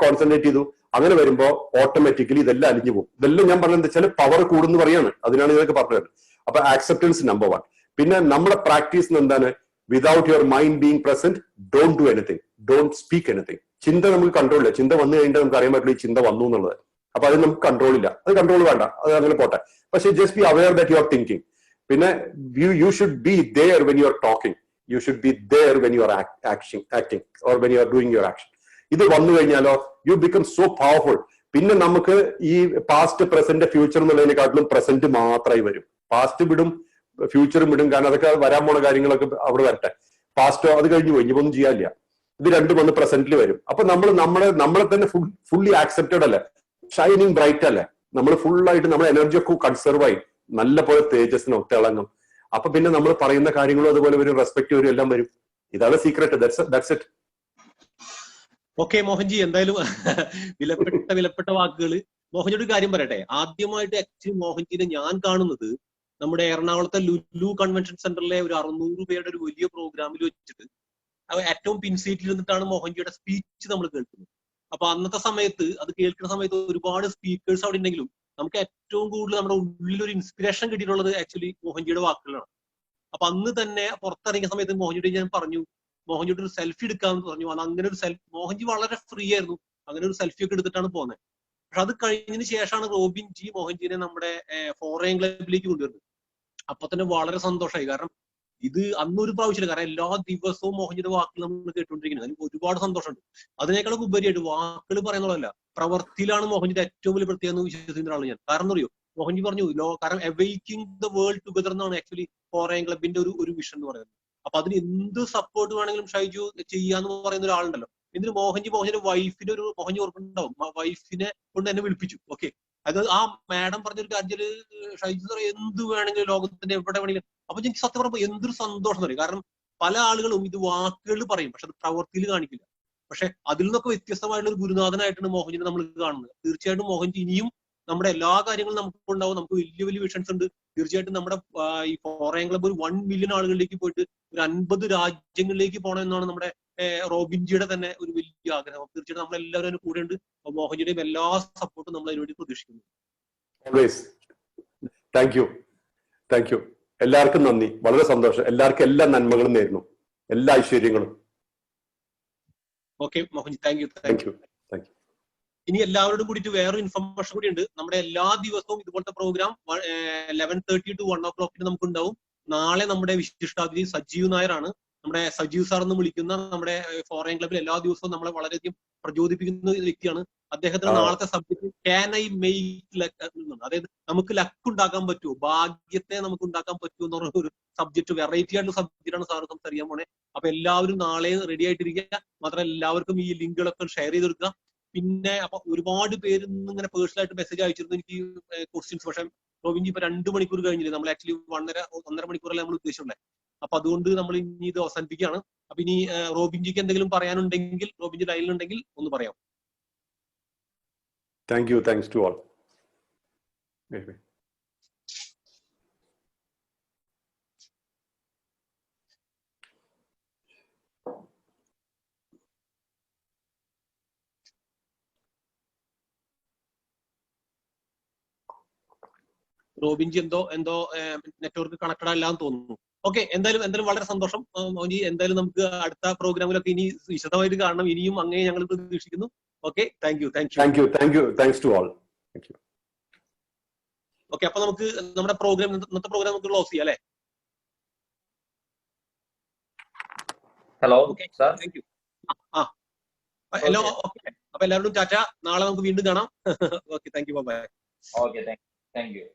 കോൺസെൻട്രേറ്റ് ചെയ്തു. അങ്ങനെ വരുമ്പോ ഓട്ടോമാറ്റിക്കലി ഇതെല്ലാം അലിഞ്ഞു പോകും. ഇതെല്ലാം ഞാൻ പറഞ്ഞത് എന്താ വെച്ചാൽ പവർ കൂടുന്നു പറയാണ്, അതിനാണ് ഇതൊക്കെ പറഞ്ഞത്. അപ്പൊ ആക്സെപ്റ്റൻസ് നമ്പർ 1. പിന്നെ നമ്മുടെ പ്രാക്ടീസ് എന്താണ്? Without your mind being present, don't do anything, don't speak anything. ചിന്ത നമുക്ക് കൺട്രോൾ ഇല്ല. ചിന്ത വന്നു കഴിഞ്ഞാൽ നമുക്ക് അറിയാൻ പറ്റില്ല ഈ ചിന്ത വന്നു എന്നുള്ളത്. അപ്പൊ അത് നമുക്ക് കൺട്രോൾ ഇല്ല, അത് കൺട്രോൾ വേണ്ട, അത് അങ്ങനെ പോട്ടെ. പക്ഷെ just be aware that you are thinking. പിന്നെ you should be there when you are talking, you should be there when you are acting or when you are doing your action. ഇത് വന്നു കഴിഞ്ഞാലോ you become so powerful. പിന്നെ നമുക്ക് ഈ past, present, future എന്നുള്ളതിനെക്കാട്ടിലും present മാത്രമായി വരും. Past വിടും, ഫ്യൂച്ചറും വിടും, കാരണം അതൊക്കെ വരാൻ പോണ കാര്യങ്ങളൊക്കെ അവിടെ വരട്ടെ. പാസ്റ്റോ അത് കഴിഞ്ഞു പോയി, ഇനിയിപ്പോ ഒന്നും ചെയ്യാനില്ല. ഇത് രണ്ടും വന്ന് പ്രസന്റിൽ വരും. അപ്പൊ നമ്മളെ തന്നെ ഫുള്ളി ആക്സെപ്റ്റഡ് അല്ലേ, ഷൈനിങ് ബ്രൈറ്റ് അല്ലേ, നമ്മൾ ഫുള്ളായിട്ട് നമ്മുടെ എനർജി ഒക്കെ കൺസർവ് ആയി നല്ല പോലെ തേജസ്സിന് ഒത്തിളങ്ങും. അപ്പൊ പിന്നെ നമ്മൾ പറയുന്ന കാര്യങ്ങളും അതുപോലെ വരും, റെസ്പെക്ട് വരും, എല്ലാം വരും. ഇതാണ് secret. That's it. Okay Mohanji, എന്തായാലും വിലപ്പെട്ട വാക്കുകൾ. മോഹൻജിയുടെ ഒരു കാര്യം പറയട്ടെ. ആദ്യമായിട്ട് ആക്ച്വലി മോഹൻജിനെ ഞാൻ കാണുന്നത് നമ്മുടെ എറണാകുളത്തെ ലുലു കൺവെൻഷൻ സെന്ററിലെ ഒരു 600 പേരുടെ ഒരു വലിയ പ്രോഗ്രാമിൽ വെച്ചിട്ട് ഏറ്റവും പിൻസീറ്റിൽ ഇരുന്നിട്ടാണ് മോഹൻജിയുടെ സ്പീച്ച് നമ്മൾ കേൾക്കുന്നത്. അപ്പൊ അന്നത്തെ സമയത്ത് അത് കേൾക്കുന്ന സമയത്ത് ഒരുപാട് സ്പീക്കേഴ്സ് അവിടെ ഉണ്ടെങ്കിലും നമുക്ക് ഏറ്റവും കൂടുതൽ നമ്മുടെ ഉള്ളിൽ ഒരു ഇൻസ്പിറേഷൻ കിട്ടിയിട്ടുള്ളത് ആക്ച്വലി മോഹൻജിയുടെ വാക്കുകളാണ്. അപ്പൊ അന്ന് തന്നെ പുറത്തിറങ്ങിയ സമയത്ത് മോഹൻജിയുടെ ഞാൻ പറഞ്ഞു, മോഹൻജിയുടെ ഒരു സെൽഫി എടുക്കാമെന്ന് പറഞ്ഞു. അത് അങ്ങനെ ഒരു മോഹൻജി വളരെ ഫ്രീ ആയിരുന്നു, അങ്ങനെ ഒരു സെൽഫി ഒക്കെ എടുത്തിട്ടാണ് പോകുന്നത്. പക്ഷെ അത് കഴിഞ്ഞതിന് ശേഷമാണ് റോബിൻ ജി മോഹൻജിനെ നമ്മുടെ ഫോറൻ ക്ലബിലേക്ക് കൊണ്ടുവരുന്നത്. അപ്പൊ തന്നെ വളരെ സന്തോഷമായി. കാരണം ഇത് അന്നൊരു പ്രാവശ്യമില്ല, കാരണം എല്ലാ ദിവസവും മോഹൻജിയുടെ വാക്കുകൾ നമ്മൾ കേട്ടുകൊണ്ടിരിക്കുന്നത്. അതിന് ഒരുപാട് സന്തോഷമുണ്ട്. അതിനേക്കാളും ഉപരിയായിട്ട് വാക്കുകൾ പറയുന്നതല്ല, പ്രവർത്തിയിലാണ് മോഹൻജിയുടെ ഏറ്റവും വലിയ പ്രത്യേകത എന്ന് വിശ്വസിക്കുന്ന ആളാണ് ഞാൻ. കാരണം അറിയോ, മോഹൻജി പറഞ്ഞു കാരണം അവേക്കിംഗ് ദ വേൾഡ് ടുഗദർ എന്നാണ് ആക്ച്വലി ഫോറൻ ക്ലബിന്റെ ഒരു വിഷൻ എന്ന് പറയുന്നത്. അപ്പൊ അതിന് എന്ത് സപ്പോർട്ട് വേണമെങ്കിലും ഷൈജു ചെയ്യാന്ന് പറയുന്ന ഒരാളുണ്ടല്ലോ. എന്നിട്ട് മോഹൻജിയുടെ മോഹൻജി ഓർക്കുന്നുണ്ടാവും, വൈഫിനെ കൊണ്ട് എന്നെ വിളിപ്പിച്ചു. ഓക്കെ, അത് ആ മാഡം പറഞ്ഞൊരു കാര്യത്തില് ഷൈജു സാർ എന്ത് വേണമെങ്കിലും ലോകത്തിന്റെ എവിടെ വേണമെങ്കിലും. അപ്പൊ എനിക്ക് സത്യം പറയുമ്പോൾ എന്തൊരു സന്തോഷം എന്ന് പറയും. കാരണം പല ആളുകളും ഇത് വാക്കുകൾ പറയും, പക്ഷെ അത് പ്രവൃത്തിയിൽ കാണിക്കില്ല. പക്ഷെ അതിൽ നിന്നൊക്കെ വ്യത്യസ്തമായിട്ടുള്ള ഒരു ഗുരുനാഥനായിട്ടാണ് മോഹൻജിനെ നമ്മൾ കാണുന്നത്. തീർച്ചയായിട്ടും മോഹൻജി ഇനിയും നമ്മുടെ എല്ലാ കാര്യങ്ങളും നമുക്ക് ഉണ്ടാവും. നമുക്ക് വലിയ വലിയ വിഷൻസ് ഉണ്ട്. തീർച്ചയായിട്ടും നമ്മുടെ ഈ ഫോറൻ ക്ലബ് ഒരു 1 മില്യൺ ആളുകളിലേക്ക് പോയിട്ട് ഒരു 50 രാജ്യങ്ങളിലേക്ക് പോകണം എന്നാണ് നമ്മുടെ റോബിൻജിയുടെ തന്നെ ഒരു വലിയ ആഗ്രഹം. തീർച്ചയായിട്ടും നമ്മളെല്ലാവരും അതിന് കൂടെ ഉണ്ട്. മോഹൻജിയുടെയും എല്ലാ സപ്പോർട്ടും നമ്മൾ അതിനുവേണ്ടി പ്രതീക്ഷിക്കുന്നു. Thank you. എല്ലാവർക്കും നന്ദി, വളരെ സന്തോഷം. എല്ലാവർക്കും എല്ലാ നന്മകളും നേരുന്നു, എല്ലാ ഐശ്വര്യങ്ങളും. Okay Mohanji, thank U. ഇനി എല്ലാവരോടും കൂടിയിട്ട് വേറൊരു ഇൻഫർമേഷൻ കൂടി ഉണ്ട്. നമ്മുടെ എല്ലാ ദിവസവും ഇതുപോലത്തെ പ്രോഗ്രാം 11:30 to 1 o'clock നമുക്ക് ഉണ്ടാവും. നാളെ നമ്മുടെ വിശിഷ്ടാതിഥി സജീവ് നായരാണ്. നമ്മുടെ സജീവ് സാർ എന്ന് വിളിക്കുന്ന നമ്മുടെ ഫോറൻ ക്ലബിൽ എല്ലാ ദിവസവും നമ്മളെ വളരെയധികം പ്രചോദിപ്പിക്കുന്ന വ്യക്തിയാണ്. അദ്ദേഹത്തിന് നാളത്തെ subject can I make luck, അതായത് നമുക്ക് ലക്ക് ഉണ്ടാക്കാൻ പറ്റുമോ, ഭാഗ്യത്തെ നമുക്ക് ഉണ്ടാക്കാൻ പറ്റുമോ എന്ന് പറഞ്ഞ ഒരു സബ്ജക്ട്, വെറൈറ്റി ആയിട്ടുള്ള സബ്ജക്റ്റാണ് സാർ സംസാരിക്കാൻ പോണേ. അപ്പൊ എല്ലാവരും നാളെ റെഡി ആയിട്ടിരിക്കുക. മാത്രമല്ല എല്ലാവർക്കും ഈ ലിങ്കുകളൊക്കെ ഷെയർ ചെയ്ത് കൊടുക്കുക. പിന്നെ അപ്പൊ ഒരുപാട് പേര് ഇങ്ങനെ പേഴ്സണൽ ആയിട്ട് മെസ്സേജ് അയച്ചിരുന്നു എനിക്ക് ക്വസ്റ്റ്യൻസ്. പക്ഷെ റോബിൻജി ഇപ്പൊ 2 മണിക്കൂർ കഴിഞ്ഞില്ലേ, നമ്മൾ ആക്ച്വലി 1.5 മണിക്കൂറല്ലേ നമ്മൾ ഉദ്ദേശിച്ചുള്ളത്. അപ്പൊ അതുകൊണ്ട് നമ്മൾ ഇനി ഇത് അവസാനിപ്പിക്കുകയാണ്. അപ്പൊ ഇനി റോബിൻജിക്ക് എന്തെങ്കിലും പറയാനുണ്ടെങ്കിൽ, റോബിൻജി ലൈനിലുണ്ടെങ്കിൽ ഒന്ന് പറയാം. Thanks to all. റോബിൻജി എന്തോ നെറ്റ്വർക്ക് കണക്റ്റഡ് അല്ലാന്ന് തോന്നുന്നു. ഓക്കെ, എന്തായാലും വളരെ സന്തോഷം മോഹൻജി. എന്തായാലും നമുക്ക് അടുത്ത പ്രോഗ്രാമിലൊക്കെ ഇനി വിശദമായിട്ട് കാണണം. ഇനിയും അങ്ങനെ ഞങ്ങൾ പ്രതീക്ഷിക്കുന്നു. Okay, thank you. Thanks to all. Okay, അപ്പൊ നമുക്ക് നമ്മുടെ ഇന്നത്തെ പ്രോഗ്രാം നമുക്ക് ക്ലോസ് ചെയ്യാം അല്ലെ? Hello sir. Thank you. Hello. Okay, അപ്പൊ എല്ലാവരോടും ടാറ്റ. നാളെ നമുക്ക് വീണ്ടും കാണാം. Okay, thank you. Bye. Okay, thank U.